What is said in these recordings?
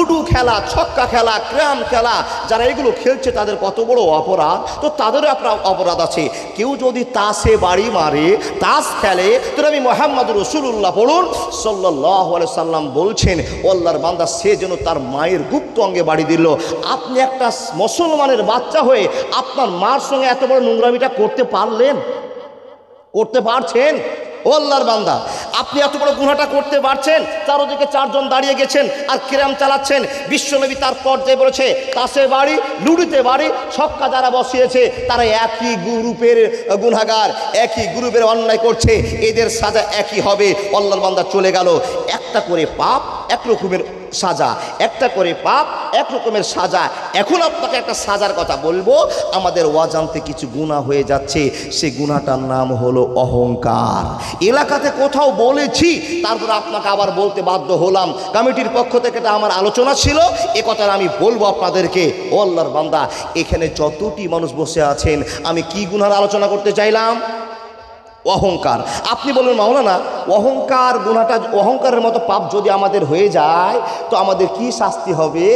Ludo খেলা, ছক্কা খেলা, ক্যারাম খেলা, যারা এগুলো খেলছে তাদের কত বড় অপরাধ। তো তাদেরও আপনার অপরাধ আছে। কেউ যদি তাসে বাড়ি মারে, তাস খেলে, তো নবী মুহাম্মদ রাসূলুল্লাহ পড়ুন সাল্লাল্লাহু আলাইহি সাল্লাম বলছেন, আল্লাহর বান্দা সে যেন তার মায়ের গুপ্ত অঙ্গে বাড়ি দিল। আপনি একটা মুসলমানের বাচ্চা হয়ে আপনার মার সঙ্গে এত বড় নোংরামিটা করতে পারলেন? করতে পারছেন? ও আল্লাহর বান্দা, আপনি এত বড় গুনাহটা করতে পারছেন? চারদিকে চারজন দাঁড়িয়ে গেছেন আর ক্যারাম চালাচ্ছেন। বিশ্বনবী তার পর্যায়ে বলেছে, তাসে বাড়ি, লুডুতে বাড়ি, ছক্কা যারা বসিয়েছে তারা একই গ্রুপের গুনাহগার, একই গ্রুপের অন্যায় করছে, এদের সাজা একই হবে। আল্লাহর বান্দা চলে গেল। একটা করে পাপ এক রকমের সাজা, একটা করে পাপ এক রকমের সাজা। এখন আপনাকে একটা সাজার কথা বলবো। আমাদের অজান্তে কিছু গুনাহ হয়ে যাচ্ছে, সে গুনাহটার নাম হলো অহংকার। এলাকাতে কোথাও বলেছি, তারপর আপনাকে আবার বলতে বাধ্য হলাম। কমিটির পক্ষ থেকে এটা আমার আলোচনা ছিল, এ কথাটা আমি বলবো আপনাদেরকে। ও আল্লাহর বান্দা, এখানে যতটি মানুষ বসে আছেন, আমি কি গুনাহর আলোচনা করতে চাইলাম? অহংকার। আপনি বলুন মাওলানা, অহংকার গুনাহটা, অহংকারের মতো পাপ যদি আমাদের হয়ে যায় তো আমাদের কি শাস্তি হবে?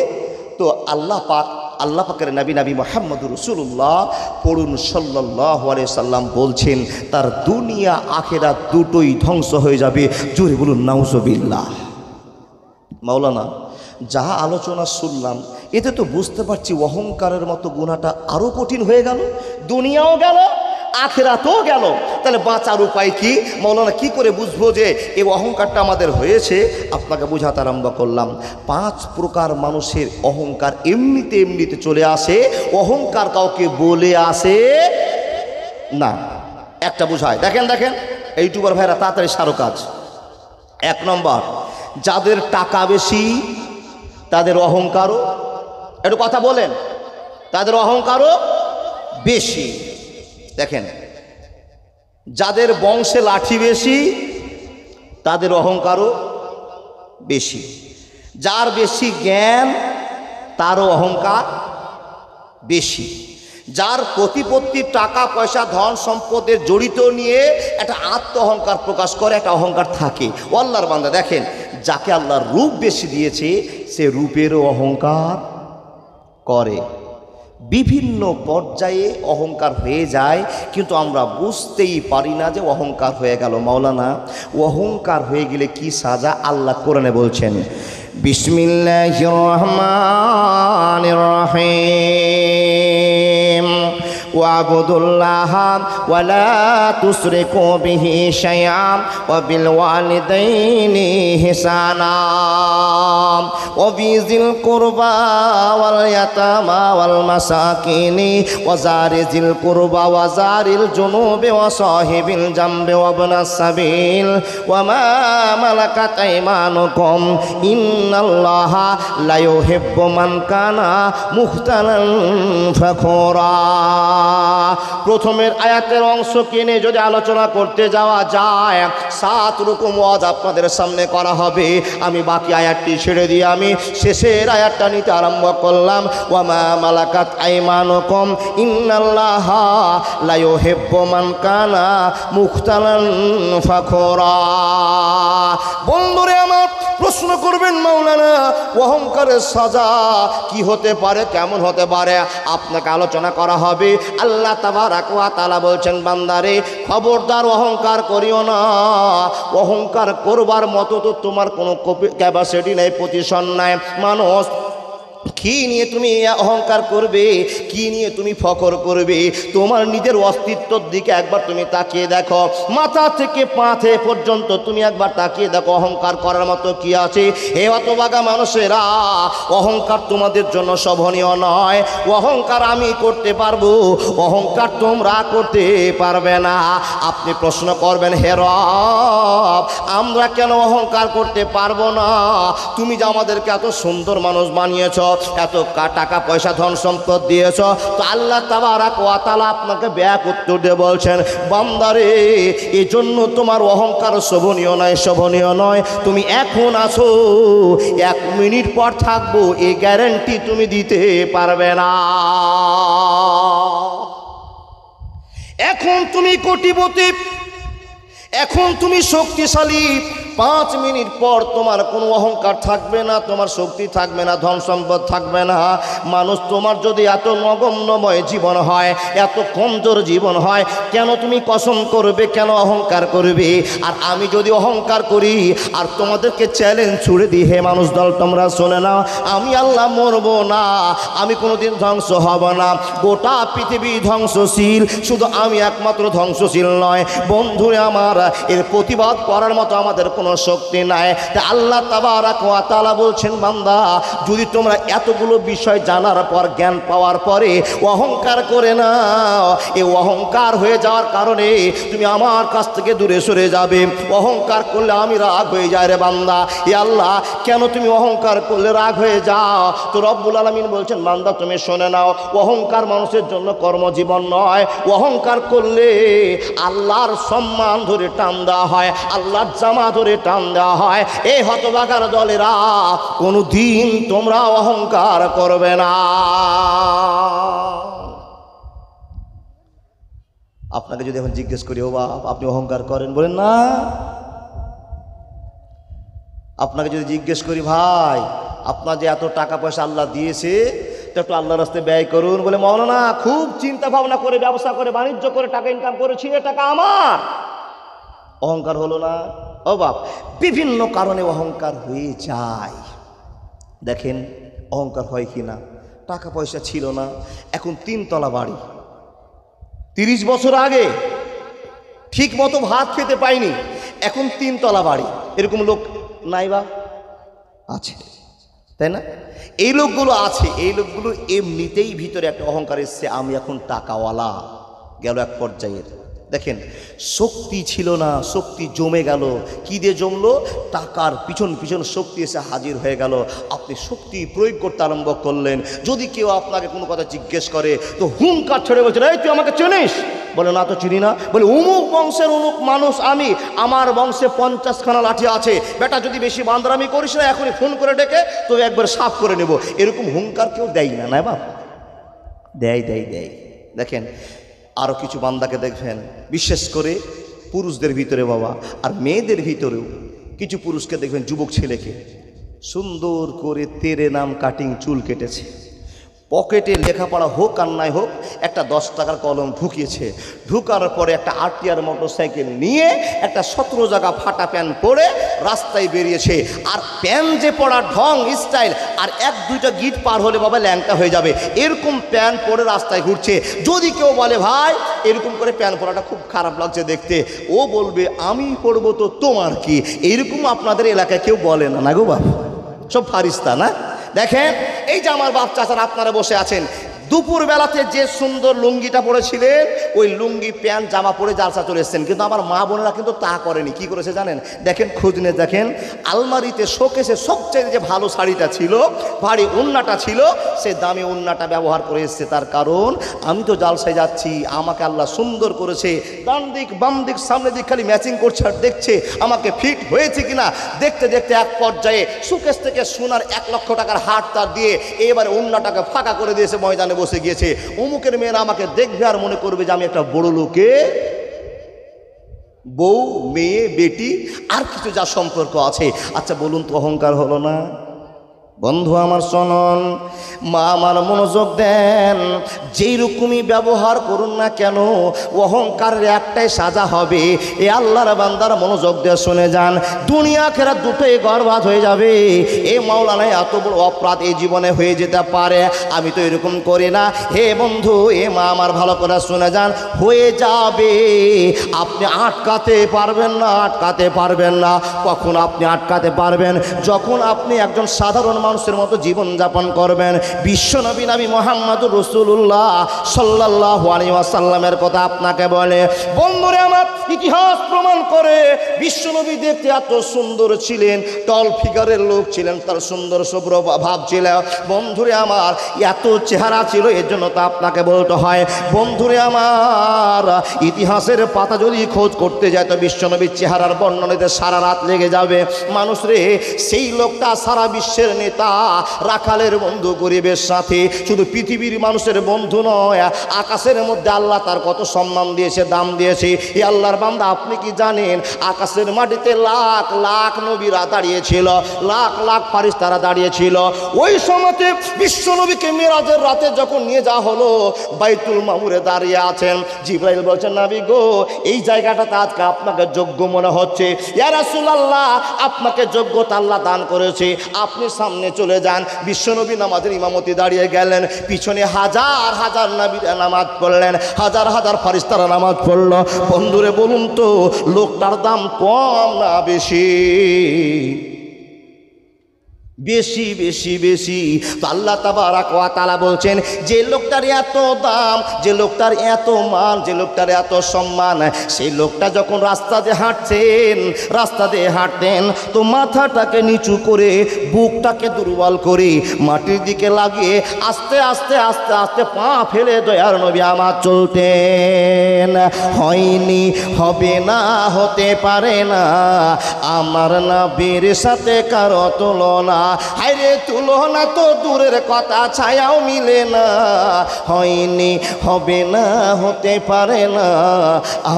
তো আল্লাহ পাকের নবী মুহাম্মদুর রাসূলুল্লাহ পড়ুন সাল্লাল্লাহু আলাইহি সাল্লাম বলছেন, তার দুনিয়া আখিরাত দুটোই ধ্বংস হয়ে যাবে। জোরে বলুন নাউজুবিল্লাহ। মাওলানা, যা আলোচনা শুনলাম এতে তো বুঝতে পারছি অহংকারের মতো গুনাহটা আরও কঠিন হয়ে গেল, দুনিয়াও গেল আখিরাতও গেল। তাহলে বাঁচার উপায় কি? মাওলানা কি করে বুঝবো যে এই অহংকারটা আমাদের হয়েছে? আপনাকে বোঝাতে আরম্ভ করলাম। 5 প্রকার মানুষের অহংকার এমনিতে চলে আসে, অহংকার কাউকে বলে আসে না। একটা বুঝায়, দেখেন এই ইউটিউবার ভাইরা তাড়াতাড়ি সারো কাজ। 1 নম্বর, যাদের টাকা বেশি তাদের অহংকারও, একটু কথা বলেন, তাদের অহংকারও বেশি। দেখেন, যাদের বংশে লাঠি বেশি তাদের অহংকারও বেশি। যার বেশি জ্ঞান তারও অহংকার বেশি। যার প্রতিপত্তি, টাকা পয়সা, ধন সম্পদের জড়িত নিয়ে একটা আত্ম অহংকার প্রকাশ করে, একটা অহংকার থাকে। আল্লাহর বান্দা দেখেন, যাকে আল্লাহর রূপ বেশি দিয়েছে সে রূপেরও অহংকার করে। বিভিন্ন পর্যায়ে অহংকার হয়ে যায়, কিন্তু আমরা বুঝতেই পারি না যে অহংকার হয়ে গেল। মাওলানা, অহংকার হয়ে গেলে কি সাজা? আল্লাহ কোরআনে বলছেন, বিসমিল্লাহির রহমানির রহিম, ওয়াবুদুল্লাহ ওয়ালা তুশরিকু বিহি শাইআন ওয়া বিল ওয়ালিদাইনি ইহসানা ওয়া বিযিল কুরবা ওয়াল ইয়াতামা ওয়াল মাসাকিনি ওয়া যারিল কুরবা ওয়া যারিল জুনুবি ওয়া সাহিবিল জামবি ওয়া ইবনাস সাবিল ওয়া মা মালাকাত আইমানুকুম ইন্নাল্লাহা লা ইউহিব্বু মান কানা মুখতালান ফাখুরা। প্রথমের আয়াতের অংশ কিনে যদি আলোচনা করতে যাওয়া যায়, 7 রকম ওয়াজ আপনাদের সামনে করা হবে। আমি বাকি আয়াতটি ছেড়ে দিয়ে আমি শেষের আয়াতটা নিতে আরম্ভ করলাম। ওয়া মা মালাকাত আইমানুকুম ইন্নাল্লাহা লা ইউহিব্বু মান কানা মুখতালান ফাখুরা। বন্ধুরে আমার, প্রশ্ন করবেন মাওলানা, অহংকারের সাজা কি হতে পারে, কেমন হতে পারে? আপনাকে আলোচনা করা হবে। আল্লাহ তাবারক ওয়া তাআলা বলছেন, বান্দারে খবরদার অহংকার করিও না। অহংকার করবার মতো তো তোমার কোনো ক্যাপাসিটি নেই, পজিশন নাই। মানুষ কি নিয়ে তুমি অহংকার করবে, কি নিয়ে তুমি ফখর করবে? তোমার নিজের অস্তিত্বর দিকে একবার তুমি তাকিয়ে দেখো, মাথা থেকে পা পর্যন্ত তুমি একবার তাকিয়ে দেখো, অহংকার করার মতো কি আছে? হে হতভাগা মানুষেরা, অহংকার তোমাদের জন্য শোভনীয় নয়। অহংকার আমি করতে পারবো, অহংকার তোমরা করতে পারবে না। আপনি প্রশ্ন করবেন, হে রব, আমরা কেন অহংকার করতে পারবো না? তুমি যে আমাদেরকে এত সুন্দর মানুষ বানিয়েছ, এত টাকা পয়সা ধন সম্পদ দিয়েছ, তো আল্লাহ তাবারক ওয়া তাআলা আপনাকে ব্যাক উত্তর দিয়ে বলছেন, বান্দারে এই জন্য তোমার অহংকার শোভনীয় নয়, শোভনীয় নয়। তুমি এখন আছো, 1 মিনিট পর থাকবো, এই গ্যারান্টি তুমি দিতে পারবে না। এখন তুমি কোটিপতি, এখন তুমি শক্তিশালী, 5 মিনিট পর তোমার কোনো অহংকার থাকবে না, তোমার শক্তি থাকবে না, ধন সম্পদ থাকবে না। মানুষ তোমার যদি এত নগণ্যময় জীবন হয়, এত কমজোর জীবন হয়, কেন তুমি কসম করবে, কেন অহংকার করবে? আর আমি যদি অহংকার করি আর তোমাদেরকে চ্যালেঞ্জ ছুড়ে দিই, হে মানুষ দল তোমরা শোনে নাও, আমি আল্লাহ মরব না, আমি কোনোদিন ধ্বংস হব না, গোটা পৃথিবী ধ্বংসশীল, শুধু আমি একমাত্র ধ্বংসশীল নয়। বন্ধুরে আমার, এর প্রতিবাদ করার মতো আমাদের কোনো শক্তি নাই। তাই আল্লাহ তাবারাক ওয়া তাআলা বলছেন, বান্দা যদি তোমরা এতগুলো বিষয় জানার পর, জ্ঞান পাওয়ার পরে অহংকার করে নাও, এই অহংকার হয়ে যাওয়ার কারণে তুমি আমার কাছ থেকে দূরে সরে যাবে। অহংকার করলে আমি রাগ হয়ে যায় রে বান্দা। এ আল্লাহ, কেন তুমি অহংকার করলে রাগ হয়ে যাও? তো রব্বুল আলামিন বলছেন, বান্দা তুমি শুনে নাও, অহংকার মানুষের জন্য কর্মজীবন নয়। অহংকার করলে আল্লাহর সম্মান ধরে টান দেওয়া হয়, আল্লাহর জামা ধরে টান দেওয়া হয়। এই হতভাগার দলেরা, কোনো দিন তোমরা অহংকার করবে না। আপনাকে যদি এখন জিজ্ঞেস করি, ও বাপ আপনি অহংকার করেন, বলেন না। আপনাকে যদি জিজ্ঞেস করি, ভাই আপনার যে এত টাকা পয়সা আল্লাহ দিয়েছে, একটু আল্লাহর রাস্তায় ব্যয় করুন, বলে মাওলানা খুব চিন্তা ভাবনা করে, ব্যবসা করে, বাণিজ্য করে টাকা ইনকাম করেছি, এ টাকা আমার। অহংকার হলো না? ও বাপ, বিভিন্ন কারণে অহংকার হয়ে যায়। দেখেন অহংকার হয় কি না। টাকা পয়সা ছিল না, এখন 3 তলা বাড়ি। 30 বছর আগে ঠিক মতো ভাত খেতে পাইনি, এখন 3 তলা বাড়ি। এরকম লোক নাই বা আছে, তাই না? এই লোকগুলো আছে, এই লোকগুলো এমনিতেই ভিতরে একটা অহংকার এসছে, আমি এখন টাকাওয়ালা। গেল এক পর্যায়ের। দেখেন শক্তি ছিল না, শক্তি জমে গেল। কি দিয়ে জমলো? টাকার পিছন পিছন শক্তি এসে হাজির হয়ে গেল। আপনি শক্তি প্রয়োগ করতে আরম্ভ করলেন। যদি কেউ আপনাকে কোনো কথা জিজ্ঞেস করে তো হুঙ্কার ছেড়ে বলছেন, এই তুই আমাকে চিনিস? বলে না তো চিনি না। বলে অমুক বংশের অমুক মানুষ আমি, আমার বংশে 50খানা লাঠি আছে, বেটা যদি বেশি বান্দরামি করিস না এখনই ফোন করে ডেকে তো একবার সাফ করে নেব। এরকম হুঙ্কার কেউ দেয় না, না বাপ? দেয় দেয় দেয়। দেখেন আরও কিছু বান্দাকে দেখবেন, বিশেষ করে পুরুষদের ভিতরে বাবা, আর মেয়েদের ভিতরেও কিছু পুরুষকে দেখবেন, যুবক ছেলেকে সুন্দর করে তেরে নাম কাটিং চুল কেটেছে, পকেটে লেখাপড়া হোক আর নাই হোক একটা 10 টাকার কলম ঢুকিয়েছে, ঢুকার পরে একটা আরটিআর মোটরসাইকেল নিয়ে একটা 17 জায়গা ফাটা প্যান্ট পরে রাস্তায় বেরিয়েছে। আর প্যান্ট যে পরার ঢং স্টাইল, আর 1-2টা গিট পার হলে বাবা ল্যাংটা হয়ে যাবে, এরকম প্যান্ট পরে রাস্তায় ঘুরছে। যদি কেউ বলে ভাই এরকম করে প্যান্ট পরাটা খুব খারাপ লাগছে দেখতে, ও বলবে আমি পরবো তো তোমার কি? এইরকম আপনাদের এলাকায় কেউ বলে না, না গো বাপ? সব ফারিস্তা না? দেখেন এই যে আমার বাপ চাচারা আপনারা বসে আছেন, দুপুর বেলাতে যে সুন্দর লুঙ্গিটা পরেছিলেন, ওই লুঙ্গি প্যান্ট জামা পরে জালসা চলে এসছেন। কিন্তু আমার মা বোনেরা কিন্তু তা করেনি। কি করেছে জানেন? দেখেন খোঁজ নিয়ে দেখেন, আলমারিতে শোকেসে সবচেয়ে যে ভালো শাড়িটা ছিল, ভারী ওড়নাটা ছিল, সে দামি ওড়নাটা ব্যবহার করে এসছে। তার কারণ আমি তো জালসায় যাচ্ছি, আমাকে আল্লাহ সুন্দর করেছে, ডান দিক বাম দিক সামনে দিক খালি ম্যাচিং করছে আর দেখছে আমাকে ফিট হয়েছে কিনা। দেখতে দেখতে এক পর্যায়ে সুকেশ থেকে সোনার 1 লক্ষ টাকার হাট তার দিয়ে এবারে ওড়নাটাকে ফাঁকা করে দিয়েছে, ময়দানে বসে গিয়েছে। অমুকের মেয়েরা আমাকে দেখবে আর মনে করবে যে আমি একটা বড় লোকে বউ, মেয়ে, বেটি আর কিছু যা সম্পর্ক আছে। আচ্ছা বলুন তো অহংকার হলো না? বন্ধু আমার শোনন, মা আমার মনোযোগ দেন, যেই রকমই ব্যবহার করুন না কেন অহংকারের একটাই সাজা হবে। এ আল্লাহর বান্দার মনোযোগ দিয়ে শুনে যান, দুনিয়া আখিরাত দুটোই বরবাদ হয়ে যাবে। এ মাওলানা এত বড় অপরাধ এই জীবনে হয়ে যেতে পারে, আমি তো এরকম করি না। হে বন্ধু, এ মা আমার ভালো করে শুনে যান, হয়ে যাবে। আপনি আটকাতে পারবেন না, আটকাতে পারবেন না। কখন আপনি আটকাতে পারবেন? যখন আপনি একজন সাধারণ মানুষের মতো জীবন যাপন করবেন। বিশ্বনবী নবী মুহাম্মদুর রাসূলুল্লাহ সাল্লাল্লাহু আলাইহি ওয়াসাল্লামের কথা আপনাকে বলে। বন্ধুরে আমার, ইতিহাস প্রমাণ করে বিশ্বনবী দেখতে এত সুন্দর ছিলেন, টল ফিগারের লোক ছিলেন, তার সুন্দর শুভ্র ভাব ছিল। বন্ধুরে আমার, এত চেহারা ছিল, এর জন্য তো আপনাকে বলতে হয়। বন্ধুরে আমার, ইতিহাসের পাতা যদি খোঁজ করতে যায় তো বিশ্বনবীর চেহারার বর্ণনাতে সারা রাত লেগে যাবে। মানুষ রে, সেই লোকটা সারা বিশ্বের নেতা, রাখালের বন্ধু, গরিবের সাথে। শুধু পৃথিবীর মানুষের বন্ধু নয়, আকাশের মধ্যে আল্লাহ তার কত সম্মান দিয়েছে, দাম দিয়েছে। এই আল্লাহর বান্দা, আপনি কি জানেন আকাশের মাটিতে লাখ লাখ নবীরা দাঁড়িয়েছিল, লাখ লাখ ফারিস্তারা দাঁড়িয়েছিল। ওই সময়তে বিশ্ব নবীকে মেরাজের রাতে যখন নিয়ে যাওয়া হলো, বাইতুল মামুরে দাঁড়িয়ে আছেন। জিবরাইল বলছেন, নবী গো, এই জায়গাটাতে আজকে আপনাকে যোগ্য মনে হচ্ছে। ইয়া রাসূলুল্লাহ, আপনাকে যোগ্যতা আল্লাহ দান করেছে, আপনি সামনে চলে যান। বিশ্বনবী নামাজের ইমামতি দাঁড়িয়ে গেলেন, পিছনে হাজার হাজার নবীরা নামাজ পড়লেন, হাজার হাজার ফারিস্তারা নামাজ পড়ল। বন্ধুরে বলুন তো, লোকটার দাম কম না বেশি? বেশি বেশি বেশি। তো আল্লাহ তাবারাক ওয়া তাআলা বলছেন, যে লোকটার এত দাম, যে লোকটার এত মান, যে লোকটার এত সম্মান, সেই লোকটা যখন রাস্তা দিয়ে হাঁটছেন, রাস্তা দিয়ে হাঁটতেন, তো মাথাটাকে নিচু করে, বুকটাকে দুর্বল করে মাটির দিকে লাগিয়ে আস্তে আস্তে আস্তে আস্তে পা ফেলে দয়ার নবী আমার চলতেন। হয়নি, হবে না, হতে পারে না আমার নবীর সাথে কারো তুলনা। হায়রে তুলনা তো দূরের কথা, ছায়াও মিলে না। হয়নি, হবে না, হতে পারে না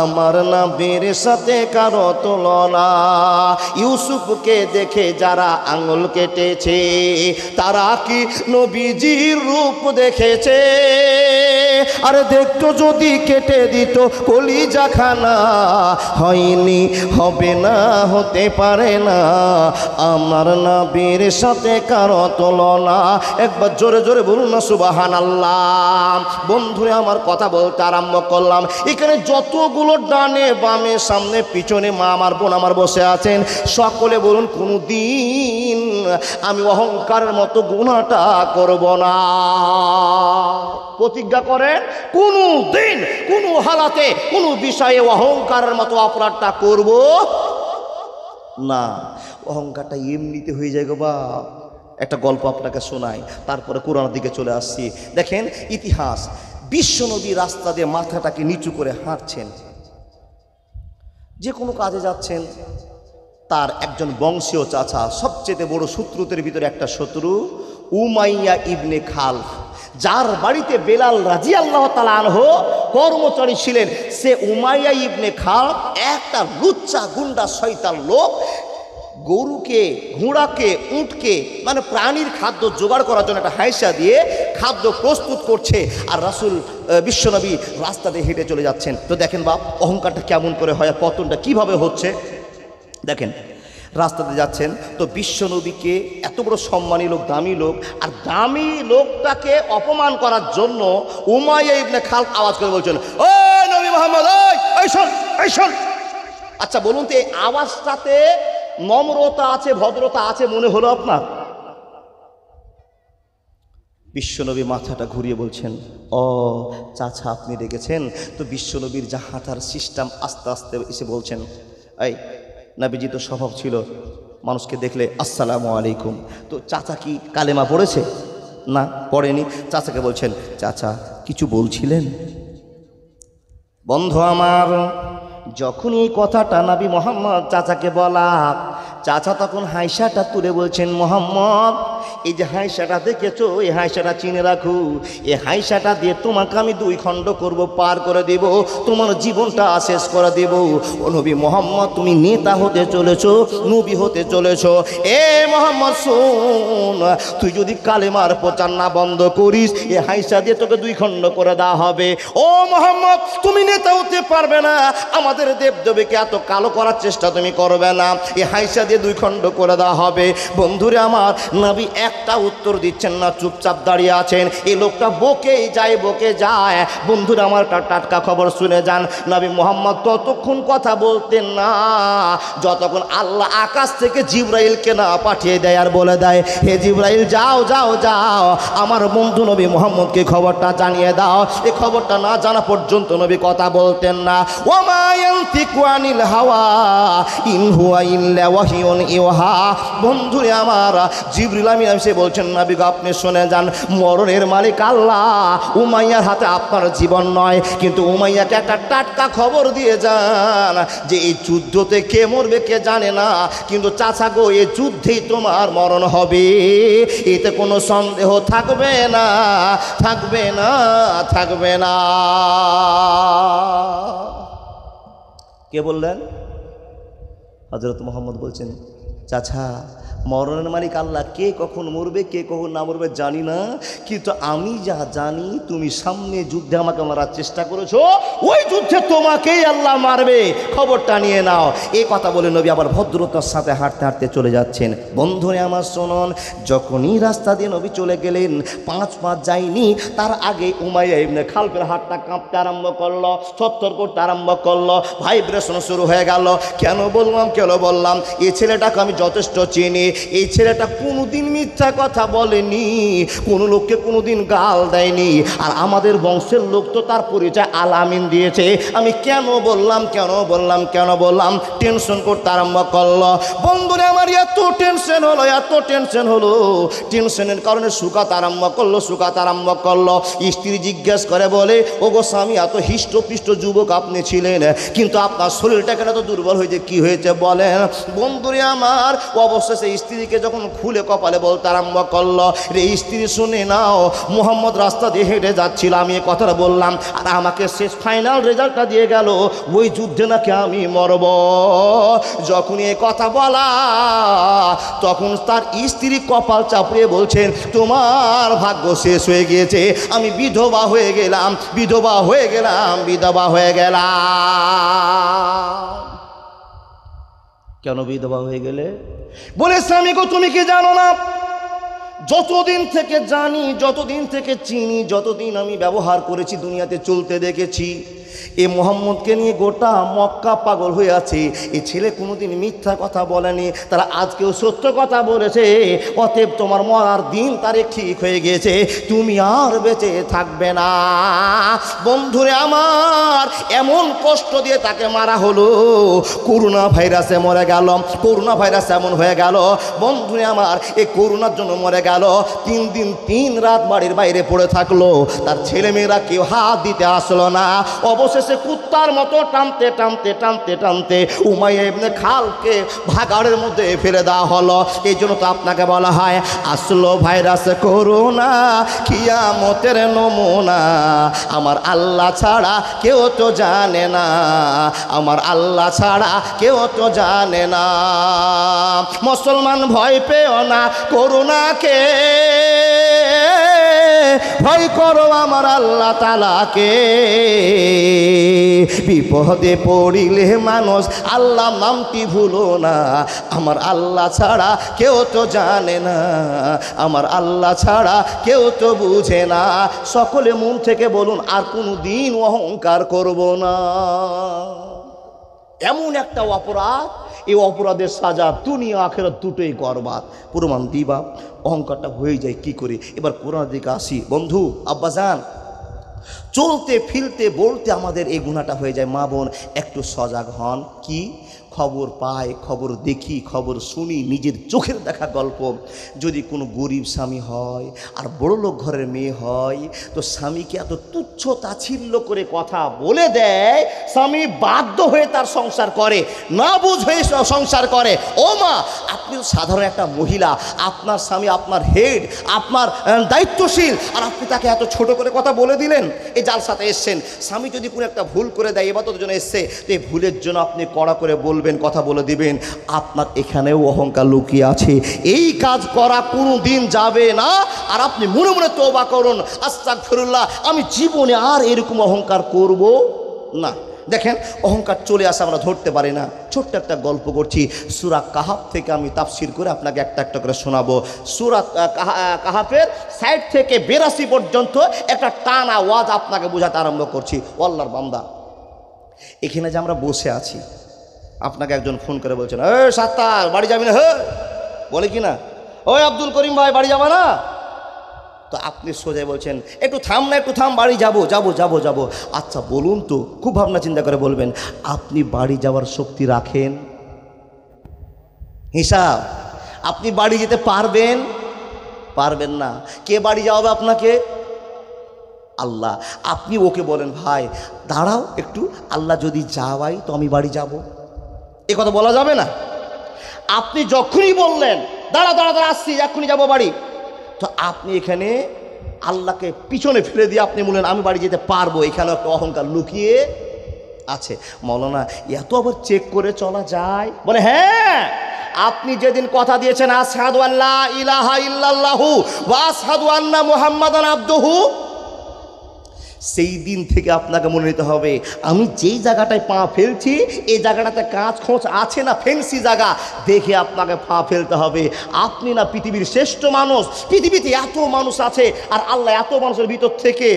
আমার নবীর সাথে কারো তুলনা। ইউসুফকে দেখে যারা আঙুল কেটেছে, তারা কি নবীজির রূপ দেখেছে? আরে দেখতো যদি কেটে দিত কলিজাখানা। হয়নি, হবে না, হতে পারে না আমার নবীর সাথে কারো তুলনা। একবার জোরে জোরে বলুন না সুবহানাল্লাহ। বন্ধুরে আমার কথা বলতে আরম্ভ করলাম। এখানে যতগুলো ডানে বামে সামনে পিছনে মা আমার বোন আমার বসে আছেন, সকলে বলুন, কোনোদিন আমি অহংকারের মতো গুনাহটা করব না। প্রতিজ্ঞা করেন, কোনো দিন কোনো হালাতে কোনো বিষয়ে অহংকারের মতো অপরাধটা করব না। অহংকারটা এমনিতে হয়ে যায় গো বাপ। একটা গল্প আপনাকে শোনাই, তারপরে কোরআনের দিকে চলে আসছি। দেখেন ইতিহাস, বিশ্বনবী রাস্তা দিয়ে মাথাটাকে নিচু করে হাঁটছেন, যে কোনো কাজে যাচ্ছেন। তার একজন বংশীয় চাচা, সবচেয়ে বড় শত্রুদের ভিতরে একটা শত্রু, উমাইয়া ইবনে খালফ, যার বাড়িতে বেলাল রাদিয়াল্লাহু তাআলা আনহু কর্মচারী ছিলেন। সে উমাইয়া ইবনে খালফ একটা লুচ্চা গুন্ডা শয়তান লোক। গরুকে, ঘোড়াকে, উটকে, মানে প্রাণীর খাদ্য জোগাড় করার জন্য একটা হাইসা দিয়ে খাদ্য প্রস্তুত করছে, আর রাসূল বিশ্বনবী রাস্তা দিয়ে হেঁটে চলে যাচ্ছেন। তো দেখেন বাপ, অহংকারটা কেমন করে হয়, পতনটা কিভাবে হচ্ছে দেখেন। রাস্তাতে যাচ্ছেন, তো বিশ্বনবীকে, এত বড় সম্মানী লোক, দামি লোক, আর দামি লোকটাকে অপমান করার জন্য উমাইয়া ইবনে খালফ আওয়াজ করে বলছেন, ও নবী মুহাম্মদ, ওই শোন, এই শোন। আচ্ছা বলুন তো, এই আওয়াজটাতে নম্রতা আছে, ভদ্রতা আছে মনে হলো আপনার? বিশ্বনবী মাথাটা ঘুরিয়ে বলছেন, ও চাচা আপনি ডেকেছেন। তো বিশ্বনবীর যা হাঁটার সিস্টেম, আস্তে আস্তে এসে বলছেন, এই নবীজি তো স্বভাব ছিল মানুষকে দেখলে আসসালামু আলাইকুম। তো চাচা কি কালেমা পড়েছে? না, পড়েনি। চাচাকে বলছেন, চাচা কিছু বলছিলেন? বন্ধু আমার, যখন এই কথাটা নবী মুহাম্মদ চাচাকে বলা, চাচা তখন হাইসাটা তুলে বলছেন, মোহাম্মদ এই যে হাইসাটা দেখেছো, এই হাইসাটা চিনে রাখো। এই হাইসাটা দিয়ে তোমাকে আমি 2 খণ্ড করব, পার করে দেব, তোমার জীবনটা শেষ করে দেব। ও নবী মোহাম্মদ, তুমি নেতা হতে চলেছো, নবী হতে চলেছো। এ মোহাম্মদ শোন, তুই যদি কালেমার প্রচার না বন্ধ করিস, এই হাইসা দিয়ে তোকে 2 খণ্ড করে দেওয়া হবে। ও মোহাম্মদ, তুমি নেতা হতে পারবে না, আমাদের দেবদেবীকে এত কালো করার চেষ্টা তুমি করবে না, এই হাইসা দিয়ে 2 খণ্ড করে দেওয়া হবে। বন্ধুরে আমার, নবী একটা উত্তর দিচ্ছেন না, চুপচাপ দাঁড়িয়ে আছেন। এই লোকটা বকে যায়, বকে যায়। বন্ধুরা আমার, টাটকা খবর শুনে যান, নবী মুহাম্মদ ততক্ষণ কথা বলতেন না যতক্ষণ আল্লাহ আকাশ থেকে জিবরাইলকে না পাঠিয়ে দেয় আর বলে দেয়, হে জিবরাইল যাও যাও যাও, আমার বন্ধু নবী মুহাম্মদকে খবরটা জানিয়ে দাও। এই খবরটা না জানা পর্যন্ত নবী কথা বলতেন না। ওমা ইয়ানতিকু আনিল হাওয়া ইন হুয়া ইল্লা ওয়াহিয়ুন ইউহা। বন্ধুরে আমার, জিবরিল আমিন আলামিন এসে বলছেন, নবী গো আপনি শুনে যান, মরণের মালিক আল্লাহ, উমাইয়ার হাতে আপনার জীবন নয়, কিন্তু উমাইয়াকে একটা টাটকা খবর দিয়ে যান যে এই যুদ্ধতে কে মরবে কে জানে না, কিন্তু চাচা গো এই যুদ্ধেই তোমার মরণ হবে, এতে কোনো সন্দেহ থাকবে না, থাকবে না, থাকবে না। কে বললেন? হযরত মুহাম্মদ বলছেন, চাচা মরণের মালিক আল্লাহ, কে কখন মরবে কে কখন না মরবে জানি না, কিন্তু আমি যা জানি তুমি সামনে যুদ্ধে আমাকে মারার চেষ্টা করেছো, ওই যুদ্ধে তোমাকেই আল্লাহ মারবে, খবরটা নিয়ে নাও। এই কথা বলে নবী আবার ভদ্রতার সাথে হাঁটতে হাঁটতে চলে যাচ্ছেন। বন্ধুরে আমার শুনুন, যখনই রাস্তা দিয়ে নবী চলে গেলেন, 5 পা যায়নি তার আগে উমাইয়া ইবনে খালফের হাতটা কাঁপতে আরম্ভ করলো, থরথর করতে আরম্ভ করলো, ভাইব্রেশন শুরু হয়ে গেল। কেন বললাম এই ছেলেটাকে আমি যথেষ্ট চিনি, এই ছেলেটা কোনোদিন মিথ্যা কথা বলেনি, কোনো লোককে কোনোদিন গাল দেয়নি, আর আমাদের বংশের লোক তো তার পরিচয় আল আমিন দিয়েছে। আমি কেন বললাম টেনশন করতে আরম্ভ করলো। বন্ধুরা আমার এত টেনশন হলো, টেনশনের কারণে শুকাতে আরম্ভ করলো। স্ত্রী জিজ্ঞেস করে বলে, ও গো স্বামী, এত হিষ্টপিষ্ট যুবক আপনি ছিলেন, কিন্তু আপনার শরীরটা কেন এত দুর্বল হয়েছে, কি হয়েছে বলেন। বন্ধুরে আমার অবশেষে স্ত্রীকে যখন খুলে কপালে বলতে আরম্ভ করলো, রে স্ত্রী শুনে নাও, মুহাম্মদ রাস্তা দিয়ে হেঁটে যাচ্ছিল, আমি এ কথাটা বললাম, আর আমাকে শেষ ফাইনাল রেজাল্টটা দিয়ে গেল ওই যুদ্ধে নাকি আমি মরব। যখন এ কথা বলা, তখন তার স্ত্রী কপাল চাপড়িয়ে বলছেন, তোমার ভাগ্য শেষ হয়ে গিয়েছে, আমি বিধবা হয়ে গেলাম। কেন বিধবা হয়ে গেলে? বলে, স্বামী গো তুমি কি জানো না, যতদিন থেকে জানি, যতদিন থেকে চিনি, যতদিন আমি ব্যবহার করেছি, দুনিয়াতে চলতে দেখেছি, এই মোহাম্মদকে নিয়ে গোটা মক্কা পাগল হয়ে আছে। এই ছেলে কোনোদিন মিথ্যা কথা বলেনি, তারা আজকেও সত্য কথা বলেছে। অতএব তোমার মরার দিন তারিখ ঠিক হয়ে গেছে, তুমি আর বেঁচে থাকবে না। বন্ধুরে আমার, এমন কষ্ট দিয়ে তাকে মারা হলো, করোনা ভাইরাসে মরে গেল। করোনা ভাইরাস এমন হয়ে গেল বন্ধুরে আমার, এই করোনার জন্য মরে গেল। 3 দিন 3 রাত বাড়ির বাইরে পড়ে থাকলো, তার ছেলেমেয়েরা কেউ হাত দিতে আসলো না। অবশেষে কুত্তার মতো টানতে উমাইয়া ইবনে খালকে ভাগাড়ের মধ্যে ফেলে দেওয়া হলো। এই জন্য তো আপনাকে বলা হয়, আসলো ভাইরাস করোনা, কিয়ামতের নমুনা, আমার আল্লাহ ছাড়া কেউ তো জানে না, আমার আল্লাহ ছাড়া কেউ তো জানে না। মুসলমান ভয় পেও না করোনাকে, ভয় করো আমার আল্লাহ তাআলাকে। বিপদে পড়িলে মানুষ আল্লাহ নামটি ভুলো না, আমার আল্লাহ ছাড়া কেউ তো জানে না, আমার আল্লাহ ছাড়া কেউ তো বুঝে না। সকলে মন থেকে বলুন, আর কোনো দিন অহংকার করব না। এমন একটা অপরাধ, এই অপরাধের সাজা দুনিয়া আখিরাত দুটোই বরবাদ। প্রমাণ দিবা অহংকারটা হয়ে যায় কি করে। এবার কোরআনের দিকে আসি। বন্ধু আব্বাজান, চলতে ফিরতে বলতে আমাদের এই গুনাহটা হয়ে যায়। মা বোন একটু সজাগ হন। কি খবর পাই, খবর দেখি, খবর শুনি, নিজের চোখের দেখা গল্প। যদি কোনো গরিব স্বামী হয় আর বড়লোক ঘরের মেয়ে হয়, তো স্বামীকে এত তুচ্ছ তাচ্ছিল্য করে কথা বলে দেয়, স্বামী বাধ্য হয়ে তার সংসার করে, না বুঝ হয়ে সংসার করে। ও মা, আপনি সাধারণ একটা মহিলা, আপনার স্বামী আপনার হেড, আপনার দায়িত্বশীল, আর আপনি তাকে এত ছোট করে কথা বলে দিলেন। এই জালসাতে এসছেন, স্বামী যদি কোনো একটা ভুল করে দেয়, ইবাদতের জন্য এসছে, তো এই ভুলের জন্য আপনি কড়া করে বলবেন, কথা বলে দিবেন, আপনার এখানেও অহংকার লুকিয়ে আছে। এই কাজ করা কোনো দিন যাবে না। আর আপনি মনে মনে তওবা করুন, আস্তাগফিরুল্লাহ, আমি জীবনে আর এরকম অহংকার করব না। দেখেন, অহংকার চলে আসে, আমরা ধরতে পারি না। ছোট্ট একটা গল্প করছি, সূরা কাহাফ থেকে আমি তাফসীর করে আপনাকে একটা একটা করে শোনাবো। সূরা কাহাফের 60 থেকে 82 পর্যন্ত একটা টানা ওয়াজ আপনাকে বোঝাতে আরম্ভ করছি। আল্লাহর বান্দা, এখানে যে আমরা বসে আছি, আপনাকে একজন ফোন করে বলছেন, এই সাত্তার বাড়ি যাবি না? বলে কি না, ওই আব্দুল করিম ভাই বাড়ি যাবা না? তো আপনি সোজাই বলছেন, একটু থাম না, একটু থাম, বাড়ি যাবো। আচ্ছা বলুন তো, খুব ভাবনা চিন্তা করে বলবেন, আপনি বাড়ি যাওয়ার শক্তি রাখেন? হিসাব, আপনি বাড়ি যেতে পারবেন? পারবেন না। কে বাড়ি যাওয়াবে আপনাকে? আল্লাহ। আপনি ওকে বলেন ভাই দাঁড়াও একটু, আল্লাহ যদি যাওয়াই তো আমি বাড়ি যাব, এ কথা বলা যাবে না। আপনি যখনই বললেন দাঁড়া দাঁড়া দাঁড়া আসছি এক্ষুনি যাবো বাড়ি, তো আপনি এখানে আল্লাহকে পিছনে ফেলে দিয়ে আপনি বললেন আমি বাড়ি যেতে পারবো, এখানে একটা অহংকার লুকিয়ে আছে। মৌলানা এত আবার চেক করে চলা যায়? বলে হ্যাঁ, আপনি যেদিন কথা দিয়েছেন আশহাদু আল্লা ইলাহা ইল্লাল্লাহু ওয়া আশহাদু আন্না মুহাম্মাদান আবদুহু, সেই দিন থেকে আপনাকে মনে নিতে হবে আমি যেই জায়গাটায় পা ফেলছি এই জায়গাটাতে কাঁচ খোঁচ আছে না ফেন্সি জায়গা দেখে আপনাকে পা ফেলতে হবে। আপনি না পৃথিবীর শ্রেষ্ঠ মানুষ, পৃথিবীতে এত মানুষ আছে আর আল্লাহ এত মানুষের ভিতর থেকে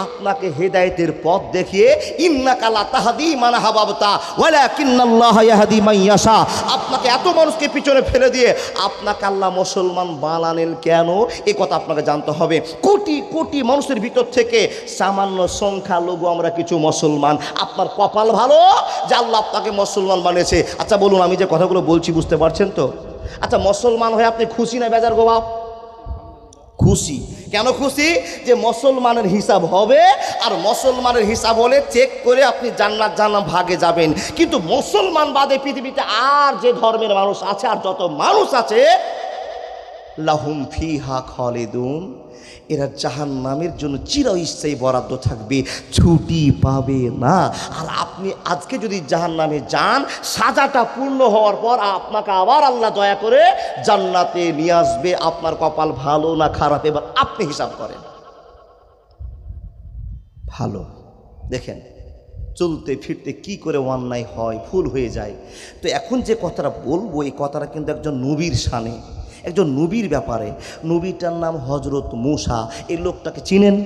আপনাকে হেদায়েতের পথ দেখিয়ে ইন্নাকা লা তাহদি মান আহবাবতা ওয়ালাকিন্নাল্লাহা ইয়াহদি মান ইয়াশা, আপনাকে এত মানুষকে পিছনে ফেলে দিয়ে আপনাকে আল্লাহ মুসলমান বানালেন কেন এ কথা আপনাকে জানতে হবে। কোটি কোটি মানুষের ভিতর থেকে সামান্য সংখ্যালঘু আমরা কিছু মুসলমান। আপনার কপাল ভালো যে আল্লাহ আপনাকে মুসলমান বানিয়েছে। আচ্ছা বলুন, আমি যে কথাগুলো বলছি বুঝতে পারছেন তো? আচ্ছা মুসলমান হয়ে আপনি খুশি না বেজার গো বাপ? খুশি। কেন খুশি? যে মুসলমানের হিসাব হবে, আর মুসলমানের হিসাব হলে চেক করে আপনি জান্নাত জাহান্নাম ভাগে যাবেন। কিন্তু মুসলমান বাদে পৃথিবীতে আর যে ধর্মের মানুষ আছে আর যত মানুষ আছে লাহুম ফিহা খালিদুন, এরা জাহান্নামের জন্য চিরস্থায়ী বরাদ্দ থাকবে, ছুটি পাবে না। আর আপনি আজকে যদি জাহান্নামে যান, সাজাটা পূর্ণ হওয়ার পর আপনাকে আবার আল্লাহ দয়া করে জান্নাতে নিয়ে আসবে। আপনার কপাল ভালো না খারাপ এবার আপনি হিসাব করেন। ভালো দেখেন চলতে ফিরতে কি করে অন্যায় হয়, ভুল হয়ে যায়। তো এখন যে কথাটা বলবো এই কথাটা কিন্তু একজন নবীর শানে, একজন নবীর ব্যাপারে। নবীটার নাম হজরত মূসা। এই লোকটাকে চিনেন?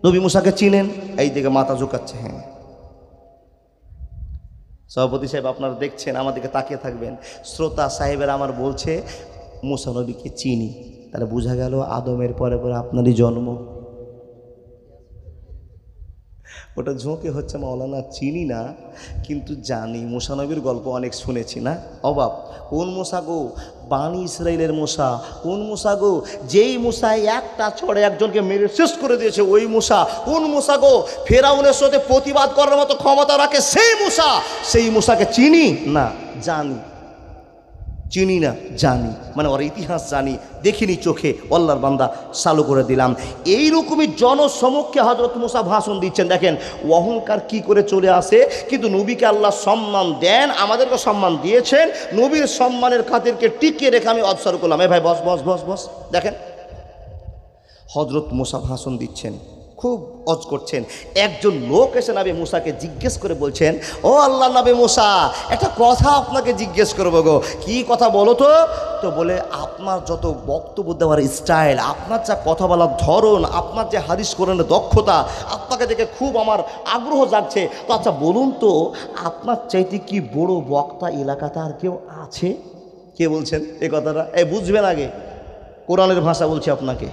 নবী মূসাকে চিনেন? এই দিকে মাথা ঝুঁকাচ্ছে। হ্যাঁ সভাপতি সাহেব আপনারা দেখছেন, আমাদেরকে তাকিয়ে থাকবেন। শ্রোতা সাহেবের আমার বলছে মূসা নবীকে চিনি, তাহলে বোঝা গেল আদমের পরে পরে আপনারই জন্ম। ওটা ঝোঁকে হচ্ছে মৌলানা চিনি না কিন্তু জানি, মূসা নবীর গল্প অনেক শুনেছি না। অবাব কোন মূসা গো? বানি ইসরাইলের মূসা। কোন মূসা গো? যেই মূসায় একটা ছড়ে একজনকে মেরে শেষ করে দিয়েছে ওই মূসা। কোন মূসা গো? ফেরাউনের সাথে প্রতিবাদ করার মতো ক্ষমতা রাখে সেই মূসা। সেই মূসাকে চিনি না জানি, চিনি না জানি, মানে ওর ইতিহাস জানি, দেখিনি চোখে, আল্লাহর বান্দা চালু করে দিলাম। এইরকমই জনসমক্ষে হযরত মূসা ভাষণ দিচ্ছেন। দেখেন অহংকার কি করে চলে আসে। কিন্তু নবীকে আল্লাহ সম্মান দেন, আমাদেরকে সম্মান দিয়েছেন। নবীর সম্মানের খাতিরকে টিকিয়ে রেখে আমি অবসর করলাম। এ ভাই বস বস বস বস। দেখেন হযরত মূসা ভাষণ দিচ্ছেন, খুব অজ করছেন। একজন লোক এসে নবী মূসাকে জিজ্ঞেস করে বলছেন, ও আল্লাহ নবী মূসা একটা কথা আপনাকে জিজ্ঞেস করবো গো। কি কথা বলো তো? তো বলে আপনার যত বক্তব্য দেওয়ার স্টাইল, আপনার যা কথা বলার ধরন, আপনার যে হাদিস কোরআনের দক্ষতা, আপনাকে দেখে খুব আমার আগ্রহ জাগছে। তো আচ্ছা বলুন তো আপনার চাইতে কি বড় বক্তা এলাকাতে আর কেউ আছে? কে বলছেন এই কথাটা? বুঝবেন আগে, কোরআনের ভাষা বলছি আপনাকে।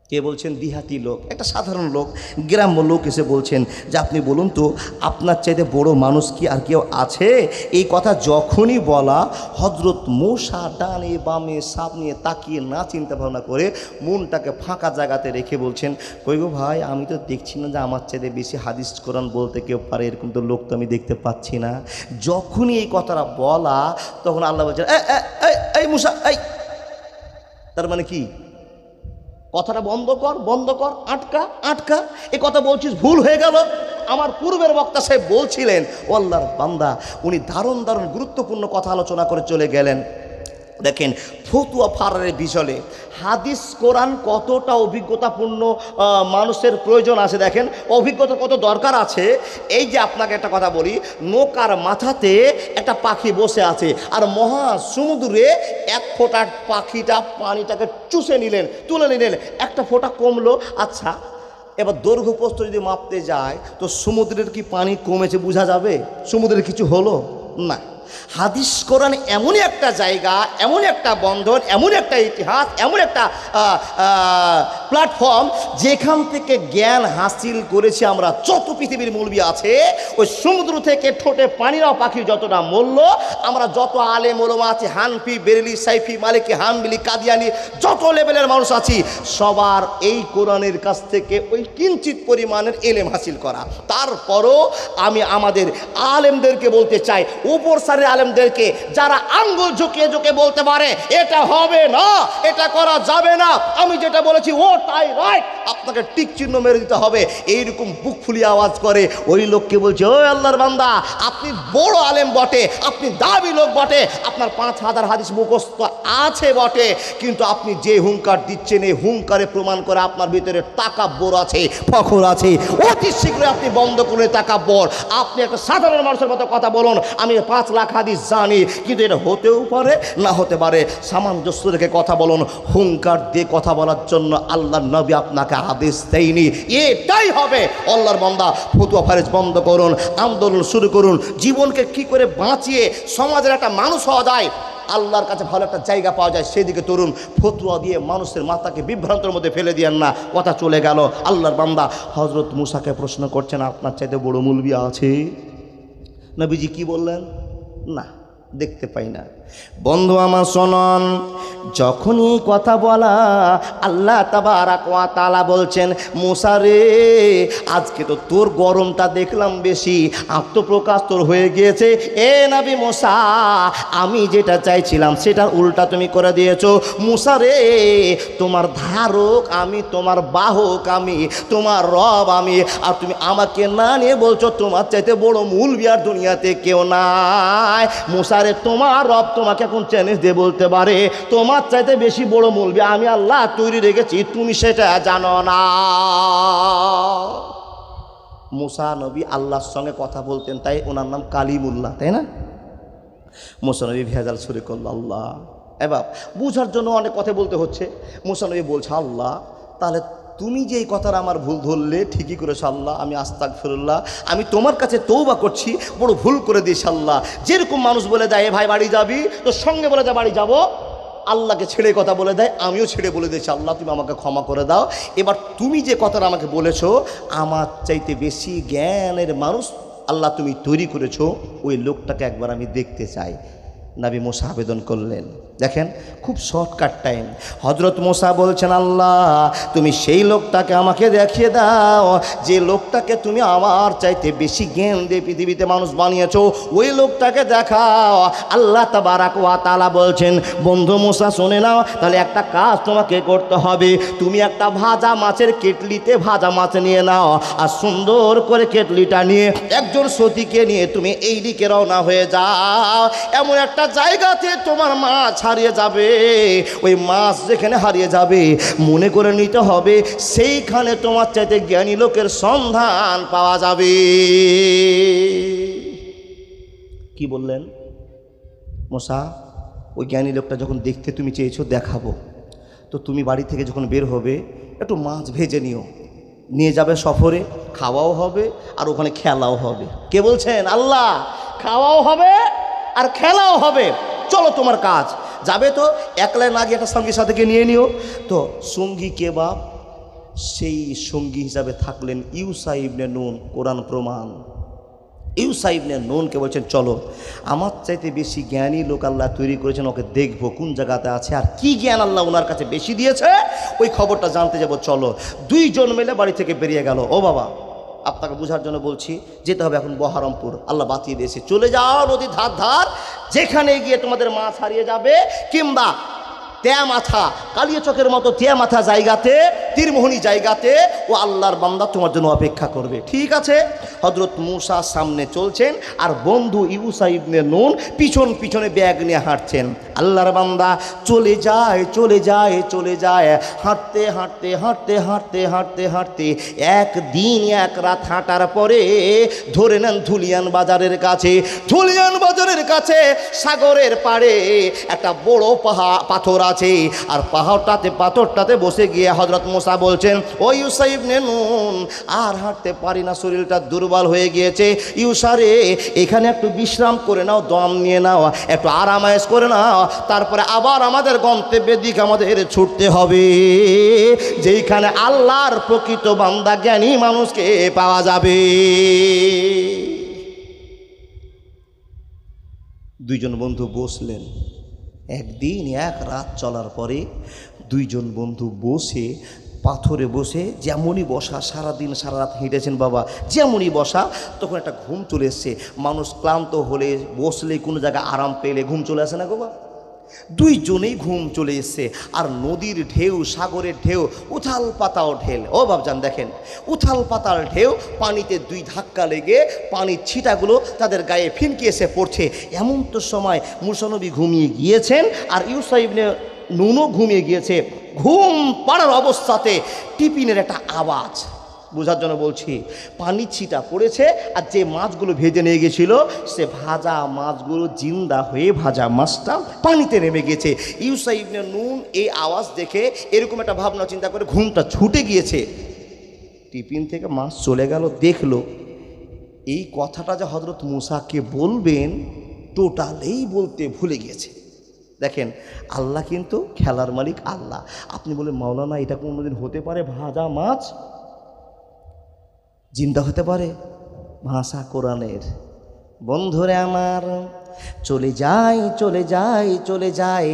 কে বলছেন? দিহাতি লোক, একটা সাধারণ লোক, গ্রাম্য লোক এসে বলছেন যে আপনি বলুন তো আপনার চাইতে বড় মানুষ কি আর কেউ আছে? এই কথা যখনই বলা হযরত মূসা ডানে বামে সামনে তাকিয়ে না চিন্তা ভাবনা করে মনটাকে ফাঁকা জায়গাতে রেখে বলছেন, কই গো ভাই আমি তো দেখছি না যে আমার চাইতে বেশি হাদিস কোরআন বলতে কেউ পারে, এরকম তো লোক তো আমি দেখতে পাচ্ছি না। যখনই এই কথাটা বলা তখন আল্লাহ বলছেন, এই মূসা এই, তার মানে কি? কথাটা বন্ধ কর, বন্ধ কর, আটকা আটকা। এ কথা বলছিস ভুল হয়ে গেল। আমার পূর্বের বক্তা সাহেব বলছিলেন, ও আল্লাহর বান্দা উনি দারুণ দারুণ গুরুত্বপূর্ণ কথা আলোচনা করে চলে গেলেন। দেখেন ফতুয়া ফারারের বিষয়ে হাদিস কোরআন কতটা অভিজ্ঞতাপূর্ণ মানুষের প্রয়োজন আছে। দেখেন অভিজ্ঞতা কত দরকার আছে। এই যে আপনাকে একটা কথা বলি, নৌকার মাথাতে একটা পাখি বসে আছে আর মহা সমুদ্রে এক ফোঁটা পাখিটা পানিটাকে চুষে নিলেন, তুলে নিলেন, একটা ফোঁটা কমলো। আচ্ছা এবার দৈর্ঘ্য প্রস্থ যদি মাপতে যায় তো সমুদ্রের কি পানি কমেছে বোঝা যাবে? সমুদ্রের কিছু হলো না। হাদিস কোরআন এমনই একটা জায়গা, এমন একটা বন্ধন, এমন একটা ইতিহাস, এমন একটা প্ল্যাটফর্ম যেখান থেকে জ্ঞান হাসিল করেছি আমরা। যত পৃথিবীর মৌলবি আছে, ওই সমুদ্র থেকে ঠোঁটে পানিরাও পাখির যতটা মূল্য, আমরা যত আলেম ওলামা আছি, হানফি, বেরেলি, সাইফি, মালিকি, হাম্বলি, কাদিয়ানি, যত লেভেলের মানুষ আছি, সবার এই কোরআনের কাছ থেকে ওই কিঞ্চিত পরিমাণের এলেম হাসিল করা। তারপরও আমি আমাদের আলেমদেরকে বলতে চাই, উপর সারের আলেমদেরকে, যারা আঙ্গুল ঝুঁকিয়ে ঝুঁকে বলতে পারে এটা হবে না, এটা করা যাবে না, আমি যেটা বলেছি ও তাই রাইট, আপনাকে টিক চিহ্ন মেরে দিতে হবে, এইরকম বুক ফুলিয়ে আওয়াজ করে ওই লোককে বলছে, ও আল্লাহর বান্দা, আপনি বড় আলেম বটে, আপনি দাবি লোক বটে, আপনার 5000 হাদিস মুখস্থ আছে বটে, কিন্তু আপনি যে হুঙ্কার দিচ্ছেন এই হুঙ্কারে প্রমাণ করে আপনার ভিতরে তাকাব্বর আছে, ফখর আছে। অতি শীঘ্রই আপনি বন্ধ করে তাকাব্বর। আপনি একটা সাধারণ মানুষের মতো কথা বলুন, আমি 5 লাখ হাদিস জানি, কিন্তু এটা হতেও পারে না হতে পারে, সামঞ্জস্য রেখে কথা বলুন। হুঙ্কার দিয়ে কথা বলার জন্য আল্লাহর নবী আপনাকে আদেশ দেয়নি, এটাই হবে। আল্লাহর বান্দা, ফতুয়া ফারেজ বন্ধ করুন, আন্দোলন শুরু করুন। জীবনকে কি করে বাঁচিয়ে সমাজের একটা মানুষ হওয়া যায়, আল্লাহর কাছে ভালো একটা জায়গা পাওয়া যায়, সেদিকে তরুণ। ফতুয়া দিয়ে মানুষের মাথাকে বিভ্রান্তের মধ্যে ফেলে দিয়েন না। কথা চলে গেল। আল্লাহর বান্দা হযরত মুসাকে প্রশ্ন করছেন, আপনার চাইতে বড় মুলবি আছে? নবীজি কি বললেন? না, দেখতে পাই না। বন্ধু আমার শোনন, যখনই কথা বলা, আল্লাহ তাবারাক ওয়া তাআলা বলছেন, মুসা রে, আজকে তো তোর গরমটা দেখলাম বেশি, আত্মপ্রকাশ তোর হয়ে গিয়েছে। এ নবী মুসা, আমি যেটা চাইছিলাম সেটার উল্টা তুমি করে দিয়েছো। মুসা রে, তোমার ধারক আমি, তোমার বাহক আমি, তোমার রব আমি, আর তুমি আমাকে না নিয়ে বলছো তোমার চাইতে বড় মুলবি আর দুনিয়াতে কেউ নাই। মুসা রে, তোমার রব তোমাকে এখন চ্যালেঞ্জ দিয়ে বলতে পারে, তোমার চাইতে বেশি বড় মুলবি আমি আল্লাহ তৈরি রেখেছি, তুমি সেটা জানো না। মুসা নবী আল্লাহর সঙ্গে কথা বলতেন, তাই ওনার নাম কালিমুল্লাহ, তাই না? মুসা নবী ভেজাল শুরু করল, আল্লাহ। এবার বুঝার জন্য অনেক কথা বলতে হচ্ছে। মুসা নবী বলছে, আল্লাহ, তাহলে তুমি যে এই কথাটা আমার ভুল ধরলে, ঠিকই করেছো আল্লাহ, আমি আস্তাগফিরুল্লাহ, আমি তোমার কাছে তওবা করছি, বড় ভুল করে দিয়েছি আল্লাহ। যেরকম মানুষ বলে দেয়, এ ভাই বাড়ি যাবি, তো সঙ্গে বলে দেয় বাড়ি যাব, আল্লাহকে ছেড়ে কথা বলে দেয়, আমিও ছেড়ে বলে দিয়েছি, আল্লাহ তুমি আমাকে ক্ষমা করে দাও। এবার তুমি যে কথাটা আমাকে বলেছো, আমার চাইতে বেশি জ্ঞানের মানুষ আল্লাহ তুমি তৈরি করেছো, ওই লোকটাকে একবার আমি দেখতে চাই। নবী মুসা আবেদন করলেন। দেখেন, খুব শর্টকাট টাইম। হযরত মুসা বলছেন, আল্লাহ তুমি সেই লোকটাকে আমাকে দেখিয়ে দাও, যে লোকটাকে তুমি আমার চাইতে বেশি জ্ঞান দিয়ে পৃথিবীতে মানুষ বানিয়েছো, ওই লোকটাকে দেখাও। আল্লাহ তাবারাক ওয়া তাআলা বলছেন, বন্ধু মুসা শুনে নাও, তাহলে একটা কাজ তোমাকে করতে হবে। তুমি একটা ভাজা মাছের কেটলিতে ভাজা মাছ নিয়ে নাও, আর সুন্দর করে কেটলিটা নিয়ে একজন সতীকে নিয়ে তুমি এই দিকে রওনা হয়ে যাও। এমন একটা জায়গাতে তোমার মাছ হারিয়ে যাবে, ওই মাছ যেখানে হারিয়ে যাবে মনে করে নিতে হবে সেইখানে তোমার চাইতে জ্ঞানী লোকের সন্ধান পাওয়া যাবে। কি বললেন মুসা? ওই জ্ঞানী লোকটা যখন দেখতে তুমি চেয়েছো, দেখাবো, তো তুমি বাড়ি থেকে যখন বের হবে একটু মাছ ভেজে নিয়ে যাবে সফরে, খাওয়াও হবে আর ওখানে খেলাও হবে। কে বলছেন? আল্লাহ। খাওয়াও হবে আর খেলাও হবে। চলো তোমার কাজ। যাবে তো একলা না গিয়ে একটা সঙ্গীর সাথে নিয়ে নিও। তো সঙ্গী কে বাপ? সেই সঙ্গী হিসাবে থাকলেন ইউসা ইবনে নুন। কোরআন প্রমাণ। ইউসা ইবনে নুনকে বলছেন, চলো, আমার চাইতে বেশি জ্ঞানী লোক আল্লাহ তৈরি করেছেন, ওকে দেখবো কোন জায়গাতে আছে, আর কি জ্ঞান আল্লাহ ওনার কাছে বেশি দিয়েছে, ওই খবরটা জানতে যাবো। চলো। 2 জন মিলে বাড়ি থেকে বেরিয়ে গেল। ও বাবা, আপনাকে বোঝার জন্য বলছি, যেতে হবে এখন বহরমপুর। আল্লাহ বাঁচিয়ে দিয়েছে। চলে যাও নদীর ধার, যেখানে গিয়ে তোমাদের মাছ হারিয়ে যাবে, কিংবা তেয়ামাথা, কালিয়াচকের মতো তেয়ামাথা জায়গাতে, তীরমোহনী জায়গাতে ও আল্লাহর বান্দা তোমার জন্য অপেক্ষা করবে। ঠিক আছে। হযরত মুসা সামনে চলছেন, আর বন্ধু ইউসা ইবনে নুন পিছন পিছনে ব্যাগ নিয়ে হাঁটছেন। আল্লাহর বান্দা চলে যায়, হাঁটতে হাঁটতে হাঁটতে হাঁটতে হাঁটতে হাঁটতে একদিন এক রাত হাঁটার পরে ধরে নেন ধুলিয়ান বাজারের কাছে। ধুলিয়ান বাজারের কাছে সাগরের পাড়ে একটা বড় পাথর আছে, আর পাথরটাতে বসে গিয়ে হযরত মুসা বলছেন, ও ইউসা ইবনে নুন, আর হাঁটতে পারি না, শরীরটা দুর্বল হয়ে গিয়েছে। ইউসা রে, এখানে একটু বিশ্রাম করে নাও, দম নিয়ে নাও, একটু আরামায়েশ করে নাও, তারপরে আবার আমাদের গন্তব্যের দিকে আমাদের ছুটতে হবে, যেইখানে আল্লাহর প্রকৃত বান্দা জ্ঞানী মানুষকে পাওয়া যাবে। দুইজন বন্ধু বসলেন। একদিন এক রাত চলার পরে দুইজন বন্ধু বসে, পাথরে বসে, যেমনই বসা, সারাদিন সারা রাত হেঁটেছেন বাবা, যেমনই বসা, তখন একটা ঘুম চলে এসছে। মানুষ ক্লান্ত হলে বসলে, কোনো জায়গায় আরাম পেলে ঘুম চলে আসে না গো বা? দুইজনেই ঘুম চলে এসছে। আর নদীর ঢেউ, সাগরের ঢেউ, উথাল পাতাও ঢেল। ও বাবজান দেখেন, উথাল পাতাল ঢেউ, পানিতে দুই ধাক্কা লেগে পানির ছিটাগুলো তাদের গায়ে ফিনকে এসে পড়ছে। এমন তো সময় মুসা নবী ঘুমিয়ে গিয়েছেন, আর ইউসা ইবনে নুনও ঘুমিয়ে গিয়েছে। ঘুম পাড়ার অবস্থাতে টিফিনের একটা আওয়াজ, বোঝার জন্য বলছি, পানি ছিটা পড়েছে, আর যে মাছগুলো ভেজে নিয়ে গেছিল, সে ভাজা মাছগুলো জিন্দা হয়ে ভাজা মাছটা পানিতে নেমে গেছে। ইউসা ইবনে নুন এই আওয়াজ দেখে এরকম একটা ভাবনা চিন্তা করে ঘুমটা ছুটে গিয়েছে। টিফিন থেকে মাছ চলে গেল, দেখলো এই কথাটা যে হযরত মুসাকে বলবেন, টোটালেই বলতে ভুলে গিয়েছে। দেখেন, আল্লাহ কিন্তু খেলার মালিক আল্লাহ। আপনি বলেন, মাওলানা এটা কোনোদিন হতে পারে ভাজা মাছ জিন্দা হতে পারে? ভাষা কোরআনের। বন্ধুরে আমার, চলে যায় চলে যায় চলে যায়,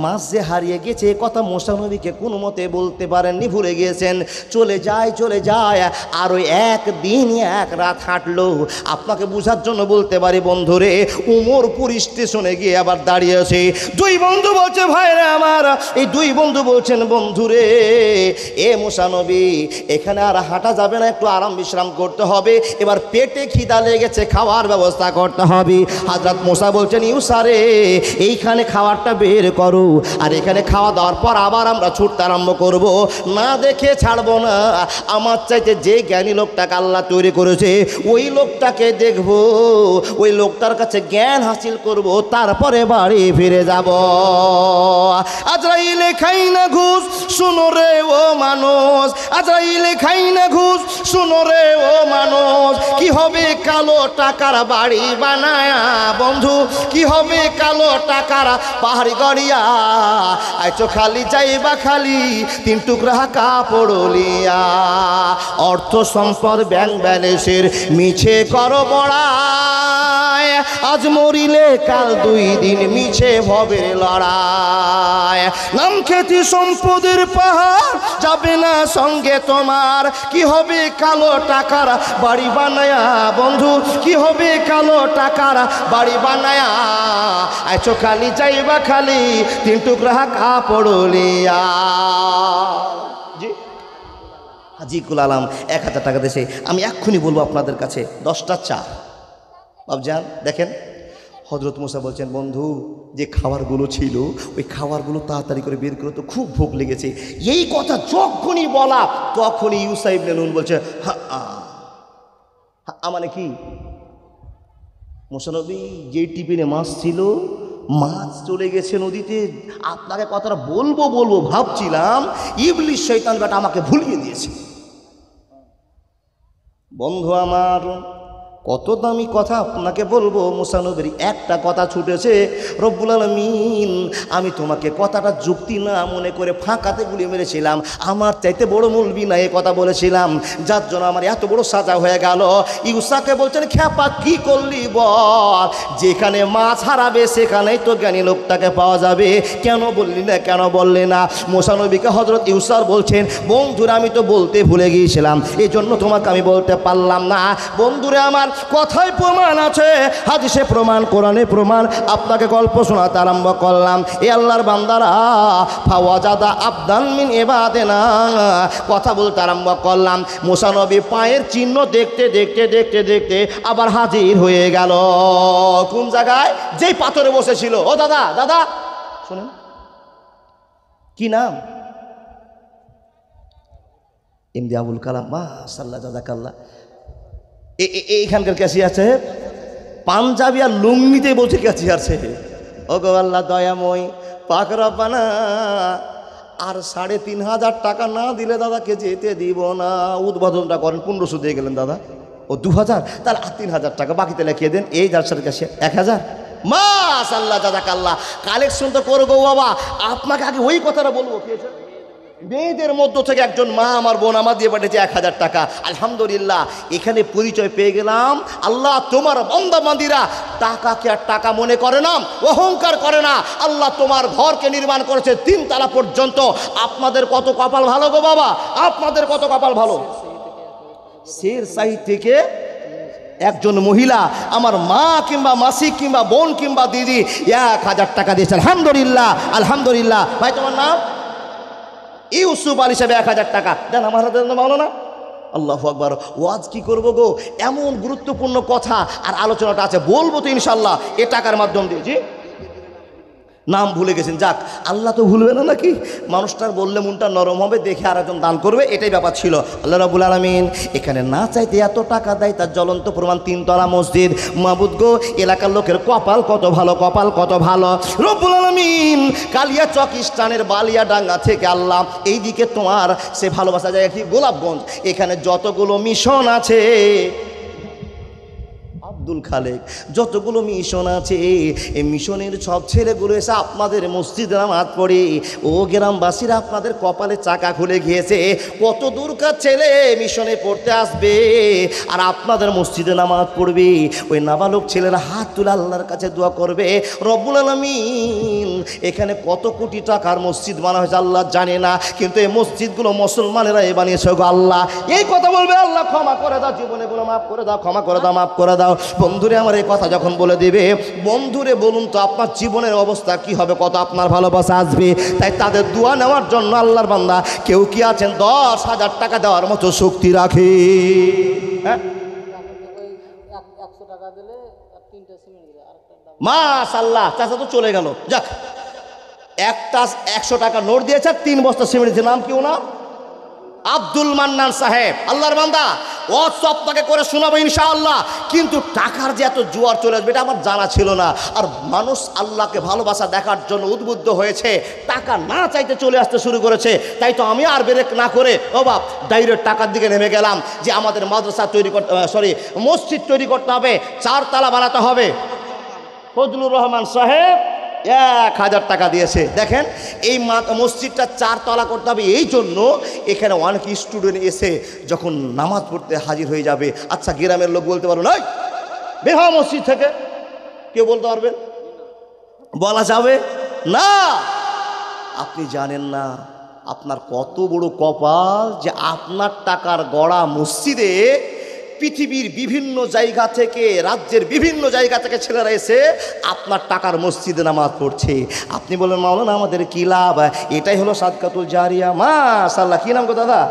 মাছ যে হারিয়ে গেছে কথা মুসা নবীকে কোনো মতে বলতে পারেননি, ভুলে গিয়েছেন। চলে যায় চলে যায়, আর ওই একদিন এক রাত হাঁটলো। আপনাকে বোঝার জন্য বলতে পারি বন্ধুরে, উমরপুর স্টেশনে গিয়ে আবার দাঁড়িয়েছে। দুই বন্ধু বলছে, ভাইরা আমার, এই দুই বন্ধু বলছেন, বন্ধুরে এ মুসা নবী, এখানে আর হাঁটা যাবে না, একটু আরাম বিশ্রাম করতে হবে, এবার পেটে খিদা লেগেছে, খাওয়ার ব্যবস্থা করতে হবে। হযরত মুসা বলছেন, ইউসা রে, এইখানে খাবারটা বের করো, আর এখানে খাওয়া দাওয়ার পর আবার আমরা ছুটতে আরম্ভ করব, না দেখে ছাড়বো না। আমার চাইতে যে জ্ঞানী লোকটাকে আল্লাহ তৈরি করেছে, ওই লোকটাকে দেখব, ওই লোকটার কাছে জ্ঞান হাসিল করব, তারপরে বাড়ি ফিরে যাব। আজরাইলে খাই না ঘুষ, শুনো রে ও মানুষ, আজরাইলে খাই না ঘুষ, শুনো রে ও মানুষ, কি হবে কালো টাকার বাড়ি বানায়া, বন্ধু কি হবে কালো টাকার পাহাড়ি গড়িয়া, আইছো খালি যাইবা খালি তিন টুকরা কাপড় লিয়া, অর্থ সম্পদ ব্যাংক ব্যালেন্সের মিছে করো বড়াই, আজ মরিলে কাল দুই দিন মিছে ভবের লড়াই, নাম খ্যাতি সম্পদের পাহাড় যাবে না সঙ্গে তোমার, কি হবে কালো টাকার বাড়ি বানায়া, বন্ধু কি হবে কালো টাকার বাড়ি বানায়া, আইছো খালি যাইবা খালি তিন টুকরা কাপড় লিয়া। জি হাজিকুল আলম 1000 টাকা দেশে। আমি এক্ষুনি বলবো আপনাদের কাছে 10টা চা। বাবজান দেখেন, হযরত মুসা বলছেন, বন্ধু যে খাবারগুলো ছিল ওই খাবারগুলো তাড়াতাড়ি করে বের করে, তো খুব ভোগ লেগেছে। এই কথা যখনই বলা তখনই ইউসা ইবনে নুন বলছে, মানে কি, মুসা নবী যে টিফিনে মাছ ছিল, মাছ চলে গেছে নদীতে, আপনাকে কথাটা বলবো বলবো ভাবছিলাম, ইবলিশ শয়তান বেটা আমাকে ভুলিয়ে দিয়েছে। বন্ধু আমার, কত দামি কথা আপনাকে বলবো, মুসা নবীর একটা কথা ছুটেছে, রব্বুল আলামিন আমি তোমাকে কথাটা যুক্তি না মনে করে ফাঁকাতে গুলি মেরেছিলাম, আমার চাইতে বড় মৌলবি না এ কথা বলেছিলাম, যার জন্য আমার এত বড় সাজা হয়ে গেল। ইউসাকে বলছেন, খ্যাপা কি করলি বল, যেখানে মাছ হারাবে সেখানেই তো জ্ঞানী লোকটাকে পাওয়া যাবে, কেন বললি না, কেন বললি না? মুসা নবীকে হযরত ইউসার বলছেন, বন্ধুরা আমি তো বলতে ভুলে গিয়েছিলাম, এই জন্য তোমাকে আমি বলতে পারলাম না। বন্ধুরে আমার, কথায় প্রমাণ আছে, হাদিসে প্রমাণ, কোরআনে প্রমাণ, আপনাকে গল্প শোনাতে আরম্ভ করলাম। এ আল্লাহর বান্দারা, ফাওয়াজাদা আবদান মিন ইবাদিনা, কথা বলতে আরম্ভ করলাম। মুসা নবী পায়ের চিহ্ন দেখতে দেখতে দেখতে দেখতে আবার হাজির হয়ে গেল। কোন জায়গায়? যেই পাথরে বসেছিল। ও দাদা, দাদা শুনেন, কি নাম? এমডি আবুল কালাম। মাশাআল্লাহ, জাযাকাল্লাহ। এইখানকার ক্যাশিয়ার সাহেব পাঞ্জাবি আর লুঙ্গিতে বসে ক্যাশিয়ার সাহেব। ও গো আল্লাহ দয়াময় পাক রব্বানা, আর 3,500 টাকা না দিলে দাদাকে যেতে দিব না। উদ্বোধনটা করেন 1500 দিয়ে গেলেন দাদা, ও 2000, তাহলে আর 3,000 টাকা বাকিতে লিখিয়ে দেন। এই যার সাথে কাছে 1000। মাশাআল্লাহ, জাযাকাল্লাহ। কালেকশন তো করবো বাবা, আপনাকে আগে ওই কথাটা বলবো। মেয়েদের মধ্য থেকে একজন মা আমার বোন আমার দিয়ে পাঠিয়েছে 1000 টাকা। আলহামদুলিল্লাহ, এখানে পরিচয় পেয়ে গেলাম। আল্লাহ তোমার বান্দা বান্দীরা টাকাকে আর টাকা মনে করে না, অহংকার করে না। আল্লাহ তোমার ঘরকে নির্মাণ করেছে 3 তলা পর্যন্ত। আপনাদের কত কপাল ভালো গো বাবা, আপনাদের কত কপাল ভালো। শেরশাহী থেকে একজন মহিলা আমার মা কিংবা মাসি কিংবা বোন কিংবা দিদি 1000 টাকা দিয়েছে। আলহামদুলিল্লাহ, আলহামদুলিল্লাহ। ভাই তোমার নাম? ইউসুফ আলী সাহেব 1000 টাকা দেন আমার হাতে, ভালো না? আল্লাহু আকবার। ওয়াজ কি করব গো, এমন গুরুত্বপূর্ণ কথা আর আলোচনাটা আছে, বলবো তো ইনশাল্লাহ এ টাকার মাধ্যম দিয়ে। জি, নাম ভুলে গেছেন, যাক আল্লাহ তো ভুলবে না নাকি? মানুষটার বললে মনটা নরম হবে, দেখে আর একজন দান করবে, এটাই ব্যাপার ছিল। আল্লাহ রাব্বুল আলামিন এখানে না চাইতে এত টাকা দেয়, তার জ্বলন্ত প্রমাণ 3 তলা মসজিদ। মাবুদ গো, এলাকার লোকের কপাল কত ভালো, কপাল কত ভালো। রব্বুল আলামিন কালিয়াচক স্থানের বালিয়াডাঙ্গা থেকে আল্লাহ এইদিকে তোমার সে ভালোবাসা জায়গা কি গোলাপগঞ্জ, এখানে যতগুলো মিশন আছে আব্দুল খালেক, যতগুলো মিশন আছে এই মিশনের সব ছেলেগুলো এসে আপনাদের মসজিদে নামাজ পড়ে। ও গ্রামবাসীরা, আপনাদের কপালে চাকা খুলে গিয়েছে। কত দূরকার ছেলে মিশনে পড়তে আসবে আর আপনাদের মসজিদে নামাজ পড়বে। ওই নাবালক ছেলেরা হাত তুলে আল্লাহর কাছে দোয়া করবে, রব্বুল আলামিন এখানে কত কোটি টাকার মসজিদ বানা হয়েছে আল্লাহ জানে না, কিন্তু এই মসজিদগুলো মুসলমানেরা এ বানিয়েছে গো আল্লাহ। এই কথা বলবে, আল্লাহ ক্ষমা করে দাও, জীবনে গুলো মাফ করে দাও, ক্ষমা করে দাও, মাফ করে দাও। বন্ধুরে আমার এই কথা যখন বলে দেবে, বন্ধুরে বলুন তো আপনার জীবনের অবস্থা কি হবে, কত আপনার ভালোবাসা আসবে। তাই তাদের দোয়া নেওয়ার জন্য আল্লাহর বান্দা কেউ কি আছেন 10,000 টাকা দেওয়ার মতো শক্তি রাখে? হ্যাঁ, মাশাআল্লাহ। চাচা তো চলে গেল, যাক একটা 100 টাকা নোট দিয়েছে, 3 বস্তা সিমেন্ট দিয়েছে। নাম কি ওনার? আব্দুল মান্নান সাহেব। আল্লাহর বান্দা, ও সপ্তাহে করে শোনাবো ইনশাআল্লাহ। কিন্তু টাকার যে এত জোয়ার চলে আসবে এটা আমার জানা ছিল না। আর মানুষ আল্লাহকে ভালোবাসা দেখার জন্য উদ্বুদ্ধ হয়েছে, টাকা না চাইতে চলে আসতে শুরু করেছে। তাই তো আমি আর ব্রেক না করে ও বাপ ডাইরেক্ট টাকার দিকে নেমে গেলাম যে আমাদের মাদ্রাসা তৈরি করতে, মসজিদ তৈরি করতে হবে, 4 তলা বানাতে হবে। ফজলুর রহমান সাহেব 1000 টাকা দিয়েছে। দেখেন, এই মসজিদটা 4 তলা করতে হবে, এই জন্য এখানে অনেক স্টুডেন্ট এসে যখন নামাজ পড়তে হাজির হয়ে যাবে। আচ্ছা, গ্রামের লোক বলতে পারো না বের হও মসজিদ থেকে, কেউ বলতে পারবেন? বলা যাবে না। আপনি জানেন না আপনার কত বড় কপাল যে আপনার টাকার গড়া মসজিদে পৃথিবীর বিভিন্ন জায়গা থেকে, রাজ্যের বিভিন্ন জায়গা থেকে ছেলেরা এসে আপনার টাকার মসজিদে নামাজ পড়ছে। আপনি বলেন মাওলানা আমাদের কি লাভ? এটাই হলো সাদকাতুল জারিয়া। মাশাআল্লাহ। কি নাম গো দাদা?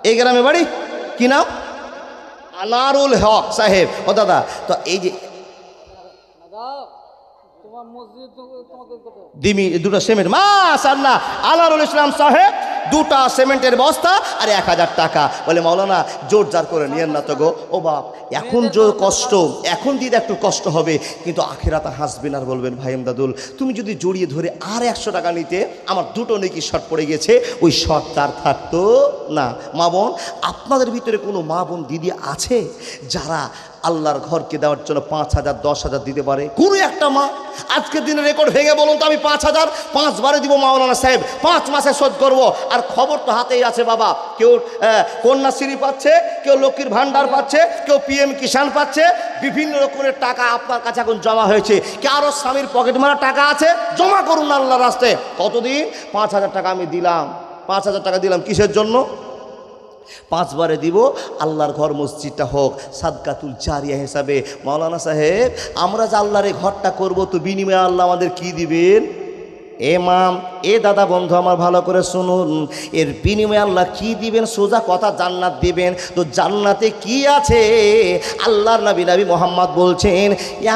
এই গ্রামে বাড়ি? কি নাম? আনারুল হক সাহেব। ও দাদা, তো এই যে দিমি 2টা সিমেন্ট, মাশাআল্লাহ, আনারুল ইসলাম সাহেব 2টা সিমেন্টের বস্তা আর 1000 টাকা। বলে মাওলানা জোর জার করে নিয়েন না তো গো। ও বাপ, এখন যে কষ্ট, এখন দিতে একটু কষ্ট হবে, কিন্তু আখিরাতে হাসবেন আর বলবেন ভাই এমদাদুল তুমি যদি জড়িয়ে ধরে আর 100 টাকা নিতে, আমার 2টো নেকি শর্ট পড়ে গেছে, ওই শর্ট তার থাকতো না। মা বোন, আপনাদের ভিতরে কোনো মা বোন দিদি আছে যারা আল্লাহর ঘরকে দেওয়ার জন্য 5,000 10,000 দিতে পারে? কোনো একটা মা আজকের দিনে রেকর্ড ভেঙে বলুন তো আমি 5,000 5 বারে দিব মাওলানা সাহেব, 5 মাসে শোধ করব। আর খবর তো হাতেই আছে বাবা, কেউ কন্যাশ্রী পাচ্ছে, কেউ লক্ষ্মীর ভান্ডার পাচ্ছে, কেউ PM কিষাণ পাচ্ছে, বিভিন্ন রকমের টাকা আপনার কাছে এখন জমা হয়েছে। কারো স্বামীর পকেট মারা টাকা আছে, জমা করুন আল্লাহর রাস্তায়। কতদিন? 5,000 টাকা আমি দিলাম। 5,000 টাকা দিলাম কিসের জন্য? 5 বারে দিব, আল্লাহর ঘর মসজিদটা হোক সাদকাতুল জারিয়া হিসাবে। মাওলানা সাহেব, আমরা যে আল্লাহর এই ঘরটা করবো, তো বিনিময়ে আল্লাহ আমাদের কি দিবেন? এ মাম, এ দাদা বন্ধু আমার ভালো করে শুনুন, এর বিনিময়ে আল্লাহ কি দিবেন? সোজা কথা, জান্নাত দিবেন। তো জান্নাতে কি আছে? আল্লাহর নবী মোহাম্মদ বলছেন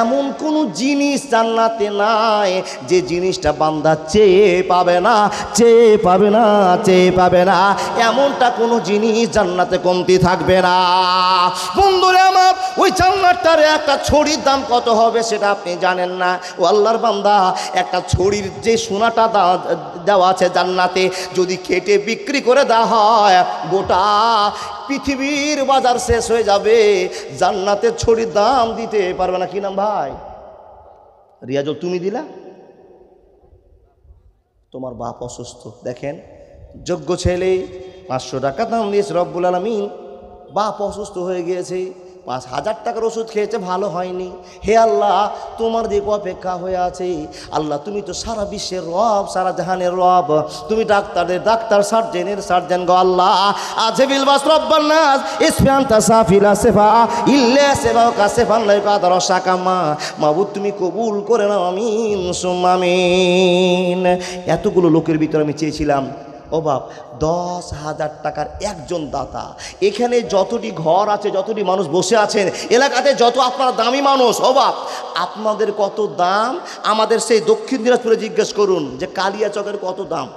এমন কোনো জিনিস জান্নাতে নাই যে জিনিসটা বান্দা চেয়ে পাবে না, চেয়ে পাবে না, চেয়ে পাবে না। এমনটা কোনো জিনিস জান্নাতে কমতি থাকবে না। বন্ধুরে আমার, ওই জান্নাতটার একটা ছড়ির দাম কত হবে সেটা আপনি জানেন না। ও আল্লাহর বান্দা, একটা ছড়ির যে সোনাটা দেওয়া আছে জান্নাতে, যদি কেটে বিক্রি করে দেওয়া হয় গোটা পৃথিবীর বাজার শেষ হয়ে যাবে, জান্নাতের ছড়ির দাম দিতে পারবে না। কি নাম ভাই? রিয়াজুল, তুমি দিলা? তোমার বাপ অসুস্থ, দেখেন যোগ্য ছেলে 500 টাকা দাম দিয়েছে রব্বুল আলামিন, বাপ অসুস্থ হয়ে গিয়েছে, 5000 টাকার ওষুধ খেয়েছে, ভালো হয়নি। হে আল্লাহ, তোমার দিকে অপেক্ষা হয়ে আছে। আল্লাহ, তুমি তো সারা বিশ্বের রব, সারা জাহানের রব, তুমি ডাক্তারের ডাক্তার, সার্জেনের সার্জেন গো আল্লাহ। আজবিল বাস রব্বান নাস ইসফান্তা সাফিলা সেফা ইল্লা সেফা কাসেফান লাই কাদার শাকামা। মাবুদ, তুমি কবুল করে নাও, আমিন সুম্মা আমিন। এতগুলো লোকের ভিতরে আমি চেয়েছিলাম, ও বাপ, 10,000 টাকার একজন দাতা। এখানে যতটি ঘর আছে, যতটি মানুষ বসে আছেন, এলাকাতে যত আপনারা দামি মানুষ, ও বাপ, আপনাদের কত দাম আমাদের সেই দক্ষিণ দিনাজপুরে জিজ্ঞেস করুন যে কালিয়াচকের কত দাম।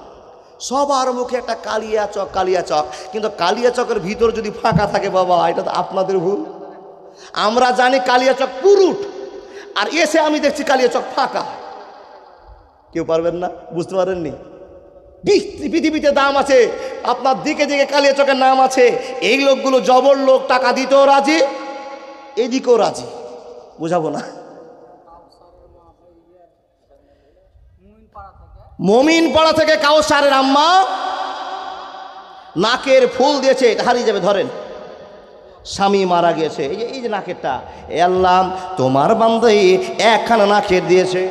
সবার মুখে একটা কালিয়াচক কালিয়াচক, কিন্তু কালিয়াচকের ভিতর যদি ফাঁকা থাকে বাবা, এটা তো আপনাদের ভুল। আমরা জানি কালিয়াচক পুরুট, আর এসে আমি দেখছি কালিয়াচক ফাঁকা। কেউ পারবেন না, বুঝতে পারেননি? পৃথিবীতে দাম আছে, আপনার দিকে দিকে কালিয়াচকের নাম আছে। এই লোকগুলো জবর লোক, টাকা দিতেও রাজি, এদিকেও রাজি। বুঝাবো না? মমিন পাড়া থেকে কাউসারের আম্মা নাকের ফুল দিয়েছে, এটা হারিয়ে যাবে, ধরেন। স্বামী মারা গিয়েছে, এই যে নাকেরটা, এ আল্লাহ, তোমার বান্দাই একখানা নাকের দিয়েছে।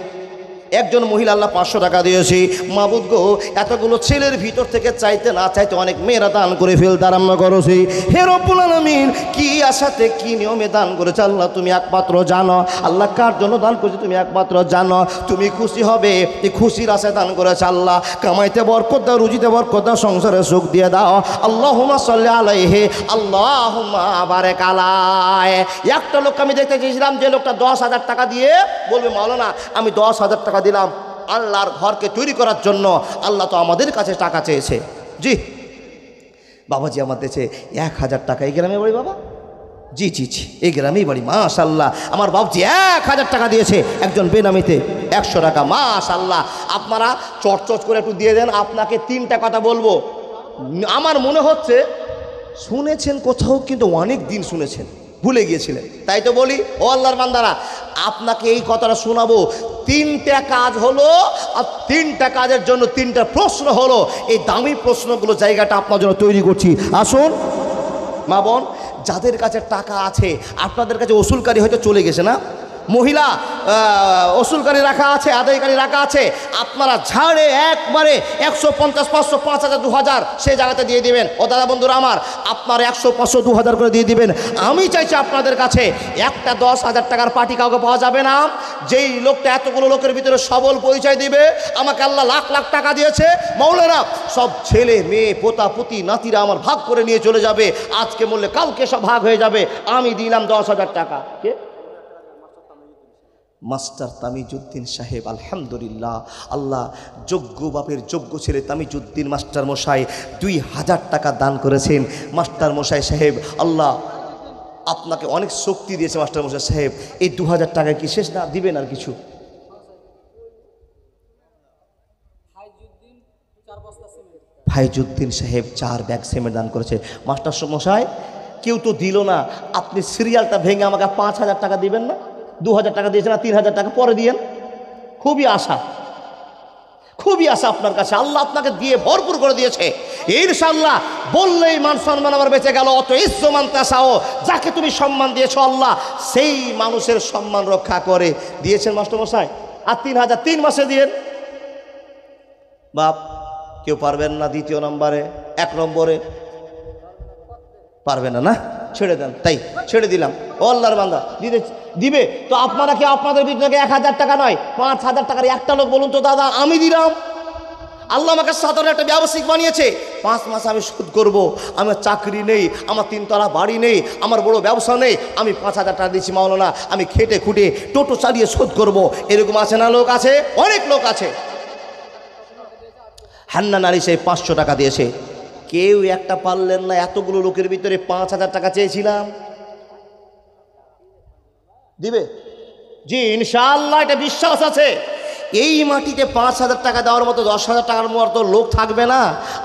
একজন মহিলা আল্লাহ 500 টাকা দিয়েছি। মাবুদ গো, এতগুলো ছেলের ভিতর থেকে চাইতে না চাইতে অনেক মেয়েরা দান করে ফেলতে আরম্ভ করেছি। হে রব্বুল আলামিন, কি আশাতে কি নিয়মে দান করেছে আল্লাহ তুমি একমাত্র জানো। আল্লাহ কার জন্য দান করেছে তুমি একমাত্র জানো। তুমি খুশি হবে, এই খুশির আশায় দান করেছে আল্লাহ। কামাইতে বরকত দাও, রুজিতে বরকত দাও, সংসারে সুখ দিয়ে দাও। আল্লাহুম্মা সাল্লি আলাইহি, আল্লাহুম্মা বারিক আলাইহি। একটা লোক আমি দেখতে চেয়েছিলাম, যে লোকটা 10,000 টাকা দিয়ে বলবে, মাওলানা আমি 10,000 টাকা দিলাম আল্লাহর ঘরকে তৈরি করার জন্য। আল্লাহ তো আমাদের কাছে টাকা চেয়েছে। জি বাবাজি, আমার দেশে 1000 টাকা। এই গ্রামে বাড়ি বাবা? জি জি জি, এই গ্রামেই বাড়ি। মাশাআল্লাহ, আমার বাবজি 1000 টাকা দিয়েছে একজন বেনামিতে, 100 টাকা। মাশাআল্লাহ, আপনারা চটচট করে একটু দিয়ে দেন। আপনাকে 3টা কথা বলবো, আমার মনে হচ্ছে শুনেছেন কোথাও, কিন্তু অনেক দিন শুনেছেন, ভুলে গিয়েছিলেন। তাই তো বলি, ও আল্লাহর বান্দারা, আপনাকে এই কথাটা শোনাবো। 3টা কাজ হলো, আর 3টা কাজের জন্য 3টা প্রশ্ন হলো। এই দামি প্রশ্নগুলো জায়গাটা আপনার জন্য তৈরি করছি। আসুন মা বোন, যাদের কাছে টাকা আছে, আপনাদের কাছে ওসুলকারী হয়তো চলে গেছে না, মহিলা ওসুলকারী রাখা আছে, আদায়কারী রাখা আছে, আপনারা ঝাড়ে একবারে 150, 500, 5000, 2000 সেই জায়গাতে দিয়ে দিবেন। ও দাদা বন্ধুরা আমার, আপনারা 100, 500, 2000 করে দিয়ে দিবেন। আমি চাইছি আপনাদের কাছে একটা 10,000 টাকার পার্টি কাউকে পাওয়া যাবে না, যেই লোকটা এতগুলো লোকের ভিতরে সবল পরিচয় দিবে, আমাকে আল্লাহ লাখ লাখ টাকা দিয়েছে মাওলানা, সব ছেলে মেয়ে পোতা পুতি নাতিরা আমার ভাগ করে নিয়ে চলে যাবে, আজকে বললে কালকে সব ভাগ হয়ে যাবে, আমি দিলাম 10,000 টাকা। কে? মাস্টার তামিজউদ্দিন সাহেব। আলহামদুলিল্লাহ, আল্লাহ যোগ্য বাপের যোগ্য ছেলে তামিজউদ্দিন মাস্টার মশাই 2000 টাকা দান করেছেন। মাস্টার মশাই সাহেব, আল্লাহ আপনাকে অনেক শক্তি দিয়েছে মাস্টার মশাই সাহেব। এই 2000 টাকা কি শেষ না? দিবেন আর কিছু? ফাইজউদ্দিন সাহেব 4 ব্যাগ সিমেন্ট দান করেছে। মাস্টার মশাই, কেউ তো দিল না, আপনি সিরিয়ালটা ভেঙে আমাকে 5000 টাকা দিবেন না? 2000 টাকা দিয়েছেন, না 3000 টাকা পরে দিয়েন। খুবই আশা, খুবই আশা আপনার কাছে, আল্লাহ আপনাকে দিয়ে ভরপুর করে দিয়েছে ইনশাআল্লাহ। বললেই মান সম্মান আমার বেঁচে গেল। অত ইজ্জমান তাসাও, যাকে তুমি সম্মান দিয়েছো আল্লাহ সেই মানুষের সম্মান রক্ষা করে দিয়েছেন মাস্টারমশাই। আর 3000 3 মাসে দিয়েন। বাপ, কেউ পারবেন না দ্বিতীয় নম্বরে? 1 নম্বরে পারবে না? না, ছেড়ে দেন। তাই ছেড়ে দিলাম। ও আল্লাহর বান্দা, দিবে তো আপনারা কি আপনাদের ভিতরে 1000 টাকা নয়, 5000 টাকার একটা লোক বলুন তো, দাদা আমি দিলাম। আল্লাহ আমাকে সাধারণ একটা ব্যবসায়িক বানিয়েছে, 5 মাস আমি শোধ করব। আমার চাকরি নেই, আমার 3 তলা বাড়ি নেই, আমার বড় ব্যবসা নেই, আমি 5000 টাকা দিচ্ছি মাওলানা, আমি খেটে খুঁটে টোটো চালিয়ে শোধ করব। এরকম আছে না? লোক আছে, অনেক লোক আছে। হান্নান আলী সাহেব 500 টাকা দিয়েছে। কেউ একটা পারলেন না, এতগুলো লোকের ভিতরে 5000 টাকা চেয়েছিলাম। দিবে? জি ইনশাআল্লাহ, এটা বিশ্বাস আছে। এই মাটিতে 5,000 টাকা দেওয়ার মতো 10,000 টাকার মতো লোক থাকবে না।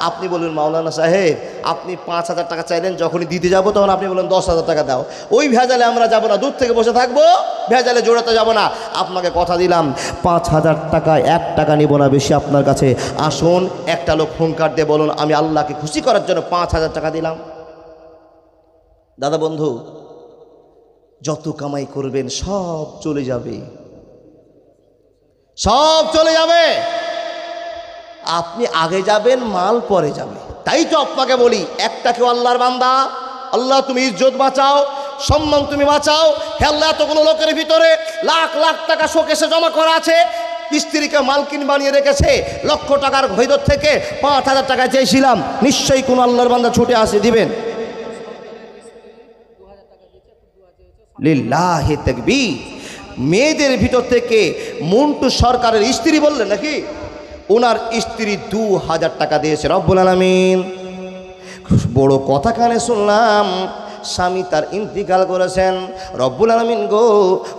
আপনি বলবেন মাওলানা সাহেব আপনি 5,000 টাকা চাইলেন, যখনই দিতে যাব তখন আপনি বললেন 10,000 টাকা দাও। ওই ভেজালে আমরা যাব না, দূর থেকে বসে থাকবো, ভেজালে জোড়াতে যাব না। আপনাকে কথা দিলাম 5,000 টাকা 1 টাকা নিব না বেশি আপনার কাছে। আসুন একটা লোক ফোন কার্ড দিয়ে বলুন আমি আল্লাহকে খুশি করার জন্য 5,000 টাকা দিলাম। দাদা বন্ধু, যত কামাই করবেন সব চলে যাবে, সব চলে যাবে। আপনি আগে যাবেন, মাল পরে যাবে। তাই তো আপনাকে বলি, একটা কেউ আল্লাহর বান্দা, আল্লাহ তুমি ইজ্জত বাঁচাও, সম্মান তুমি বাঁচাও। হে আল্লাহ, এতগুলো লোকের ভিতরে লাখ লাখ টাকা শোকেসে জমা করা আছে, স্ত্রীকে মালকিন বানিয়ে রেখেছে, লক্ষ টাকার ভেতর থেকে 5,000 টাকা চেয়েছিলাম, নিশ্চয়ই কোনো আল্লাহর বান্দা ছুটে আসে দিবেন। লিল্লাহি তাকবীর। মেয়েদের ভিতর থেকে মন্টু সরকারের স্ত্রী বললেন নাকি, ওনার স্ত্রী 2,000 টাকা দিয়েছে রব্বুল আলামিন। বড় কথা কানে শুনলাম, স্বামী তার ইন্তিকাল করেছেন। রব্বুল আলামিন গো,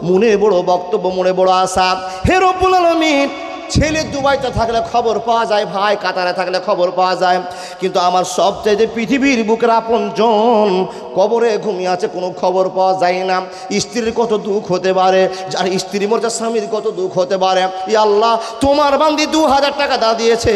মনে বড় বক্তব্য, মনে বড় আশা। হে রব্বুল আলামিন, ছেলে দুবাইতে থাকলে খবর পাওয়া যায়, ভাই কাতারে থাকলে খবর পাওয়া যায়, কিন্তু আমার সবচাইতে পৃথিবীর বুকের আপনজন কবরে ঘুমিয়ে আছে, কোনো খবর পাওয়া যায় না। স্ত্রীর কত দুঃখ হতে পারে, যার স্ত্রী মরছে স্বামীর কত দুঃখ হতে পারে। ইয়া আল্লাহ, তোমার বান্দি 2,000 টাকা দা দিয়েছে,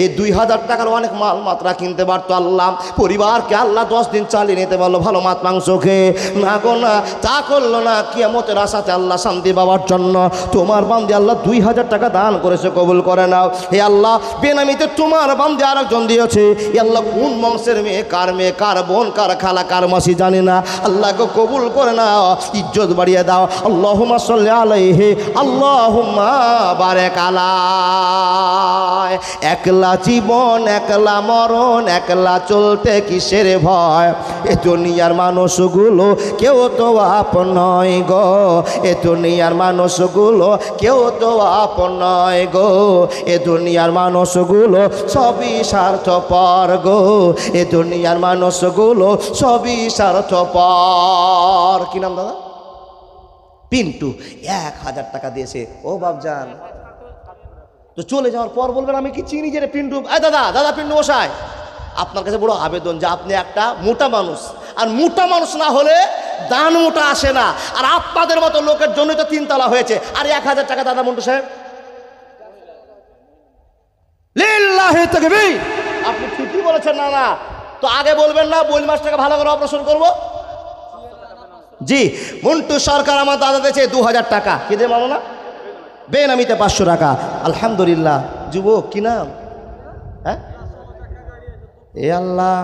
এই 2,000 টাকার অনেক মাল মাত্রা কিনতে পারতো আল্লাহ, পরিবারকে আল্লাহ 10 দিন চালিয়ে নিতে পারলো ভালো মাছ মাংস খেয়ে। না গো না, তা করলো না। কিয়ামতের আশাতে আল্লাহ শান্তি পাওয়ার জন্য তোমার বান্দি আল্লাহ 2,000 টাকা দান করেছে, কবুল করে নাও। হে আল্লাহ, বেনামিতে তোমার বান্দি আরেকজন দিয়েছে। হে আল্লাহ, কোন বংশের মেয়ে, কার বোন, কার খালা, কার মাসি জানি না, আল্লাহকে কবুল করে নাও, ইজ্জত বাড়িয়ে দাও। আল্লাহুম্মা সাল্লি আলাইহি, আল্লাহুম্মা বারিক আলাইহি। একলা জীবন, একলা মরণ, একলা চলতে কিসের ভয়, এ দুনিয়ার মানুষগুলো কেউ তো আপন নয় গো, এ দুনিয়ার মানুষগুলো কেউ তো আপন নয় গো, এ দুনিয়ার মানুষগুলো সবই স্বার্থপর গো, এ দুনিয়ার মানুষগুলো সবই স্বার্থপর। কি নাম দাদা? পিন্টু 1,000 টাকা দিয়েছে। ও বাপজান, তো চলে যাওয়ার পর বলবেন আমি কি চিনি যে পিন্টু? দাদা পিন্টু মশাই, আপনার কাছে বড় আবেদন যে আপনি একটা মোটা মানুষ, আর মোটা মানুষ না হলে দান মোটা আসে না, আর আপনাদের মতো লোকের জন্যই তো 3 তলা হয়েছে। আর 1,000 টাকা দাদা মন্টু সাহেব, লিল্লাহি তাকবীর। আপনি ঠিকই বলেছেন। না তো আগে বলবেন না বইল মাছটাকে ভালো করে অপারেশন করব? জি, মন্টু সরকার আমার দাদা দিয়েছে 2,000 টাকা। কি দে মানো না, বেনামিতে 500 টাকা। আলহামদুলিল্লাহ। যুবক কি নাম? হ্যাঁ, এ আল্লাহ,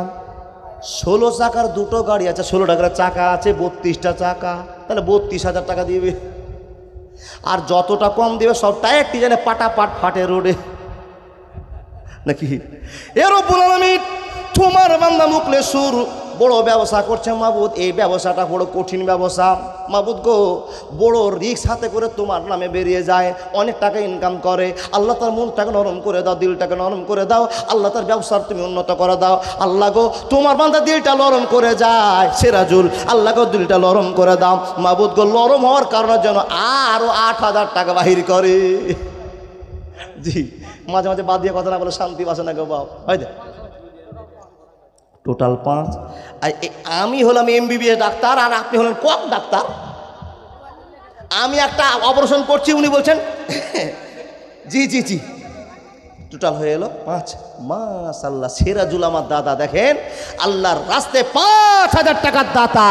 16 চাকার 2টো গাড়ি আছে, 16 টাকার চাকা আছে, 32টা চাকা, তাহলে 32,000 টাকা দিবে। আর যতটা কম দিবে সব টায়ারটি জানে পাটাপাট ফাটে রোডে নাকি। এ রব্বুল আলামিন, তোমার বান্দা মুখলেসুর বড় ব্যবসা করছে মাবুদ, এই ব্যবসাটা বড় কঠিন ব্যবসা মাবুদ গো, বড় রিস্ক হাতে করে তোমার নামে বেরিয়ে যায়, অনেক টাকা ইনকাম করে। আল্লাহ তার মনটাকে নরম করে দাও, দিলটাকে নরম করে দাও, আল্লাহ তার ব্যবসার তুমি উন্নত করে দাও। আল্লাহ গো, তোমার বান্দা দিলটা নরম করে যায়, সিরাজুল, আল্লাহ গো দিলটা নরম করে দাও মাবুদ গো, নরম হওয়ার কারণের জন্য আরো 8,000 টাকা বাহির করে। জি, মাঝে মাঝে বাদ দিয়ে কথা না বলে শান্তি বাসে না গো বাপ, হয় দে। টোটাল 5। আর আমি হলাম MBBS ডাক্তার, আর আপনি হলেন কক ডাক্তার। আমি একটা অপারেশন করছি, উনি বলছেন জি জি জি, টোটাল হয়ে এলো 5। মাশাআল্লাহ, সিরাজুল আমার দাদা দেখেন আল্লাহর রাস্তায় 5,000 টাকার দাতা।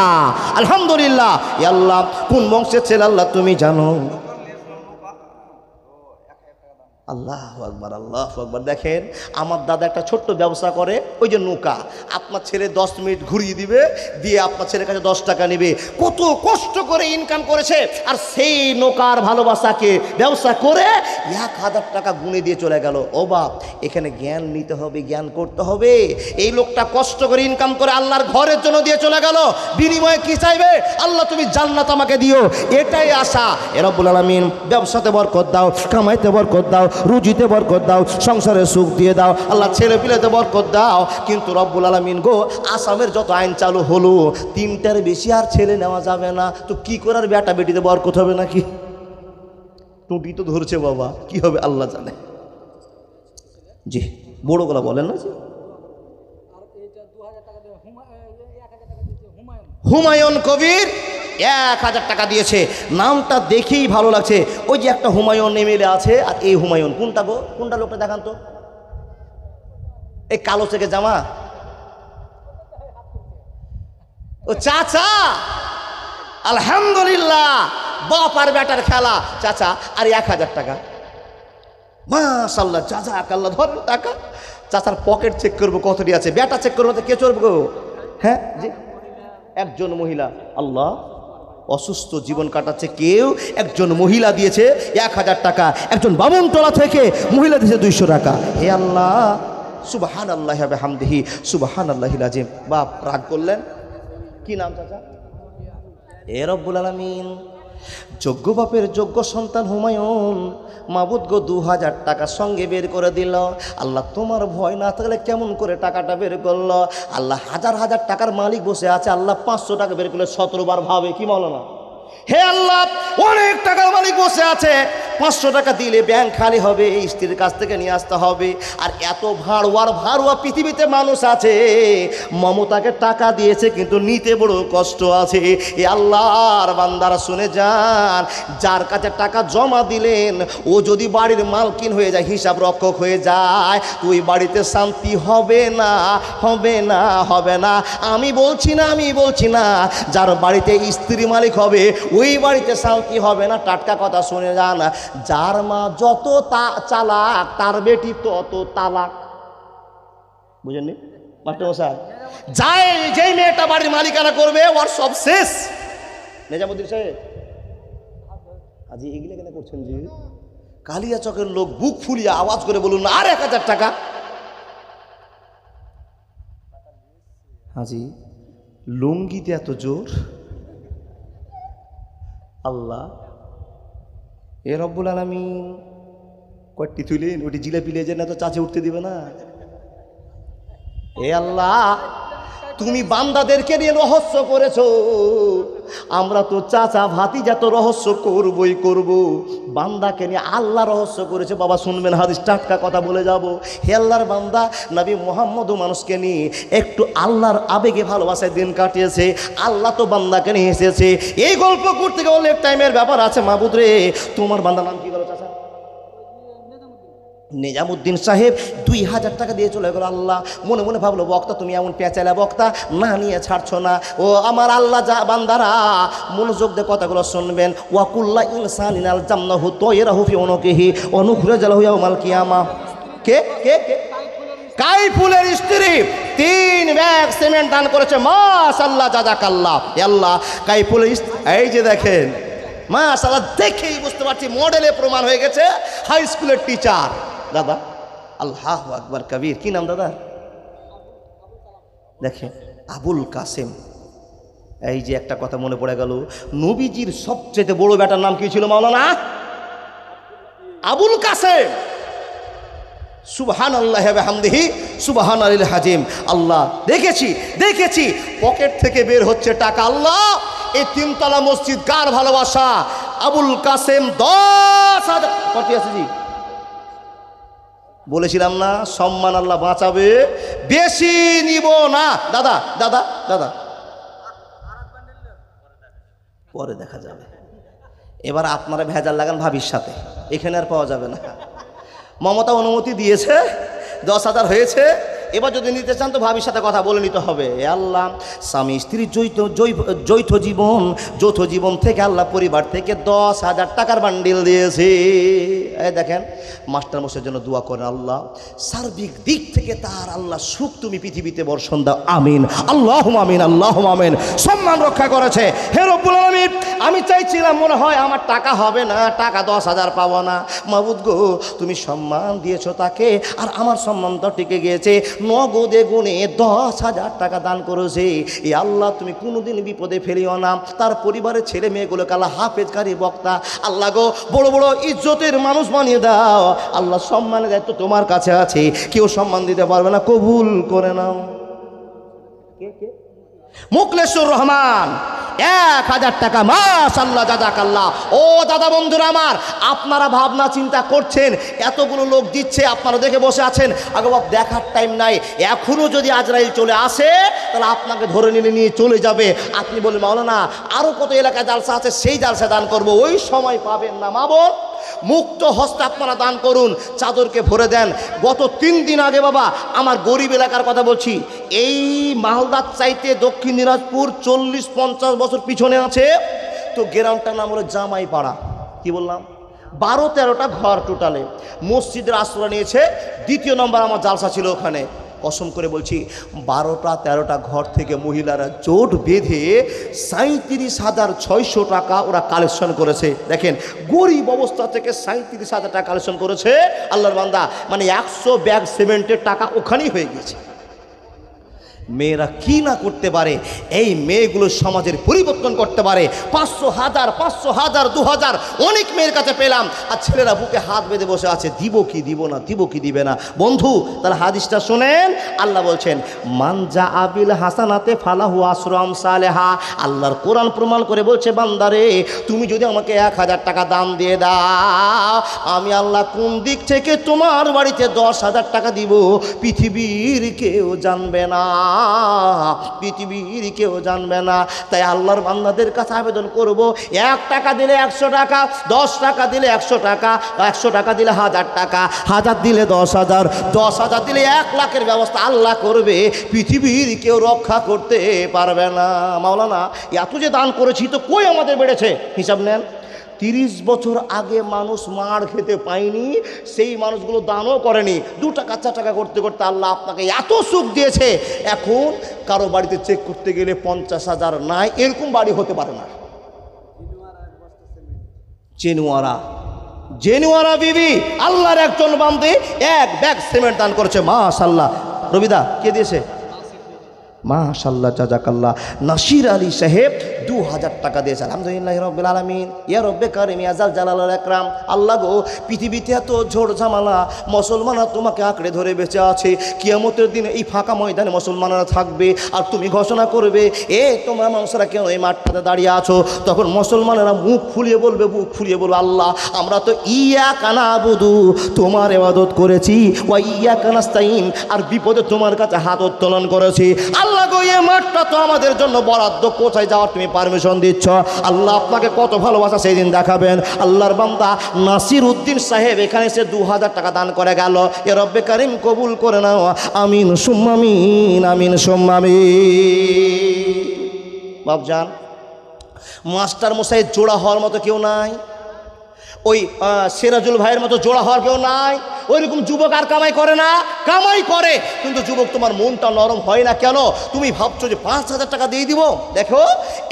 আলহামদুলিল্লাহ। ইয়া আল্লাহ, কোন বংশের ছেলে আল্লাহ তুমি জানো। আল্লাহু আকবার, আল্লাহু আকবার। দেখেন আমার দাদা একটা ছোট্ট ব্যবসা করে, ওই যে নৌকা। আপনার ছেলে 10 মিনিট ঘুরিয়ে দিবে, দিয়ে আপনার ছেলের কাছে 10 টাকা নেবে। কত কষ্ট করে ইনকাম করেছে, আর সেই নৌকার ভালোবাসাকে ব্যবসা করে 1,000 টাকা গুনে দিয়ে চলে গেল। ও বাপ, এখানে জ্ঞান নিতে হবে, জ্ঞান করতে হবে। এই লোকটা কষ্ট করে ইনকাম করে আল্লাহর ঘরের জন্য দিয়ে চলে গেল, বিনিময়ে কি চাইবে? আল্লাহ তুমি জান্নাত আমাকে দিও, এটাই আশা। এ রব্বুল আলামিন, ব্যবসাতে বরকত দাও, কামাইতে বরকত দাও, রুজিতে বরকত দাও, সংসারে সুখ দিয়ে দাও আল্লাহ, ছেলে পিলেতে বরকত দাও। কিন্তু রব্বুল আলামিন গো, আসামের যত আইন চালু হলো, 3টার বেশি আর ছেলে নেওয়া যাবে না, তো কি করার? বেটা বেটিতে বরকত হবে নাকি? টুটি তো ধরছে বাবা, কি হবে আল্লাহ জানে। জি বড় গলা বলেন না জি। হুমায়ুন কবির 1000 টাকা দিয়েছে। নামটা দেখেই ভালো লাগছে। ওই যে একটা হুমায়ুন এমএলএ আছে, আর এই হুমায়ুন কোনটা গো? কোনটা লোকটা দেখান তো, এই কালো থেকে জামা। ও চাচা, আলহামদুলিল্লাহ, বাপ আর বেটার খেলা। চাচা আর 1000 টাকা, মাশাআল্লাহ, চাচা আল্লাহ ধরেন টাকা। চাচার পকেট চেক করবো কতটি আছে, বেটা চেক করবো, কে চলবে গো? হ্যাঁ জি, একজন মহিলা, আল্লাহ, অসুস্থ জীবন কাটাচ্ছে কেউ, একজন মহিলা দিয়েছে 1000 টাকা। একজন বামনটোলা থেকে মহিলা দিয়েছে 200 টাকা। হে আল্লাহ, সুবহানাল্লাহি ওয়া বিহামদিহি, সুবহানাল্লাহিল আযীম। বাপ রাগ করলেন, কি নাম চাচা? এ রব্বুল আলামিন, যোগ্য বাপের যোগ্য সন্তান হুমায়ুন, মাবুদ গো 2000 টাকা সঙ্গে বের করে দিল। আল্লাহ, তোমার ভয় না থাকলে কেমন করে টাকাটা বের করলো? আল্লাহ, হাজার হাজার টাকার মালিক বসে আছে, আল্লাহ 500 টাকা বের করলে 17 বার ভাবে, কি মাওলানা? হে আল্লাহ, অনেক টাকার মালিক বসে আছে, 500 টাকা দিলে ব্যাংক খালি হবে, স্ত্রীর কাছ থেকে নিয়ে আসতে হবে। আর এত ভাড়ুয়া পৃথিবীতে মানুষ আছে, মমতাকে টাকা দিয়েছে কিন্তু নিতে বড় কষ্ট আছে। এ আল্লাহর বান্দারা শুনে যান, যার কাছে টাকা জমা দিলেন ও যদি বাড়ির মালকিন হয়ে যায়, হিসাব রক্ষক হয়ে যায়, তুই বাড়িতে শান্তি হবে না, হবে না, হবে না। আমি বলছি না যার বাড়িতে স্ত্রী মালিক হবে ওই বাড়িতে শান্তি হবে না। টাটকা কথা শুনে যান, যার মা যত চালাক তার বেটি তত তালাক। বুঝেননি মাস্টার মশাই? যেই মেয়েটা বাড়ির মালিকানা করবে ওর সব শেষ। নিজামুদ্দিন সাহেব, আজি এগুলো কেন করছেন জি? কালিয়া চকের লোক বুক ফুলিয়ে আওয়াজ করে বলুন না, আর 1000 টাকা। হাজি লুঙ্গিতে এত জোর, আল্লাহ। এ রব্বুল আলামিন, কয়টি তুলেন ওটি জিলাপি লেজে না তো চাচে উঠতে দিবে না। এ আল্লাহ, তুমি বান্দাদেরকে নিয়ে রহস্য করেছো, আমরা তো চাচা ভাতিজা তো রহস্য করবই করব, বান্দাকে নিয়ে আল্লাহ রহস্য করেছে। বাবা শুনবেন হাদিস, টাটকা কথা বলে যাব। হে আল্লাহর বান্দা, নবী মুহাম্মদ মানুষকে নিয়ে একটু আল্লাহর আবেগে ভালোবাসায় দিন কাটিয়েছে। আল্লাহ তো বান্দাকে নিয়ে এসেছে। এই গল্প করতে গেলে অনেক টাইমের ব্যাপার আছে। মাবুদ রে, তোমার বান্দার নাম কি বলো চাচা? নিজামুদ্দিন সাহেব 2000 টাকা দিয়ে চলে গেল। আল্লাহ মনে মনে ভাবলো, বক্তা তুমি এমন পেঁচালা বক্তা, না নিয়ে ছাড়ছো না। ও আমার আল্লাহ, যা বান্দারা মনোযোগ দিয়ে কথাগুলো শুনবেন। ওয়াকুল্লা ইনসানিন আলজামনাহু তায়রাহু ফি উনুকিহি ওয়া নুখরিজু লাহু ইয়াওমাল কিয়ামা। কে কে কে? কাইফুলের স্ত্রী 3 ব্যাগ সিমেন্ট দান করেছে। মাশাআল্লাহ, জাযাকাল্লাহ। আল্লাহ, কাইফুলের, এই যে দেখেন, মাশাআল্লাহ, দেখেই বুঝতে পারছি মডেলে প্রমাণ হয়ে গেছে, হাই স্কুলের টিচার দাদা। আল্লাহু আকবার কবির। কি নাম দাদা? দেখেন, আবুল কাসেম। এই যে একটা কথা মনে পড়ে গেল, নবীজির সবচেয়ে বড় বেটার নাম কি ছিল মাওলানা? আবুল কাসেম। সুবহানাল্লাহি ওয়া বিহামদিহি, সুবহানাল্লাহিল আযীম। আল্লাহ, দেখেছি পকেট থেকে বের হচ্ছে টাকা। আল্লাহ, এই 3তলা মসজিদ কার ভালোবাসা? আবুল কাসেম 10,000 কত আছে জি? বলেছিলাম না, সম্মান আল্লাহ বাঁচাবে, বেশি নিব না। দাদা দাদা দাদা, পরে দেখা যাবে। এবার আপনারা ভেজাল লাগান ভাবির সাথে, এখানে আর পাওয়া যাবে না। মমতা অনুমতি দিয়েছে, 10,000 হয়েছে। এবার যদি নিতে চান তো ভাবির সাথে কথা বলে নিতে হবে। আল্লাহ, স্বামী স্ত্রীর যৌথ জীবন থেকে আল্লাহ পরিবার থেকে 10,000 টাকার বান্ডিল দিয়েছে। এই দেখেন, মাস্টার মশাইয়ের জন্য দোয়া করেন, আল্লাহ সার্বিক দিক থেকে তার আল্লাহ সুখ তুমি পৃথিবীতে বর্ষণ দাও, আমিন, আল্লাহুম্মা আমিন, আল্লাহুম্মা আমিন। সম্মান রক্ষা করেছে। হে রব্বুল আলামিন, আমি চাইছিলাম মনে হয় আমার টাকা হবে না, টাকা 10,000 পাবো না। মাবুদ গো, তুমি সম্মান দিয়েছো তাকে, আর আমার সম্মানটা টিকে গিয়েছে। নগদে গুণে 10,000 টাকা দান করেছে। এই আল্লাহ, তুমি কোনোদিন বিপদে ফেলিও না। তার পরিবারের ছেলে মেয়েগুলোকে আল্লাহ হাফেজকারী বক্তা, আল্লাহ গো, বড় বড় ইজ্জতের মানুষ বানিয়ে দাও। আল্লাহ, সম্মানের দায়িত্ব তোমার কাছে আছে, কেউ সম্মান দিতে পারবে না, কবুল করে নাও। কে কে? মুখলেসুর রহমান 1000 টাকা, মাশাআল্লাহ জাযাকাল্লাহ। ও দাদা বন্ধুরা আমার, আপনারা ভাবনা চিন্তা করছেন এতগুলো লোক দিচ্ছে, আপনারা দেখে বসে আছেন, আগে বাপ দেখার টাইম নাই। এখনও যদি আজরাইল চলে আসে তাহলে আপনাকে ধরে নিয়ে চলে যাবে। আপনি বললেন মাওলানা আরও কত এলাকায় জালসা আছে, সেই জালসা দান করব, ওই সময় পাবেন না। মা বোন, মুক্ত হস্তে আপনারা দান করুন, চাদরকে ভরে দেন। গত 3 দিন আগে বাবা, আমার গরিব এলাকার কথা বলছি, এই মালদার চাইতে দক্ষিণ দিনাজপুর 40-50 বছর পিছনে আছে, তো গ্রামটার নাম হলো জামাইপাড়া। কি বললাম, 12-13টা ঘর টোটালে, মসজিদের আশ্রয় নিয়েছে। 2 নম্বর আমার জালসা ছিল ওখানে। কসম করে বলছি, 12-13টা ঘর থেকে মহিলারা জোট বেঁধে 37,600 টাকা ওরা কালেকশন করেছে। দেখেন, গরিব অবস্থা থেকে 37,000 টাকা কালেকশন করেছে আল্লাহর বান্দা, মানে 100 ব্যাগ সিমেন্টের টাকা ওখানেই হয়ে গেছে। মেয়েরা কি না করতে পারে, এই মেয়েগুলো সমাজের পরিবর্তন করতে পারে। 500, 1000, 2000 অনেক মেয়ের কাছে পেলাম, আর ছেলেরা বুকে হাত বেঁধে বসে আছে, দিব কি দিব না, দিব কি দিবে না। বন্ধু, তাহলে হাদিসটা শুনেন, আল্লাহ বলছেন মানজা আবিল হাসানাতে ফালাহু আসরাম সালেহা। আল্লাহর কোরআন প্রমাণ করে বলছে, বান্দারে তুমি যদি আমাকে 1000 টাকা দান দিয়ে দাও, আমি আল্লাহ কোন দিক থেকে তোমার বাড়িতে 10,000 টাকা দিব, পৃথিবীর কেউ জানবে না, পৃথিবীর কেউ জানবে না। তাই আল্লাহর বান্দাদের কাছে আবেদন করব, 1 টাকা দিলে 100 টাকা, 10 টাকা দিলে 100 টাকা, 100 টাকা দিলে 1000 টাকা, 1000 দিলে 10,000, 10,000 দিলে 1 লাখের ব্যবস্থা আল্লাহ করবে, পৃথিবীর কেউ রক্ষা করতে পারবে না। মাওলানা এত যে দান করেছি তো কই আমাদের বেড়েছে, হিসাব নেন। 30 বছর আগে মানুষ মার খেতে পায়নি, সেই মানুষগুলো দানও করেনি। 2 টাকা 4 টাকা করতে করতে আল্লাহ আপনাকে এত সুখ দিয়েছে, এখন কারো বাড়িতে চেক করতে গেলে 50,000 নাই, এরকম বাড়ি হতে পারে না। জেনুয়ারা বিবি আল্লাহর একজন বান্দে 1 ব্যাগ সিমেন্ট দান করেছে, মাশাআল্লাহ। রবিদা কে দিয়েছে? মাশাআল্লাহ জাযাকাল্লাহ। নাসির আলী সাহেব 2000 টাকা দিয়েছে। আলহামদুলিল্লাহ রাব্বিল আলামিন, ইয়া রব্বে কারিম ইয়া জাল জালাল আকরাম। আল্লাহ গো, পৃথিবীতে এত ঝড় ঝামেলা, মুসলমানরা তোমাকে আঁকড়ে ধরে বেঁচে আছে, কিয়ামতের দিনে এই ফাঁকা ময়দানে মুসলমানরা থাকবে, আর তুমি ঘোষণা করবে এ তোমরা মানুষরা কেন এই মাঠটাতে দাঁড়িয়ে আছো, তখন মুসলমানেরা মুখ ফুলিয়ে বলবে, আল্লাহ আমরা তো ইয়াকা নাবুদু, তোমার ইবাদত করেছি, ওয়া ইয়াকা নাস্তাইন, আর বিপদে তোমার কাছে হাত উত্তোলন করেছি। আল্লাহ গো, এই মাঠটা তো আমাদের জন্য বরাদ্দ, কোথায় যাওয়ার তুমি পারমিশন দিচ্ছ? আল্লাহ আপনাকে কত ভালোবাসা সেই দিন দেখাবেন। আল্লাহর বান্দা নাসির উদ্দিন সাহেব এখানে এসে 2000 টাকা দান করে গেল। এ রব্বে কারিম কবুল করে নাও, আমিন সুম্মা আমিন, আমিন সুম্মা আমিন। বাপজান, মাস্টার মশাই জোড়া হওয়ার মতো কেউ নাই, ওই সিরাজুল ভাইয়ের মতো জোড়া হওয়ার কেউ নাই। ওইরকম যুবক আর কামাই করে না, কামাই করে, কিন্তু যুবক তোমার মনটা নরম হয় না কেন? তুমি ভাবছো যে 5000 টাকা দিয়ে দিব। দেখো,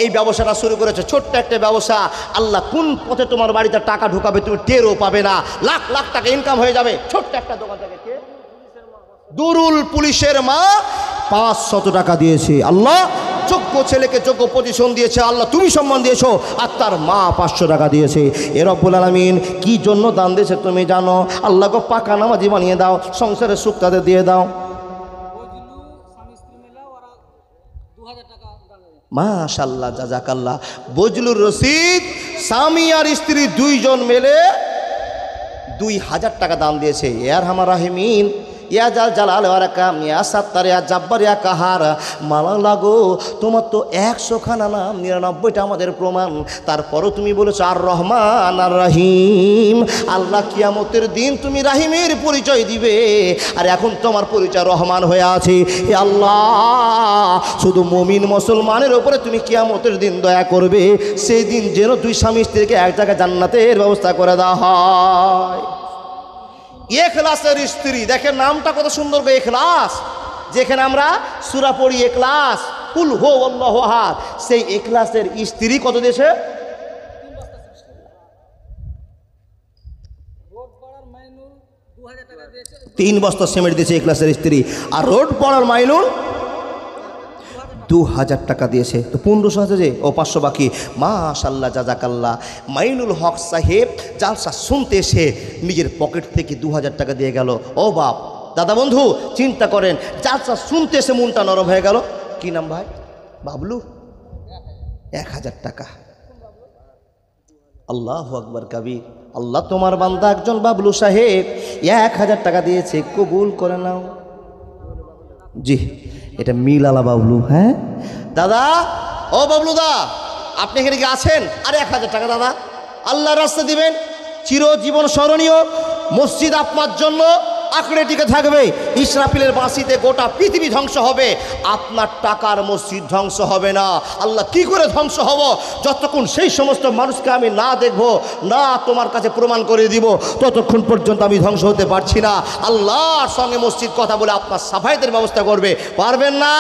এই ব্যবসাটা শুরু করেছে, ছোট্ট একটা ব্যবসা। আল্লাহ কোন পথে তোমার বাড়িতে টাকা ঢুকাবে তুমি টেরও পাবে না, লাখ লাখ টাকা ইনকাম হয়ে যাবে ছোট্ট একটা দোকান থেকে। কে? দুরুল পুলিশের মা 500 টাকা দিয়েছে। আল্লাহ যোগ্য ছেলেকে যোগ্য পজিশন দিয়েছে, আল্লাহ তুমি সম্মান দিয়েছো, আর তার মা 500 টাকা দিয়েছে। এ রব্বুল আলামিন কি জন্য দান দিয়েছে তুমি জানো? আল্লাহ গো, পাকা নামাজি বানিয়ে দাও, সংসারের সুখ তাদের দিয়ে দাও। মাশাআল্লাহ জাযাকাল্লাহ। বজলুর রশিদ স্বামী আর স্ত্রী 2 জন মিলে 2000 টাকা দান দিয়েছে। ইয়ার হামার রাহিমিন, ইয়া জাল জালাল ওয়া রাকাম, ইয়া সাত্তার, ইয়া জাব্বার, ইয়া কাহার। মালা লাগো, তোমার তো 100 খানা নাম, 99টা আমাদের প্রমাণ, তারপরও তুমি বলেছো আর রহমান আর রাহিম। আল্লাহ কিয়ামতের দিন তুমি রাহিমের পরিচয় দিবে, আর এখন তোমার পরিচয় রহমান হয়ে আছে। হে আল্লাহ, শুধু মুমিন মুসলমানের উপরে তুমি কিয়ামতের দিন দয়া করবে, সেই দিন যেন 2 স্বামী স্ত্রীকে এক জায়গায় জান্নাতের ব্যবস্থা করে দেওয়া হয়। ইখলাসের স্ত্রী, দেখেন নামটা কত সুন্দর, ইখলাস। যেখানে আমরা সূরা পড়ি ইখলাস, কুল হু আল্লাহু আহাদ, সেই ইখলাসের স্ত্রী কত দিয়েছে? 3 বস্তা সিমেন্ট দিয়েছে ইখলাসের স্ত্রী, আর রোড পড়ার মাইনুল 2000 টাকা দিয়েছে। তো 1500 আছে যে, ও 500 বাকি। মাশাআল্লাহ জাযাকাল্লাহ। মাইনুল হক সাহেব জালসা শুনতে এসে নিজের পকেট থেকে 2000 টাকা দিয়ে গেল। ও বাপ, দাদা বন্ধু চিন্তা করেন, জালসা শুনতে এসে মনটা নরম হয়ে গেল। কি নাম ভাই? বাবলু 1000 টাকা। আল্লাহু আকবার কবির। আল্লাহ তোমার বান্দা একজন বাবলু সাহেব 1000 টাকা দিয়েছে, কবুল করে নাও। জি, এটা মিলালা বাবলু। হ্যাঁ দাদা, ও বাবলু দা, আপনি এখানে কি আছেন? আরে 1000 টাকা দাদা, আল্লাহর রাস্তা দিবেন, চিরজীবন স্মরণীয় মসজিদ আপনার জন্য আঁকড়ে টিকে থাকবে। ইসরাফিলের বাঁশিতে গোটা পৃথিবী ধ্বংস হবে, আপনার টাকার মসজিদ ধ্বংস হবে না। আল্লাহ কি করে ধ্বংস হব? যতক্ষণ সেই সমস্ত মানুষকে আমি না দেখব, না তোমার কাছে প্রমাণ করে দিব, ততক্ষণ পর্যন্ত আমি ধ্বংস হতে পারছি না। আল্লাহর সঙ্গে মসজিদ কথা বলে আপনার সাফাইদের ব্যবস্থা করবে, পারবেন না?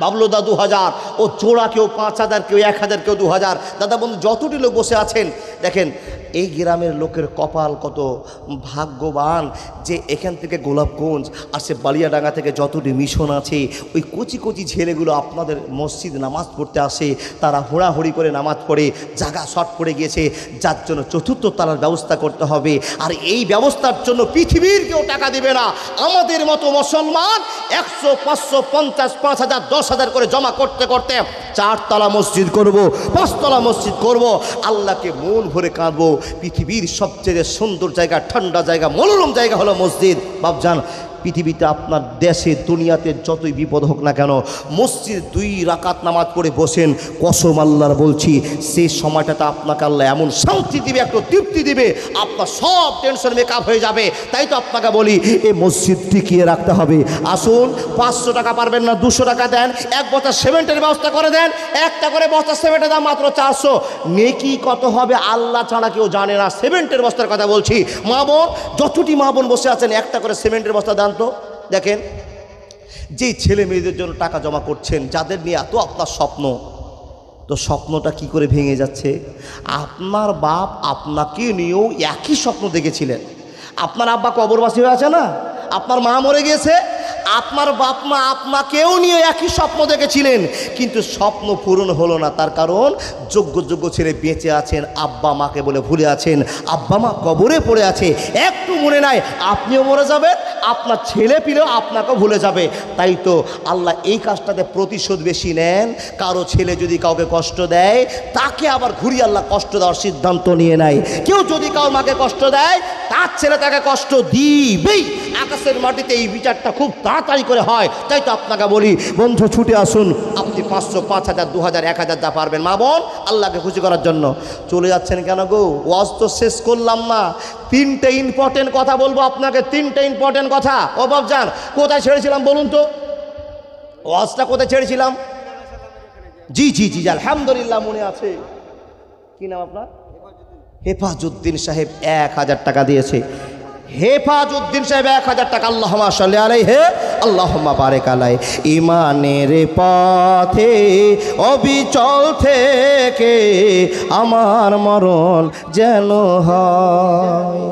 বাবলু দা 2000, ও জোড়া কেউ 5000, কেউ 1000, কেউ 2000। দাদা বন্ধু যতটি লোক বসে আছেন, দেখেন এই গ্রামের লোকের কপাল কত ভাগ্যবান যে এখান থেকে গোলাপগঞ্জ আর সে বালিয়াডাঙ্গা থেকে যতটি মিশন আছে, ওই কচি কচি ছেলেগুলো আপনাদের মসজিদ নামাজ পড়তে আসে। তারা হোড়াহুড়ি করে নামাজ পড়ে, জায়গা শর্ট পড়ে গিয়েছে, যার জন্য চতুর্থ তালার ব্যবস্থা করতে হবে। আর এই ব্যবস্থার জন্য পৃথিবীর কেউ টাকা দিবে না। আমাদের মতো মুসলমান 100, 500, 50, 5000, 10,000 করে জমা করতে করতে 4 তলা মসজিদ করব, 5 তলা মসজিদ করব, আল্লাহকে মন ভরে কাঁদবো। পৃথিবীর সবচেয়ে সুন্দর জায়গা, ঠান্ডা জায়গা, মনোরম জায়গা হলো মসজিদ। বাপজান, পৃথিবীতে আপনার দেশে দুনিয়াতে যতই বিপদ হোক না কেন, মসজিদ 2 রাকাত নামাজ পড়ে বসেন, কসম আল্লাহর বলছি, সেই সময়টাতে আপনাকে আল্লাহ এমন শান্তি দিবে, একটু তৃপ্তি দিবে, আপনার সব টেনশন মেকআপ হয়ে যাবে। তাই তো আপনাকে বলি, এই মসজিদ টিকিয়ে রাখতে হবে। আসুন, 500 টাকা পারবেন না, 200 টাকা দেন, 1 বস্তা সিমেন্টের ব্যবস্থা করে দেন। একটা করে বস্তা সিমেন্টের দাম মাত্র 400। নেকি কত হবে আল্লাহ ছাড়া কেউ জানে না। সিমেন্টের বস্তার কথা বলছি। মা বোন, যতটি মা বোন বসে আছেন, একটা করে সিমেন্টের বস্তা দেন তো। দেখেন, যে ছেলে মেয়েদের জন্য টাকা জমা করছেন, যাদের নিয়ে এত আপনার স্বপ্ন, তো স্বপ্নটা কি করে ভেঙে যাচ্ছে? আপনার বাপ আপনাকে নিয়েও একই স্বপ্ন দেখেছিলেন। আপনার আব্বা কবরবাসী হয়ে আছে না, আপনার মা মরে গিয়েছে, আপনার বাপ মা আপনাকেও নিয়ে একই স্বপ্ন দেখেছিলেন, কিন্তু স্বপ্ন পূরণ হলো না। তার কারণ যোগ্য যোগ্য ছেলে বেঁচে আছেন, আব্বা মাকে বলে ভুলে আছেন, আব্বা মা কবরে পড়ে আছে, একটু মনে নাই আপনিও মরে যাবেন, আপনার ছেলে পিলেও আপনাকেও ভুলে যাবে। তাই তো আল্লাহ এই কাজটাতে প্রতিশোধ বেশি নেন। কারো ছেলে যদি কাউকে কষ্ট দেয়, তাকে আবার ঘুরিয়ে আল্লাহ কষ্ট দেওয়ার সিদ্ধান্ত নিয়ে নেয়। কেউ যদি কারোর মাকে কষ্ট দেয়, তার ছেলে তাকে কষ্ট দিবেই। আকাশের মাটিতে এই বিচারটা খুব তাড়াতাড়ি করে হয়। তাই তো আপনাকে বলি, বন্ধু ছুটে আসুন, আপনি 500, 5000, 2000, 1000 যা পারবেন মা বোন, আল্লাহকে খুশি করার জন্য। চলে যাচ্ছেন কেন গো? ওয়াজ তো শেষ করলাম না, 3টে ইম্পর্টেন্ট কথা বলবো আপনাকে, 3টে ইম্পর্টেন্ট কথা। ও বাপজান, কোথায় ছেড়েছিলাম বলুন তো? ওয়াজটা কোথায় ছেড়েছিলাম? জি জি জি, আলহামদুলিল্লাহ মনে আছে। কি নাম আপনার? হেফাজউদ্দিন সাহেব 1000 টাকা দিয়েছে। হেফাজউদ্দিন সাহেব 1000 টাকা। আল্লাহুম্মা সাল্লি আলাইহি, আল্লাহুম্মা বারিক আলাইহি। ঈমানের পথে অবিচল থেকে আমার মরণ যেন হয়।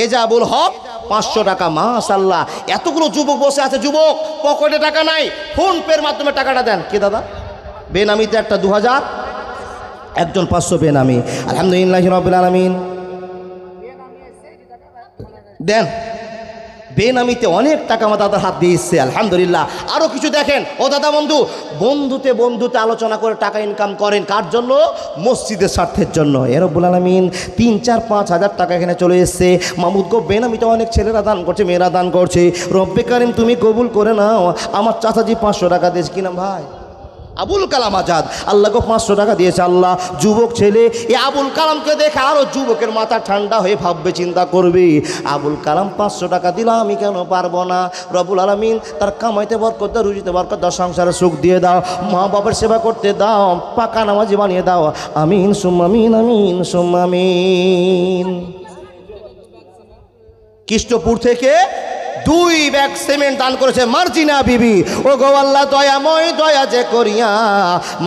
এজাবুল হক 500 টাকা। মাশাআল্লাহ, এতগুলো যুবক বসে আছে, যুবক পকেটে টাকা নাই, ফোন পের মাধ্যমে টাকাটা দেন। কি দাদা? বেনামিতে একটা 2000, একজন 500 বেনামি। আলহামদুলিল্লাহি রাব্বিল আলামিন। দেন, বেনামিতে অনেক টাকা আমার দাদার হাত দিয়ে এসছে, আলহামদুলিল্লাহ। আরও কিছু দেখেন। ও দাদা বন্ধু, বন্ধুতে বন্ধুতে আলোচনা করে টাকা ইনকাম করেন, কার জন্য? মসজিদের স্বার্থের জন্য। এ রব্বুল আলামিন 3, 4, 5,000 টাকা এখানে চলে এসছে। মামুদ গো, বেনামিতে অনেক ছেলেরা দান করছে, মেয়েরা দান করছে। রব্বে কারিম তুমি কবুল করে নাও। আমার চাচাজি 500 টাকা দিয়েছে। কি নাম ভাই? আবুল কালাম আজাদ। আল্লাহকে 500 টাকা দিয়েছে। আল্লাহ, যুবক ছেলে এই আবুল কালামকে দেখে আরও যুবকের মাথা ঠান্ডা হয়ে ভাববে, চিন্তা করবে, আবুল কালাম 500 টাকা দিল, আমি কেন পারবো না? রব্বুল আলামিন তার কামাইতে বরকত দাও, রুজিতে বরকত দাও, সংসারে সুখ দিয়ে দাও, মা বাবার সেবা করতে দাও, পাকা নামাজি বানিয়ে দাও। আমিন সুম্মা আমিন, আমিন সুম্মা আমিন। কৃষ্ণপুর থেকে 2 ব্যাগ সিমেন্ট দান করেছে মার্জিনা বিবি। ও গো আল্লাহ দয়াময়, দয়া যে করিয়া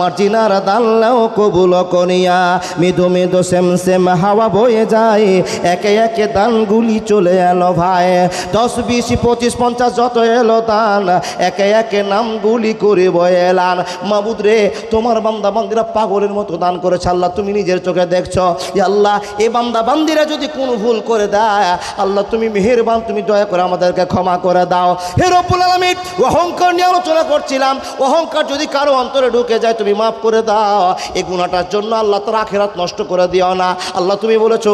মার্জিনার দানলাও কবুল করিয়া। মেদো মেদো সেম সেম হাওয়া বয়ে যায়, একে একে দানগুলি চলে এলো ভাই। 10, 20, 25, 50 যত এলো দান, একে একে নামগুলি করে বয়ে এলান। মাবুদ রে, তোমার বান্দা বান্দিরা পাগলের মতো দান করেছে। আল্লাহ তুমি নিজের চোখে দেখছো। আল্লাহ, এ বান্দা বান্দিরা যদি কোনো ভুল করে দেয়, আল্লাহ তুমি মেহেরবান, তুমি দয়া করে আমাদেরকে ক্ষমা করে দাও। হে রব্বুল আলামিন, অহংকার নিয়ে আলোচনা করছিলাম, অহংকার যদি কারো অন্তরে ঢুকে যায় তুমি মাফ করে দাও। এই গুনাহটার জন্য আল্লাহ তার আখিরাত নষ্ট করে দিও না। আল্লাহ তুমি বলেছো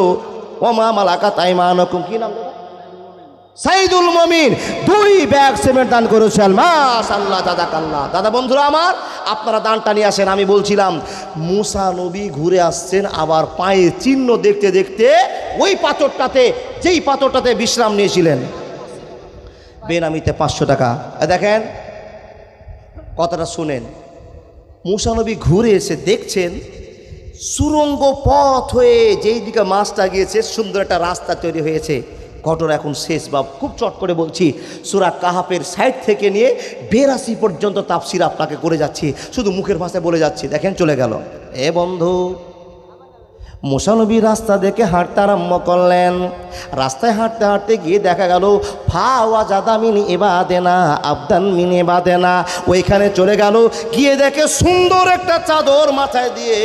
ওমা মালাকাত আইমানুকুম, কি নাম দাদা? সাইদুল মুমিন 2 ব্যাগ সিমেন্ট দান করেছেন। মাশাআল্লাহ, জাযাকাল্লাহ। দাদা বন্ধুরা আমার, আপনারা দানটা নিয়ে আসেন। আমি বলছিলাম মুসা নবী ঘুরে আসছেন, আবার পায়ে চিহ্ন দেখতে দেখতে ওই পাথরটাতে, যেই পাথরটাতে বিশ্রাম নিয়েছিলেন, বেনামিতে 500 টাকা। দেখেন কথাটা শুনেন, মুসা নবী ঘুরে এসে দেখছেন সুরঙ্গ পথ হয়ে যেই দিকে মাছটা গিয়েছে সুন্দর একটা রাস্তা তৈরি হয়েছে। ঘটনা এখন শেষ বাব, খুব চট করে বলছি। সূরা কাহাফের সাইড থেকে নিয়ে 82 পর্যন্ত তাফসির আপনাকে করে যাচ্ছি, শুধু মুখের ভাষায় বলে যাচ্ছি। দেখেন চলে গেল। এ বন্ধু, মুসা নবী রাস্তা দেখে হাঁটতে আরম্ভ করলেন। রাস্তায় হাঁটতে হাঁটতে গিয়ে দেখা গেল ফাওয়া জাদা মিনি ইবাদেনা আবদান মিনি ইবাদেনা, ওইখানে চলে গেল। গিয়ে দেখে সুন্দর একটা চাদর মাথায় দিয়ে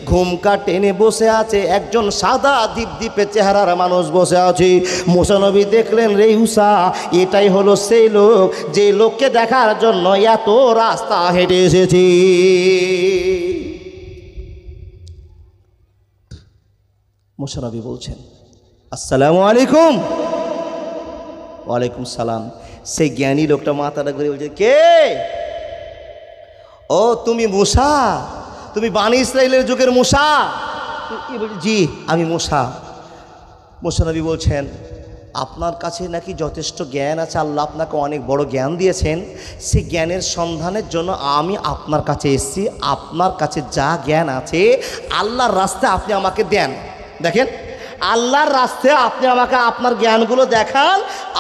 ঘুমকা টেনে বসে আছে একজন সাদা দ্বীপে চেহারার মানুষ বসে আছে। মুসা নবী দেখলেন রে উসা, এটাই হলো সেই লোক যে লোককে দেখার জন্য এত রাস্তা হেঁটে এসেছি। মুসা নবী বলছেন আসসালামু আলাইকুম। ওয়ালাইকুম সালাম। সেই জ্ঞানী লোকটা মাথাটা ঘুরে বলছে কে? ও তুমি মুসা, তুমি বানি ইসরাইলের যুগের মুসা? জি আমি মুসা। মুসা নবী বলছেন আপনার কাছে নাকি যথেষ্ট জ্ঞান আছে, আল্লাহ আপনাকে অনেক বড় জ্ঞান দিয়েছেন। সেই জ্ঞানের সন্ধানের জন্য আমি আপনার কাছে এসেছি। আপনার কাছে যা জ্ঞান আছে আল্লাহর রাস্তায় আপনি আমাকে দেন। দেখেন, আল্লাহর রাস্তায় আপনি আমাকে আপনার জ্ঞানগুলো দেখান।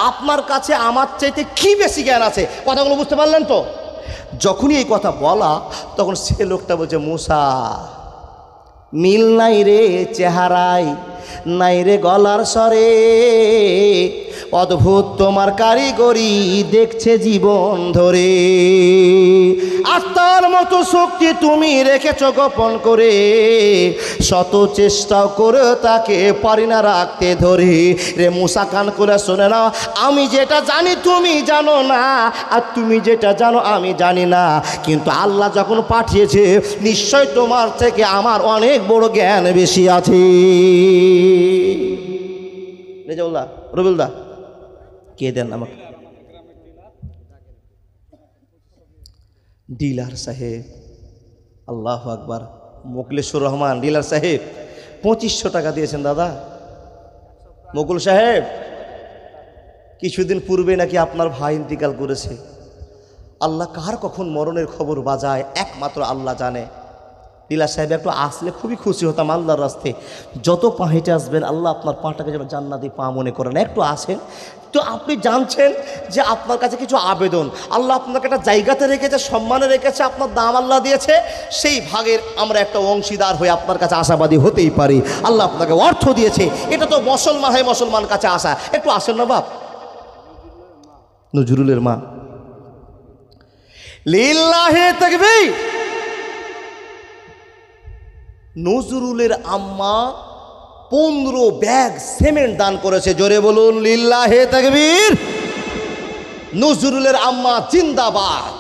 আপনার কাছে আমার চাইতে কি বেশি জ্ঞান আছে? কথাগুলো বুঝতে পারলেন তো? যখনই এই কথা বলা তখন সে লোকটা বলছে মুসা, মিল নাই রে চেহারায়, নাই রে গলার স্বরে, অদ্ভুত তোমার কারিগরি দেখছে জীবন ধরে। আত্মার মতো শক্তি তুমি রেখেছ গোপন করে, শত চেষ্টাও করে তাকে পারি না রাখতে ধরে। রে মুসা, কান করে শুনে নাও, আমি যেটা জানি তুমি জানো না, আর তুমি যেটা জানো আমি জানি না। কিন্তু আল্লাহ যখন পাঠিয়েছে নিশ্চয় তোমার থেকে আমার অনেক বড় জ্ঞান বেশি আছে। রেজাউল্লাহ, রবিউল্লাহ কে দেন আমাকে? ডিলার সাহেব, আল্লাহ আকবার। মোকলেশ্বর রহমান ডিলার সাহেব 2500 টাকা দিয়েছেন। দাদা মোকুল সাহেব, কিছুদিন পূর্বে নাকি আপনার ভাই ইন্তিকাল করেছে। আল্লাহ কার কখন মরণের খবর বাজায় একমাত্র আল্লাহ জানে। ডিলার সাহেব একটু আসলে খুবই খুশি হতাম আল্লাহর রাস্তায়। যত পা হেঁটে আসবেন আল্লাহ আপনার পাটাকে যেন জান্নাতি পা মনে করেন। একটু আসেন তো, আপনি জানছেন যে আপনার কাছে কিছু আবেদন, আল্লাহ আপনাকে একটা জায়গাতে রেখেছে, সম্মানে রেখেছে, আপনার দাম আল্লাহ দিয়েছে। সেই ভাগের আমরা একটা অংশীদার হয়ে আপনার কাছে আশাবাদী হতেই পারি। আল্লাহ আপনাকে অর্থ দিয়েছে, এটা তো মুসলমান হয়ে মুসলমান কাছে আসা। একটু আসেন না বাপ। নজরুলের মা, লিল্লাহি তাকবীর। নজরুলের আম্মা 15 ব্যাগ সিমেন্ট দান করেছে। জোরে বলুন লিল্লাহি তাকবীর। নজরুলের আম্মা জিন্দাবাদ।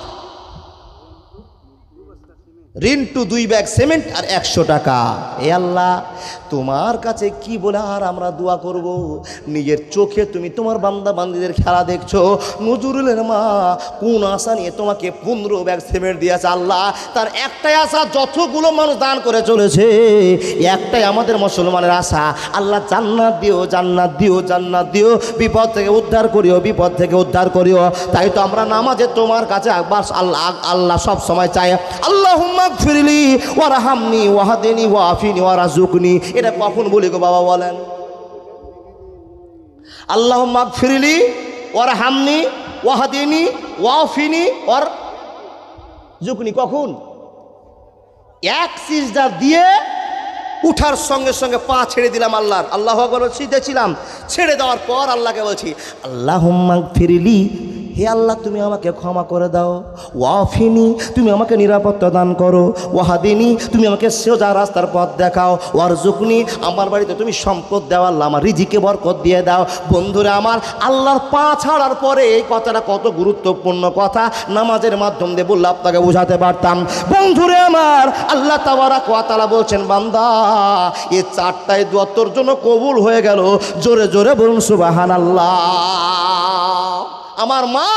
রিন্টু 2 ব্যাগ সিমেন্ট আর 100 টাকা। এ আল্লাহ, তোমার কাছে কি বলে আর আমরা দোয়া করব? নিজের চোখে তুমি তোমার বান্দা বান্দীদের খেলা দেখছো। নজরুলের মা কোন আশা নিয়ে তোমাকে 15 ব্যাগ সিমেন্ট দিয়েছে? আল্লাহ, তার একটাই আশা, যতগুলো মানুষ দান করে চলেছে একটাই আমাদের মুসলমানের আশা, আল্লাহ জান্নাত দিও, জান্নাত দিও, জান্নাত দিও, বিপদ থেকে উদ্ধার করিও, বিপদ থেকে উদ্ধার করিও। তাই তো আমরা নামাজে তোমার কাছে একবার আল্লাহ সব সময় চাই, আল্লাহুম্মা গফিরলি ওয়ারহামনি ওয়াহদিনি ওয়াআফিনি ওয়ারযুকনি। এটা কখন বলি গো বাবা বলেন? আল্লাহুম্মা গফিরলি ওয়ারহামনি ওয়াহদিনি ওয়াআফিনি ওয়ারযুকনি। কখন? এক সিজদা দিয়ে উঠার সঙ্গে সঙ্গে পা ছেড়ে দিলাম আল্লাহর। আল্লাহু আকবার সিজদা ছিলাম, ছেড়ে দেওয়ার পর আল্লাহকে বলছি আল্লাহুম্মা গফিরলি, হে আল্লাহ তুমি আমাকে ক্ষমা করে দাও, ওয়াফিনি তুমি আমাকে নিরাপত্তা দান করো, ওয়াহাদিনী তুমি আমাকে সোজা রাস্তার পথ দেখাও, ওয়ারজুকনি আমার বাড়িতে তুমি সম্পদ দাও আল্লাহ, আমার রিজিকে বরকত দিয়ে দাও। বন্ধুরা আমার, আল্লাহর পা ছাড়ার পরে এই কথাটা কত গুরুত্বপূর্ণ কথা, নামাজের মাধ্যম দিয়ে বললে আপনাকে বোঝাতে পারতাম। বন্ধুরে আমার, আল্লাহ তাবারক ওয়া তাআলা বলছেন বান্দা এই চারটায় দোয়া তোর জন্য কবুল হয়ে গেল। জোরে জোরে বলুন সুবহানাল্লাহ। আমার মা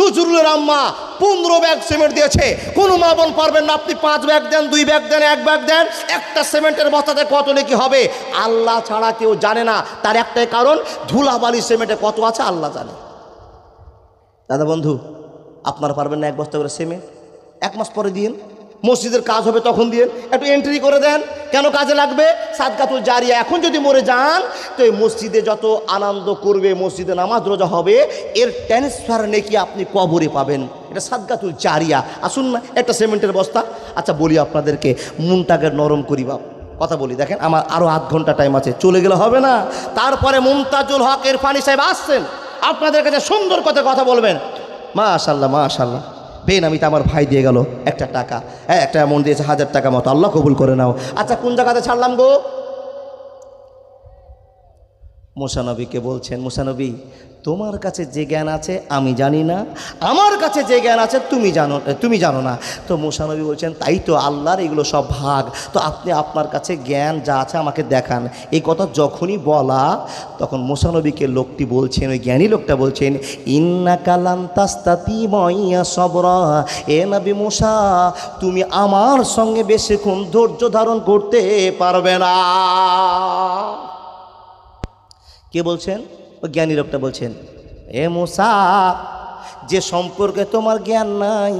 নজরুলের আম্মা 15 ব্যাগ সিমেন্ট দিয়েছে। কোনো মা বোন পারবেন না আপনি 5 ব্যাগ দেন, 2 ব্যাগ দেন, 1 ব্যাগ দেন, একটা সিমেন্টের বস্তাতে কত নাকি হবে আল্লাহ ছাড়া কেউ জানে না। তার একটাই কারণ, ধুলাবালি সিমেন্টে কত আছে আল্লাহ জানে। দাদা বন্ধু, আপনারা পারবেন না 1 বস্তা করে সিমেন্ট, 1 মাস পরে দিন, মসজিদের কাজ হবে তখন দিয়ে একটু এন্ট্রি করে দেন। কেন কাজে লাগবে? সাদকাতুল জারিয়া। এখন যদি মরে যান তো এই মসজিদে যত আনন্দ করবে, মসজিদে নামাজ রোজা হবে, এর ট্রান্সফার নেকি আপনি কবরে পাবেন। এটা সাদকাতুল জারিয়া। আসুন না একটা সিমেন্টের বস্তা। আচ্ছা বলি আপনাদেরকে, মনটাকে নরম করি বাপ, কথা বলি। দেখেন আমার আরও আধ ঘন্টা টাইম আছে, চলে গেলে হবে না। তারপরে মুমতাজুল হক ইরফানি সাহেব আসছেন, আপনাদের কাছে সুন্দর কথা বলবেন। মাশাআল্লাহ মাশাআল্লাহ। বেনামিতে আমার ভাই দিয়ে গেল একটা টাকা, হ্যাঁ একটা অ্যামাউন্ট দিয়েছে 1000 টাকা মতো, আল্লাহ কবুল করে নাও। আচ্ছা কোন জায়গাতে ছাড়লাম গো? মুসানবীকে বলছেন, মুসানবী তোমার কাছে যে জ্ঞান আছে আমি জানি না, আমার কাছে যে জ্ঞান আছে তুমি জানো না। তো মুসানবী বলছেন তাই তো, আল্লাহর এগুলো সব ভাগ, তো আপনি আপনার কাছে জ্ঞান যা আছে আমাকে দেখান। এই কথা যখনই বলা তখন মুসানবীকে লোকটি বলছেন, ওই জ্ঞানী লোকটা বলছেন, ইন্নাকা লান তাস্তাতিমা সবরা, এ নবী মুসা তুমি আমার সঙ্গে বেশিক্ষণ ধৈর্য ধারণ করতে পারবে না। কে বলছেন? ওই জ্ঞানী লোকটা বলছেন, এ মুসা যে সম্পর্কে তোমার জ্ঞান নাই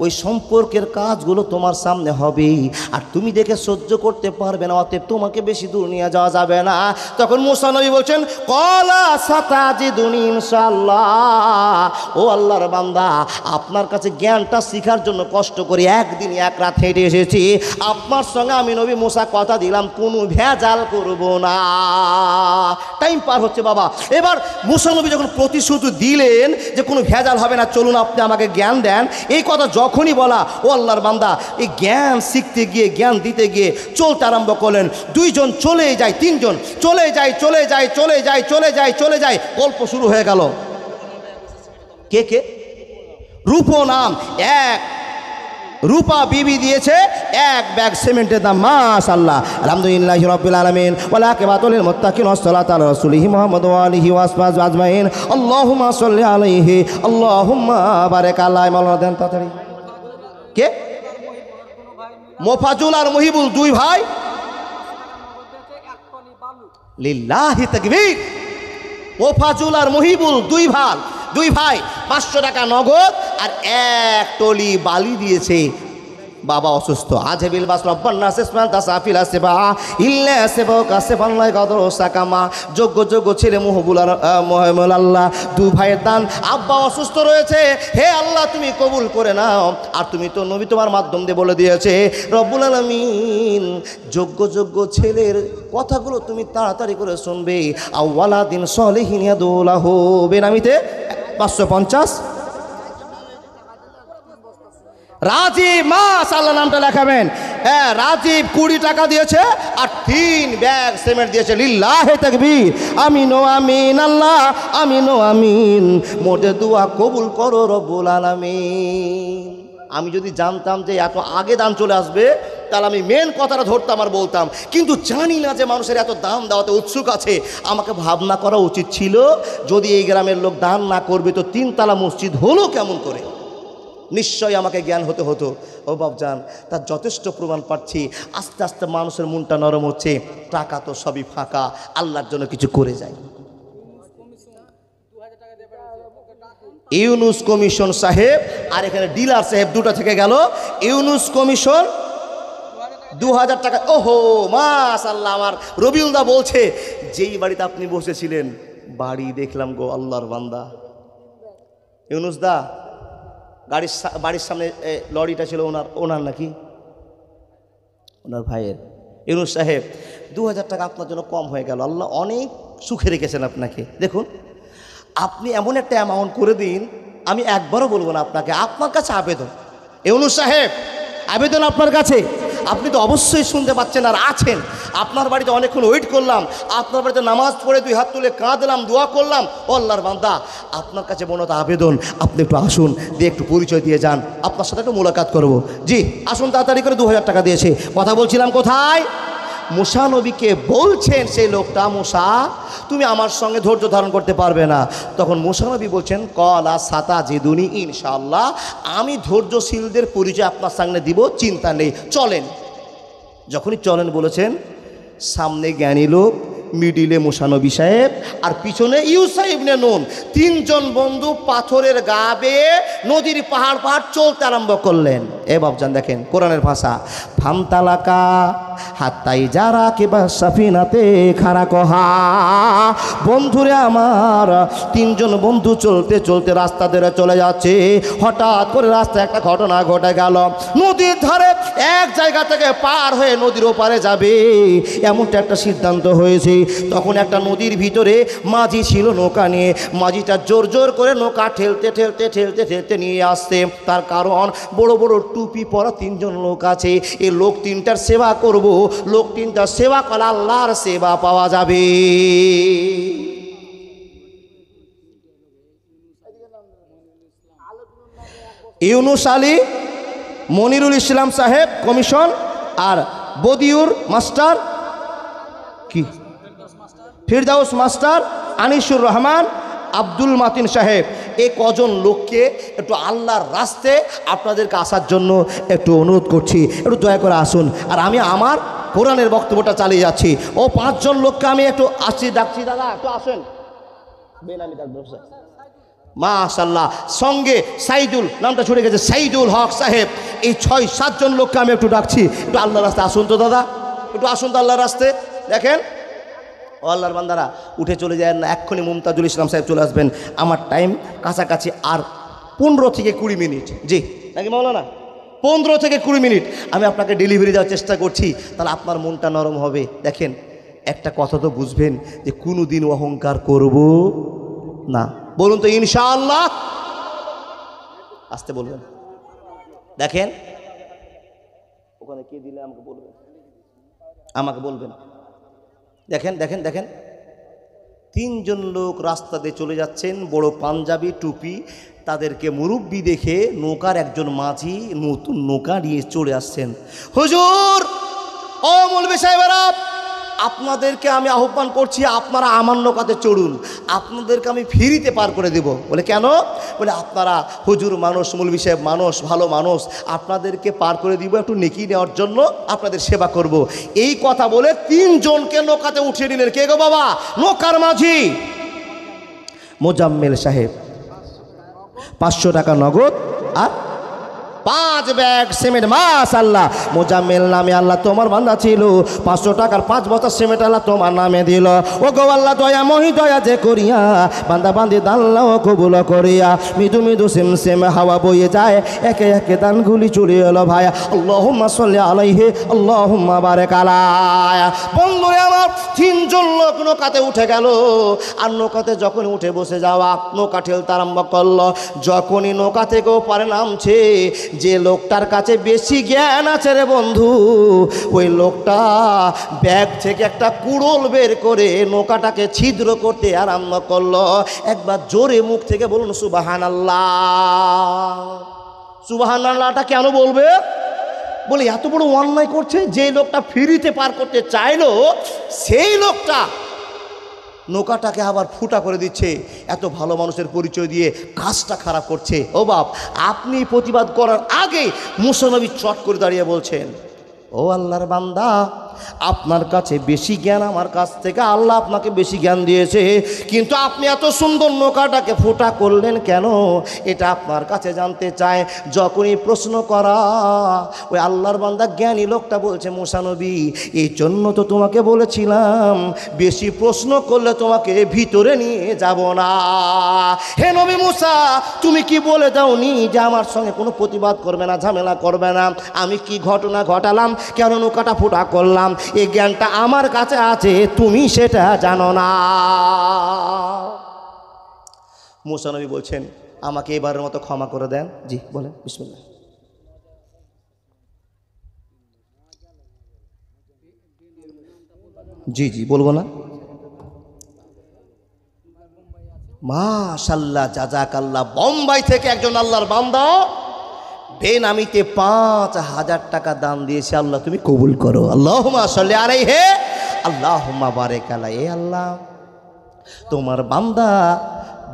ওই সম্পর্কের কাজগুলো তোমার সামনে হবে, আর তুমি দেখে সহ্য করতে পারবে না, অতএব তোমাকে বেশি দূর নিয়ে যাওয়া যাবে না। তখন মুসা নবী বলছেন, কলা সাতাজিদুনি ইনশাআল্লাহ, ও আল্লাহর বান্দা আপনার কাছে জ্ঞানটা শেখার জন্য কষ্ট করে একদিন এক রাত হেঁটে এসেছি, আপনার সঙ্গে আমি নবী মুসা কথা দিলাম কোনো ভেজাল করব না। টাইম পার হচ্ছে বাবা। এবার মুসা নবী যখন প্রতিশ্রুতি দিলেন যে কোনো ভেজাল হবে না, চলুন আপনি আমাকে জ্ঞান দেন, এই কথা যখনই বলা, ও আল্লাহর বান্দা এই জ্ঞান শিখতে গিয়ে জ্ঞান দিতে গিয়ে চলতে আরম্ভ করলেন। 2 জন চলে যায়, 3 জন চলে যায়, গল্প শুরু হয়ে গেল। কে কে? রূপো নাম এক রূপা বিবি দিয়েছে 1 ব্যাগ সিমেন্টের দাম। মাশাআল্লাহ, আলহামদুলিল্লাহি রাব্বিল আলামিন, ওয়া আকিবাতুল মুত্তাকিন, ওয়াসসালাতু আলা রাসূলিহি মুহাম্মদ ওয়া আলিহি ওয়া আসহাবিহি আজমাইন। আল্লাহুম্মা সাল্লি আলাইহি, আল্লাহুম্মা বারিক আলাইহি। মাওলানা দেন তাড়াতাড়ি। কে? মোফাজুল আর মহিবুল 2 ভাই। লিল্লাহি তাকবীর। মোফাজুল আর মহিবুল 2 ভাই 500 টাকা নগদ আর 1 টলি বালি দিয়েছে। বাবা অসুস্থ, আজবিল বাস রব্বান নাস ইসমান তাসাফিল আসবা ইল্লা আসবা কাসেফাল্লাহ কদর সাকামা। যোগ্য ছেলে মহবুল আর মহমুল আল্লাহ 2 ভাইয়ের দান। আব্বা অসুস্থ রয়েছে, হে আল্লাহ তুমি কবুল করে নাও। আর তুমি তো নবী তোমার মাধ্যম দিয়ে বলে দিয়েছে রব্বুল আলামিন যোগ্য ছেলের কথাগুলো তুমি তাড়াতাড়ি করে শুনবে। আওয়ালাদিন সলিহিন ইয়াদুলাহু বেনামিতে 550। রাজীব, মাশাআল্লাহ নামটা লেখাবেন। হ্যাঁ রাজীব 20 টাকা দিয়েছে আর 3 ব্যাগ সিমেন্ট দিয়েছে। লিল্লাহি তাকবীর। আমিন ও আমিন, আল্লাহ আমিন ও আমিন। মোটে দোয়া কবুল করো রব্বুল আলামিন। আমি যদি জানতাম যে এত আগে দান চলে আসবে তাহলে আমি মেন কথাটা ধরতাম আর বলতাম, কিন্তু জানি না যে মানুষের এত দান দেওয়াতে উৎসুক আছে। আমাকে ভাবনা করা উচিত ছিল, যদি এই গ্রামের লোক দান না করবে তো 3 তলা মসজিদ হলো কেমন করে। নিশ্চয়ই আমাকে জ্ঞান হতে হতো। ও বাপজান, তার যথেষ্ট প্রমাণ পাচ্ছি। আস্তে আস্তে মানুষের মনটা নরম হচ্ছে। টাকা তো সবই ফাঁকা, আল্লাহর জন্য কিছু করে যায়। ইউনুস কমিশন সাহেব আর এখানে ডিলার সাহেব 2টা থেকে গেল। ইউনুস কমিশন 2000 টাকা। ওহো মাশাআল্লাহ, আমার রবিউলদা বলছে যেই বাড়িতে আপনি বসেছিলেন বাড়ি দেখলাম গো আল্লাহর বান্দা। ইউনুস দা বাড়ির সামনে লরিটা ছিল ওনার নাকি ওনার ভাইয়ের। ইউনুস সাহেব 2000 টাকা আপনার জন্য কম হয়ে গেল, আল্লাহ অনেক সুখে রেখেছেন আপনাকে। দেখুন আপনি এমন একটা অ্যামাউন্ট করে দিন, আমি একবারও বলবো না আপনাকে। আপনার কাছে আবেদন, ইউনুস সাহেব আবেদন আপনার কাছে, আপনি তো অবশ্যই শুনতে পাচ্ছেন আর আছেন। আপনার বাড়িতে অনেকক্ষণ ওয়েট করলাম, আপনার বাড়িতে নামাজ পড়ে 2 হাত তুলে কাঁদলাম, দোয়া করলাম। ও আল্লাহর বান্দা, আপনার কাছে মনত আবেদন, আপনি একটু আসুন, দিয়ে একটু পরিচয় দিয়ে যান, আপনার সাথে একটু মোলাকাত করব। জি আসুন, তাড়াতাড়ি করে 2000 টাকা দিয়েছে। কথা বলছিলাম কোথায়? মুসা নবীকে বলছেন সেই লোকটা, মুসা তুমি আমার সঙ্গে ধৈর্য ধারণ করতে পারবে না। তখন মুসা নবী বলছেন, কলা সাতা জিদুনি ইনশাআল্লাহ, আমি ধৈর্যশীলদের পরিচয় আপনার সামনে দিব, চিন্তা নেই, চলেন। যখনই চলেন বলেছেন, সামনে জ্ঞানী লোক, মিডিলে মুসা নবী সাহেব, আর পিছনে ইউসা ইবনে নুন, 3 জন বন্ধু পাথরের গা বেয়ে নদীর পাহাড় চলতে আরম্ভ করলেন। এ বাবজান দেখেন কোরআনের ভাষা, ফামতালাকা হাত্তাই যারা কেবা সাফিনাতে খাড়া কহা। বন্ধুরে আমার, 3 জন বন্ধু চলতে চলতে রাস্তা ধরে চলে যাচ্ছে। হঠাৎ করে রাস্তায় একটা ঘটনা ঘটে গেল। নদীর ধারে এক জায়গা থেকে পার হয়ে নদীর ওপারে যাবে এমনটা একটা সিদ্ধান্ত হয়েছে। তখন একটা নদীর ভিতরে মাঝি ছিল নৌকা নিয়ে, মাঝিটা জোর জোর করে নৌকা ঠেলতে ঠেলতে ঠেলতে ঠেলতে নিয়ে আসছে। তার কারণ বড় বড় টুপি পরা 3 জন লোক আছে, এই লোক 3টার সেবা করব, লোক 3টার সেবা করলে আল্লাহর সেবা পাওয়া যাবে। ইউনুস আলী, মনিরুল ইসলাম সাহেব কমিশন, আর বদিউর মাস্টার, কি ফিরদাউস মাস্টার, আনিসুর রহমান, আব্দুল মাতিন সাহেব, এই কজন লোককে একটু আল্লাহর রাস্তায় আপনাদেরকে আসার জন্য একটু অনুরোধ করছি, একটু দয়া করে আসুন। আর আমি আমার কোরআনের বক্তব্যটা চালিয়ে যাচ্ছি। ও 5 জন লোককে আমি একটু আসছি, ডাকছি, দাদা একটু আসেন, বেনামি ডাকবো মাশাআল্লাহ। সঙ্গে সাইদুল, নামটা ছুটে গেছে, সাইদুল হক সাহেব, এই 6-7 জন লোককে আমি একটু ডাকছি, একটু আল্লাহর রাস্তায় আসুন তো দাদা, একটু আসুন তো আল্লাহর রাস্তায়। দেখেন ও আল্লাহর বান্দারা, উঠে চলে যায় না, এক্ষুনি মুমতাজুল ইসলাম সাহেব চলে আসবেন। আমার টাইম কাছাকাছি আর 15 থেকে 20 মিনিট। জি নাকি মাওলানা? 15 থেকে 20 মিনিট আমি আপনাকে ডেলিভারি দেওয়ার চেষ্টা করছি, তাহলে আপনার মনটা নরম হবে। দেখেন একটা কথা তো বুঝবেন যে কোনো দিন অহংকার করব না, বলুন তো ইনশাআল্লাহ। আসতে বলবেন। দেখেন ওখানে কে দিলে আমাকে বলবেন, আমাকে বলবেন। দেখেন দেখেন দেখেন 3 জন লোক রাস্তা দিয়ে চলে যাচ্ছেন, বড় পাঞ্জাবি টুপি, তাদেরকে মুরব্বি দেখে নৌকার একজন মাঝি নতুন নৌকা নিয়ে চলে আসছেন। হুজুর, ও মৌলভী সাহেবেরা, আপনাদেরকে আমি আহ্বান করছি, আপনারা আমার নৌকাতে চড়ুন, আপনাদেরকে আমি ফ্রিতে পার করে দেব। বলে কেন? বলে আপনারা হুজুর মানুষ, মৌলভী সাহেব মানুষ, ভালো মানুষ, আপনাদেরকে পার করে দিব একটু নেকি নেওয়ার জন্য, আপনাদের সেবা করব। এই কথা বলে 3 জনকে নৌকাতে উঠিয়ে নিলেন। কে গো বাবা? নৌকার মাঝি মোজাম্মেল সাহেব। 500 টাকা নগদ আর 5 ব্যাগ সিমেন্ট। মাশাআল্লাহ, মোজাম্মেল নামে আল্লাহ তোমার বান্দা ছিল, 500 টাকার 5 বস্তা সিমেন্ট আল্লাহ তোমার নামে দিল। ও গো আল্লাহ দয়া মহি দয়া যে করিয়া বান্দা বান্দি দাল্লাহ কবুল করিয়া, মৃদু মৃদু সিম সিম হাওয়া বয়ে যায়, একে একে দানগুলি চলে এলো ভাই। আল্লাহুম্মা সাল্লি আলাইহি আল্লাহুম্মা বারিক আলাইহি। বন্ধুরে আমার, 3 জন লোক নৌকাতে উঠে গেল, আর নৌকাতে যখন উঠে বসে যাওয়া, নৌকা ঠেলতে আরম্ভ করলো। যখনই নৌকা থেকে পারে নামছে, যে লোকটার কাছে বেশি জ্ঞান আছে রে বন্ধু, ওই লোকটা ব্যাগ থেকে একটা কুড়োল বের করে নৌকাটাকে ছিদ্র করতে আরম্ভ করলো। একবার জোরে মুখ থেকে বলুন সুবহানাল্লাহ। সুবহানাল্লাহটা কেন বলবে? বলে এত বড় অন্যায় করছে, যে লোকটা ফ্রিতে পার করতে চাইলো সেই লোকটা নৌকাটাকে আবার ফুটা করে দিচ্ছে। এত ভালো মানুষের পরিচয় দিয়ে কাজটা খারাপ করছে। ও বাপ, আপনি প্রতিবাদ করার আগে মুসা নবী চট করে দাঁড়িয়ে বলছেন, ও আল্লাহর বান্দা, আপনার কাছে বেশি জ্ঞান আমার কাছ থেকে, আল্লাহ আপনাকে বেশি জ্ঞান দিয়েছে, কিন্তু আপনি এত সুন্দর নৌকাটাকে ফোটা করলেন কেন? এটা আপনার কাছে জানতে চায়। যখনই প্রশ্ন করা, ওই আল্লাহর বান্দা জ্ঞানী লোকটা বলছে, মুসা নবী, এই জন্য তো তোমাকে বলেছিলাম বেশি প্রশ্ন করলে তোমাকে ভিতরে নিয়ে যাব না। হে নবী মুসা, তুমি কি বলে দাওনি যে আমার সঙ্গে কোনো প্রতিবাদ করবে না, ঝামেলা করবে না? আমি কি ঘটনা ঘটালাম, কেন নৌকাটা ফোটা করলাম, এই জ্ঞানটা আমার কাছে আছে, তুমি সেটা জানো না। মুসা নবী বলছেন, আমাকে এবারের মতো ক্ষমা করে দেন। জি বলেন, বিসমিল্লাহ। জি জি বলবো না? মাশাআল্লাহ, জাযাকাল্লাহ। বোম্বাই থেকে একজন আল্লাহর বান্দা বেনামিতে 5,000 টাকা দান দিয়েছে। আল্লাহ তুমি কবুল করো। আল্লাহুম্মা সাল্লি আলাইহি, আল্লাহুম্মা বারিক আলাইহি। আল্লাহ তোমার বান্দা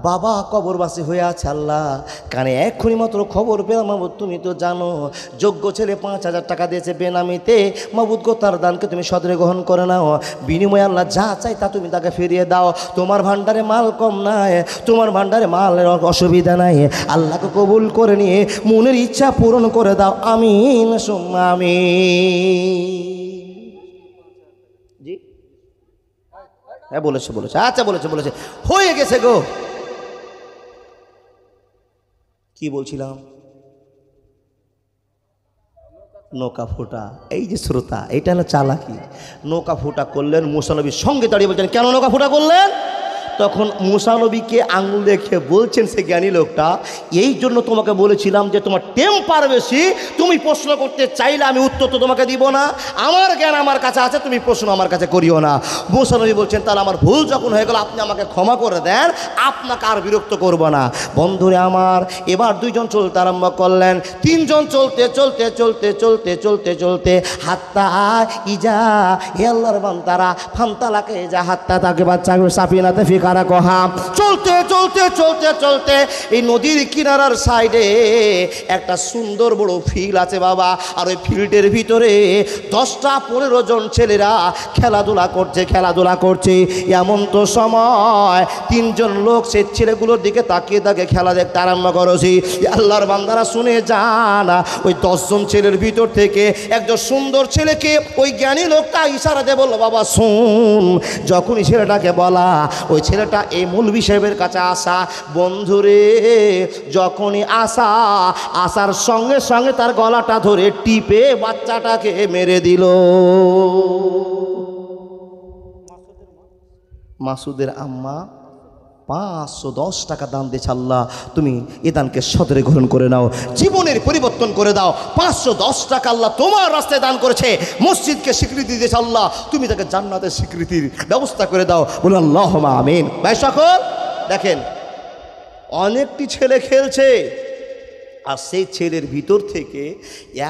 বাবা কবরবাসী হয়ে আছে আল্লাহ, কানে এক্ষুনি মাত্র খবর পেলাম মাবুদ, তুমি তো জানো যোগ্য ছেলে 5,000 টাকা দিয়েছে বেনামিতে। মাবুদ গো, তার দানকে তুমি সদরে গ্রহণ করে নাও, বিনিময়ে আল্লাহ যা চাই তা তুমি তাকে ফিরিয়ে দাও। তোমার ভান্ডারে মাল কম নাই, তোমার ভান্ডারে মালের অসুবিধা নাই। আল্লাহকে কবুল করে নিয়ে মনের ইচ্ছা পূরণ করে দাও। আমিন সুম্মা আমিন। জি হ্যাঁ বলেছে, আচ্ছা বলেছে হয়ে গেছে গো। কি বলছিলাম? নৌকা ফোটা। এই যে শ্রোতা, এইটা হলো চালাকি। নৌকা ফোটা করলেন, মুসা নবী সঙ্গে দাঁড়িয়ে বলছেন, কেন নৌকা ফোটা করলেন? তখন মুসা নবীকে আঙুল দেখে বলছেন সে জ্ঞানী লোকটা, এই জন্য তোমাকে বলেছিলাম যে তোমার টেম্পার বেশি, তুমি প্রশ্ন করতে চাইলে আমি উত্তর তো তোমাকে দিব না, আমার জ্ঞান আমার কাছে আছে, তুমি প্রশ্ন আমার কাছে করিও না। মুসা নবী বলছেন, তাহলে আমার ভুল যখন হয়ে গেল আপনি আমাকে ক্ষমা করে দেন, আপনাকে আর বিরক্ত করব না। বন্ধুরে আমার, এবার দুইজন চলতে আরম্ভ করলেন। তিনজন চলতে হাত্তা ইজা, হে আল্লাহর বান্দারা, ফান্তালাকে যা হাত্তা তাকে বাচ্চা সাফিনাতে ফিকারা কহা। চলতে এই নদীর কিনারার সাইডে একটা সুন্দর বড় ফিল্ড আছে বাবা, আর ওই ফিল্ডের ভিতরে 10-15 জন ছেলেরা খেলাধুলা করছে। এমন তো সময় তিনজন লোক সেই ছেলেগুলোর দিকে তাকিয়ে খেলা দেখতে আরম্ভ করেছি। আল্লাহর বান্দারা শুনে যান, ওই 10 জন ছেলের ভিতর থেকে একজন সুন্দর ছেলেকে ওই জ্ঞানী লোকটা ইশারা দিয়ে বলল, বাবা শুন। যখনই ছেলেটাকে বলা, ওই ছেলেটা এই মৌলভী সাহেবের কাছে আসা। বন্ধুরে, যখনই আসার সঙ্গে সঙ্গে তার গলাটা ধরে টিপে বাচ্চাটাকে মেরে দিল। মাসুদের আম্মা 510 টাকা দান দিয়েছে। আল্লাহ তুমি এ দানকে সদরে গ্রহণ করে নাও, জীবনের পরিবর্তন করে দাও। 510 টাকা আল্লাহ তোমার রাস্তায় দান করেছে, মসজিদকে স্বীকৃতি দিয়েছে। আল্লাহ তুমি তাকে জান্নাতের স্বীকৃতির ব্যবস্থা করে দাও। বলুন আল্লাহুম্মা আমিন। ভাই সকল দেখেন, অনেকটি ছেলে খেলছে, আর সেই ছেলের ভিতর থেকে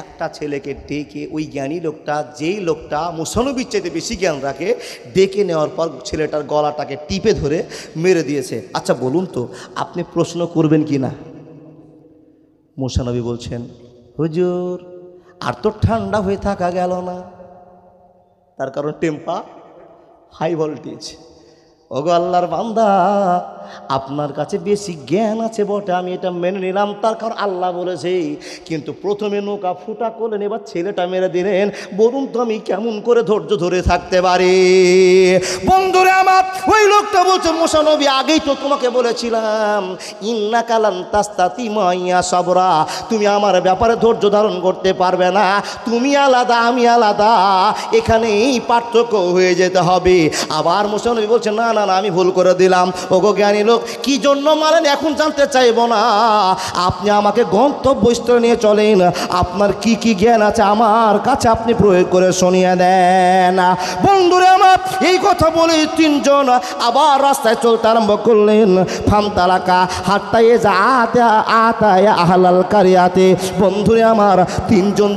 একটা ছেলেকে ডেকে ওই জ্ঞানী লোকটা, যেই লোকটা মুসা নবীর চাইতে বেশি জ্ঞান রাখে, ডেকে নেওয়ার পর ছেলেটার গলাটাকে টিপে ধরে মেরে দিয়েছে। আচ্ছা বলুন তো, আপনি প্রশ্ন করবেন কি না? মুসা নবী বলছেন, হুজুর আর তো ঠান্ডা হয়ে থাকা গেল না, তার কারণ টেম্পার হাই ভোল্টেজ। ওগো আল্লাহর বান্দা, আপনার কাছে বেশি জ্ঞান আছে বটে, আমি এটা মেনে নিলাম, তার কারণ আল্লাহ বলেছে। কিন্তু প্রথমে নৌকা ফুটা করলেন, এবার ছেলেটা মেরে দিলেন। বলুন তো আমি কেমন করে ধৈর্য ধরে থাকতে পারি? বন্ধুরে আমার, ওই লোকটা বলছে, মুসা নবী আগেই তো তোমাকে বলেছিলাম, ইন্নাকা লান তাস্তাতিমা সাবরা, তুমি আমার ব্যাপারে ধৈর্য ধারণ করতে পারবে না, তুমি আলাদা আমি আলাদা, এখানেই পার্থক্য হয়ে যেতে হবে। আবার মুসা নবী বলছে, না না না, আমি ভুল করে দিলাম। ওগো জ্ঞানী লোক, কি জন্য মারেন এখন জানতে চাইব না, আপনি আমাকে গন্তব্যস্থলে নিয়ে চলেন, আপনার কি কি জ্ঞান আছে আমার কাছে আপনি প্রয়োগ করে শুনিয়ে দেন। বন্ধুরে আমার, এই কথা বলে তিনজন আবার রাস্তায় চলতে আরম্ভ করলেন। ফামতালাকা হাট্টায়ে যা আতায় আহলাল কারিয়াতে। বন্ধুরে আমার, তিনজন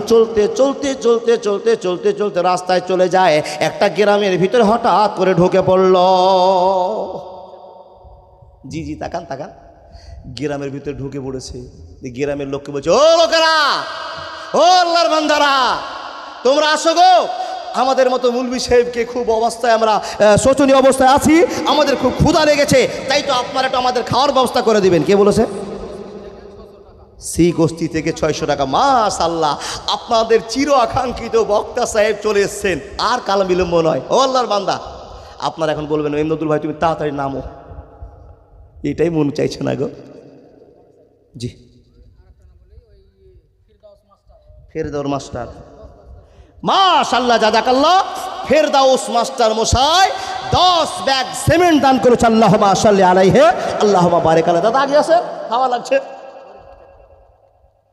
চলতে রাস্তায় চলে যায়। একটা গ্রামের ভিতরে হঠাৎ করে ঢুকে পড়ল। জি তাকান, গ্রামের ভিতরে ঢুকে পড়েছে। গ্রামের লোককে বলছে, ও লোকেরা, ও আল্লাহর বান্দারা, তোমরা আসো গো, আমাদের মতো মৌলভী সাহেবকে খুব অবস্থায়, আমরা শোচনীয় অবস্থায় আছি, আমাদের খুব ক্ষুধা লেগেছে, তাই তো আপনারা একটু আমাদের খাওয়ার ব্যবস্থা করে দিবেন। কে বলেছে? সেই গোষ্ঠী থেকে 600 টাকা। মাশাআল্লাহ, আপনাদের চির আকাঙ্ক্ষিত বক্তা সাহেব চলে এসছেন, আর কাল বিলম্ব নয়। ও আল্লাহর বান্দা, আপনারা এখন বলবেন, এমদাদুল ভাই তুমি তাড়াতাড়ি নামো, এটাই মন চাইছে না গো। জি, ফেরদাউস মাস্টার, মাশাআল্লাহ জাযাকাল্লাহ। ফেরদাউস মাস্টার মশাই 10 ব্যাগ সিমেন্ট দান করেছে। আল্লাহুম্মা সাল্লি আলাইহি আল্লাহুম্মা বারিক আলাইহি। দাদা আগে আছে, খাওয়া লাগছে।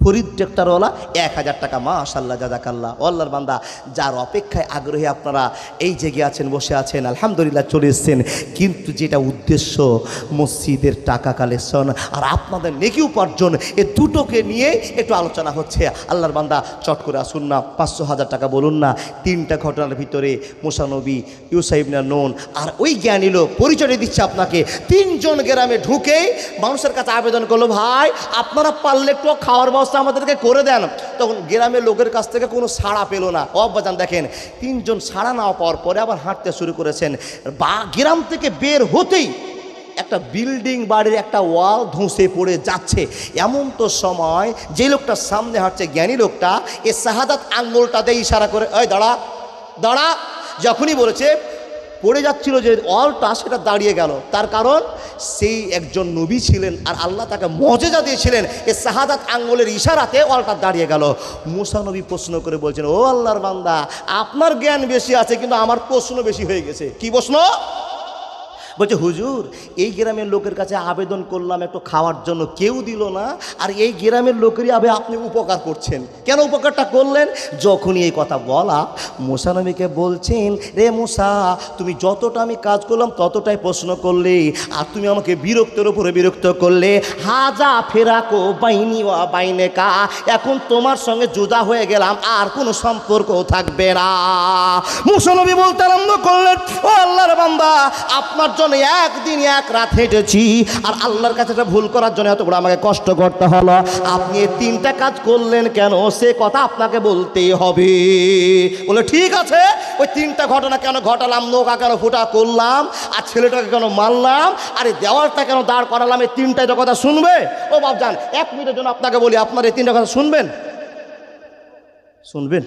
ফরিদ ট্রাক্টরওয়ালা 1000 টাকা। মাশাআল্লাহ, জাযাকাল্লাহ। আল্লাহর বান্দা, যার অপেক্ষায় আগ্রহী আপনারা এই জেগে আছেন, বসে আছেন, আলহামদুলিল্লাহ চলে এসেছেন। কিন্তু যেটা উদ্দেশ্য মসজিদের টাকা কালেকশন আর আপনাদের নেকি উপার্জন, এ দুটোকে নিয়ে একটু আলোচনা হচ্ছে। আল্লাহর বান্দা চট করে আসুন না, 500,000 টাকা বলুন না। 3টা ঘটনার ভিতরে মুসা নবী, ইউসা ইবনে নুন আর ওই জ্ঞানী লোক পরিচয় দিচ্ছে আপনাকে। 3 জন গ্রামে ঢুকেই মানুষের কাছে আবেদন করলো, ভাই আপনারা পারলে একটু খাওয়ার ব্যবস্থা আমাদেরকে করে দেন। তখন গ্রামের লোকের কাছ থেকে কোনো সাড়া পেল না। অব্বাজান দেখেন, 3 জন সাড়া না পাওয়ার পরে আবার হাঁটতে শুরু করেছেন। বা গ্রাম থেকে বের হতেই একটা বিল্ডিং বাড়ির একটা ওয়াল ধসে পড়ে যাচ্ছে। এমন তো সময় যে লোকটা সামনে হাঁটছে, জ্ঞানী লোকটা, এ শাহাদাত আঙ্গুলটা দিয়ে ইশারা করে, এই দাঁড়া দাঁড়া। যখনই বলেছে পড়ে যাচ্ছিল যে ওয়ালটা, সেটা দাঁড়িয়ে গেল। তার কারণ সেই একজন নবী ছিলেন আর আল্লাহ তাকে মজেজা দিয়েছিলেন। এ শাহাদাত আঙ্গুলের ইশারাতে ওয়ালটা দাঁড়িয়ে গেল। মুসা নবী প্রশ্ন করে বলছেন, ও আল্লাহর বান্দা, আপনার জ্ঞান বেশি আছে কিন্তু আমার প্রশ্ন বেশি হয়ে গেছে। কি প্রশ্ন? বলছে, হুজুর এই গ্রামের লোকের কাছে আবেদন করলাম একটু খাওয়ার জন্য, কেউ দিল না, আর এই গ্রামের লোকেরই আপনি উপকার করছেন। কেন উপকারটা করলেন? যখনই এই কথা বলা, মুসা নবীকে বলছেন, রে মুসা, তুমি যতটা আমি কাজ করলাম ততটাই প্রশ্ন করলে, আর তুমি আমাকে বিরক্তের উপরে বিরক্ত করলে। হাজা ফেরাকো বাইনি ওয়া বাইনেকা, এখন তোমার সঙ্গে জুদা হয়ে গেলাম, আর কোনো সম্পর্ক থাকবে না। মুসা নবী বলতে আরম্ভ করলেন, ও আল্লাহর বান্দা, আপনার জন্য একদিন এক রাত হেঁটেছি, আর আল্লাহর কাছে ভুল করার জন্য এত বড় আমাকে কষ্ট করতে হলো। আপনি 3টা কাজ করলেন কেন, সে কথা আপনাকে বলতেই হবে। বলে, ঠিক আছে, ওই 3টা ঘটনা কেন ঘটালাম, নৌকা কেন ফুটা করলাম, আর ছেলেটাকে কেন মারলাম, আর এই দেওয়ালটা কেন দাঁড় করালাম, এই 3টাই তো কথা শুনবে। ও বাপজান, 1 মিনিটের জন্য আপনাকে বলি, আপনার এই 3টা কথা শুনবেন? শুনবেন?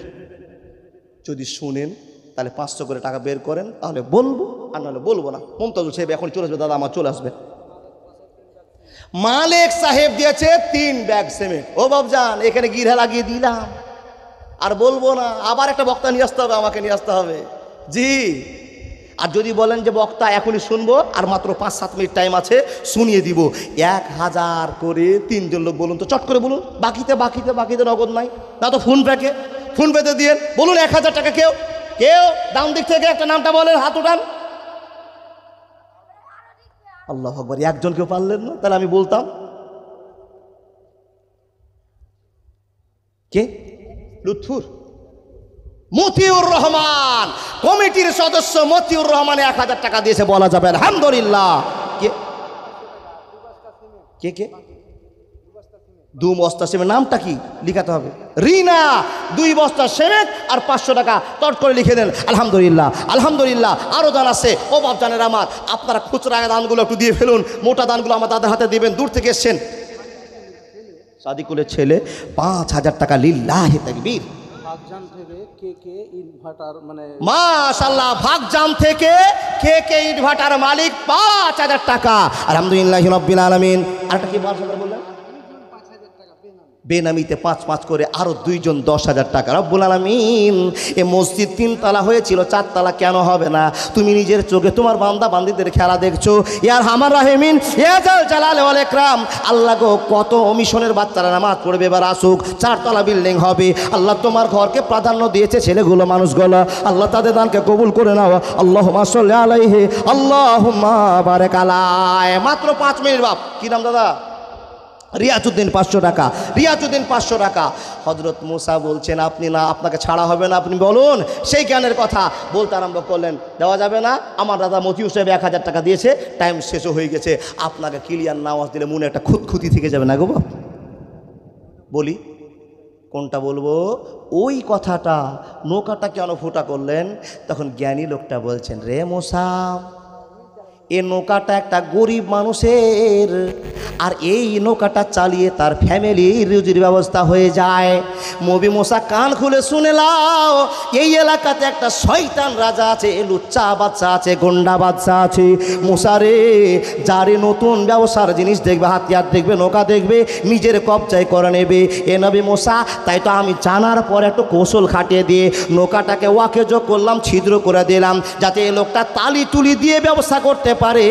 যদি শুনেন তাহলে 500 করে টাকা বের করেন, তাহলে বলবো, আর নাহলে বলবো না। মমতাজুল সাহেব এখন চলে আসবে, দাদা আমার চলে আসবে। মালিক সাহেব দিয়েছে 3 ব্যাগ সিমেন্ট। ও বাবজান, এখানে গিরা লাগিয়ে দিলাম, আর বলবো না। আবার একটা বক্তা নিয়ে আসতে হবে, আমাকে নিয়ে আসতে হবে। জি, আর যদি বলেন যে বক্তা এখনই শুনবো, আর মাত্র 5-7 মিনিট টাইম আছে, শুনিয়ে দিব। 1000 করে 3 জন লোক বলুন তো, চট করে বলুন। বাকিতে বাকিতে বাকিতে নগদ নাই না তো ফোন পেতে দিয়ে বলুন 1000 টাকা। কেউ কেউ ডান দিক থেকে একটা নামটা বলেন, হাত উঠান। আল্লাহু আকবার, একজন কেউ পারলেন না? তাহলে আমি বলতাম, কে? লুৎফুর মতিউর রহমান, কমিটির সদস্য মতিউর রহমান 1000 টাকা দিয়েছে, বলা যাবে আলহামদুলিল্লাহ। কে কে কে 2 বস্তা সিমেন্ট। নামটা কি লিখাতে হবে? রিনা। 2 বস্তা সিমেন্ট আর 500 টাকা তট করে লিখে দেন। আলহামদুলিল্লাহ, আলহামদুলিল্লাহ। আরও দান আছে। ও বাপ জানের আমার, আপনারা খুচরা দানগুলো একটু দিয়ে ফেলুন, মোটা দানগুলো আমার দাদার হাতে দিবেন। দূর থেকে এসছেন, সাদিকুলের ছেলে 5000 টাকা, লিল্লাহি তাকবীর। ভাগজান থেকে কে ইনভার্টার, মানে মাশাআল্লাহ, ভাগজান থেকে কে ইনভার্টার মালিক 5000 টাকা। আলহামদুলিল্লাহি রাব্বিল আলামিন। আরেকটা কি বললেন? বেনামিতে 5 করে আরো 2 জন 10,000 টাকা। রব্বুল আলামিন, এ মসজিদ 3 তলা হয়েছিল, 4 তলা কেন হবে না? তুমি নিজের চোখে তোমার বান্দা বান্দিদের খেলা দেখছো। ইয়ার হামার রাহিমিন, ইয়া জাল জালাল ওয়াল ইকরাম। আল্লাহ গো, কত মিশনের বাচ্চারা নামাজ পড়বে, এবার আসুক, 4 তলা বিল্ডিং হবে। আল্লাহ তোমার ঘরকে প্রাধান্য দিয়েছে, ছেলেগুলো মানুষগুলো, আল্লাহ তাদের দানকে কবুল করে নাও। আল্লাহুম্মা সাল্লি আলাইহি আল্লাহুম্মা বারিক আলাইহি। মাত্র 5 মিনিট বাপ। কি নাম দাদা? রিয়াজউদ্দিন 500 টাকা। রিয়াজউদ্দিন 500 টাকা। হযরত মুসা বলছেন, আপনি না, আপনাকে ছাড়া হবে না, আপনি বলুন। সেই জ্ঞানের কথা বলতে আরম্ভ করলেন। দেওয়া যাবে না, আমার দাদা মতিউর সাহেব 1000 টাকা দিয়েছে, টাইম শেষও হয়ে গেছে। আপনাকে ক্লিয়ার না আওয়াজ দিলে মনে একটা খুঁতখুঁতি থেকে যাবে না গো বাপ। বলি কোনটা বলবো? ওই কথাটা, নৌকাটা কেন ফোটা করলেন? তখন জ্ঞানী লোকটা বলছেন, রে মুসা, এ নৌকাটা একটা গরিব মানুষের, আর এই নৌকাটা চালিয়ে তার ফ্যামিলির রুজির ব্যবস্থা হয়ে যায়। নবী মুসা কান খুলে শুনে লাও, এই এলাকাতে একটা শয়তান রাজা আছে, লুচ্চা বাচ্চা আছে, গন্ডা বাচ্চা আছে। মুসা রে, যারে নতুন ব্যবসার জিনিস দেখবে, হাতিয়ার দেখবে, নৌকা দেখবে, নিজের কবজায় করে নেবে। এ নবী মুসা, তাই তো আমি জানার পর একটু কৌশল খাটিয়ে দিয়ে নৌকাটাকে ওয়াকেজ করলাম, ছিদ্র করে দিলাম, যাতে এই লোকটা তালি তুলি দিয়ে ব্যবসা করতে পারে।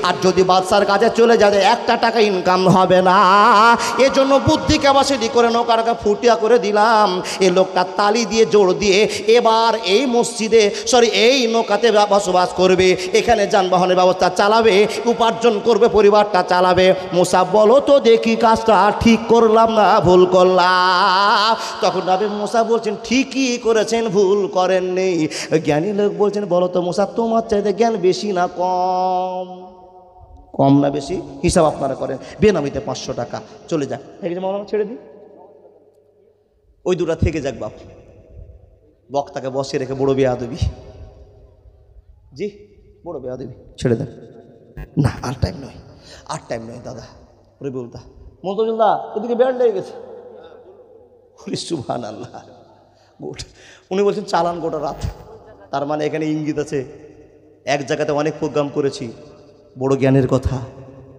আর যদি বাদশার কাছে চলে যাবে, একটা টাকা ইনকাম হবে না। এজন্য বুদ্ধি ক্যাপাসিটি করে নৌকাটাকে ফুটিয়া করে দিলাম। এই লোকটা তালি দিয়ে জোর দিয়ে এবার এই মসজিদে এই নৌকাতে বসবাস করবে, এখানে যানবাহনের ব্যবস্থা চালাবে, উপার্জন করবে, পরিবারটা চালাবে। মুসা বলো তো দেখি কাজটা ঠিক করলাম না ভুল করলাম? তখন নবী মুসা বলছেন, ঠিকই করেছেন, ভুল করেননি। জ্ঞানী লোক বলছেন, বলো তো মুসা, তোমার চাইতে জ্ঞান বেশি না কম? কম না বেশি হিসাব আপনারা করেন। বেনামিতে 500 টাকা চলে যাক, থেকে যে মামলা ছেড়ে দিই, ওই দুটা থেকে যাক বাপ। বক্তাকে বসে রেখে বড় বেয়াদবি, জি বড় বেয়াদবি, ছেড়ে দেন না। আর টাইম নয়, আর টাইম নয় দাদা। রবিউলদা, মন্তজুলদা, এদিকে বেড় লেগে গেছে। সুবহানাল্লাহ। গুড। উনি বলছেন চালান গোটা রাত, তার মানে এখানে ইঙ্গিত আছে এক জায়গাতে অনেক প্রোগ্রাম করেছি। বড় জ্ঞানের কথা,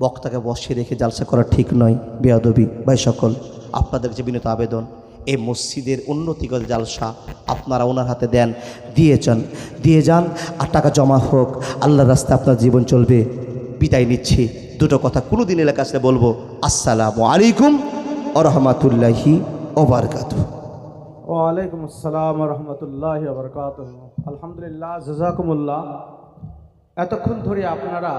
বক্তাকে বসে রেখে জালসা করা ঠিক নয়, বেয়াদবি। ভাই সকল, আপনাদের যে বিনীত আবেদন, এই মসজিদের উন্নতিগত জালসা আপনারা ওনার হাতে দেন, দিয়ে যান, আর টাকা জমা হোক, আল্লাহর রাস্তায় আপনার জীবন চলবে। বিদায় নিচ্ছি। দুটো কথা কোনো দিন এলাকা আসলে বলবো। আসসালামু আলাইকুম ওয়া রাহমাতুল্লাহি ওয়া বারাকাতুহু। ওয়ালাইকুম আসসালাম ওয়া রাহমাতুল্লাহি ওয়া বারাকাতুহু। আলহামদুলিল্লাহ, জাযাকুমুল্লাহ। এতক্ষণ ধরে আপনারা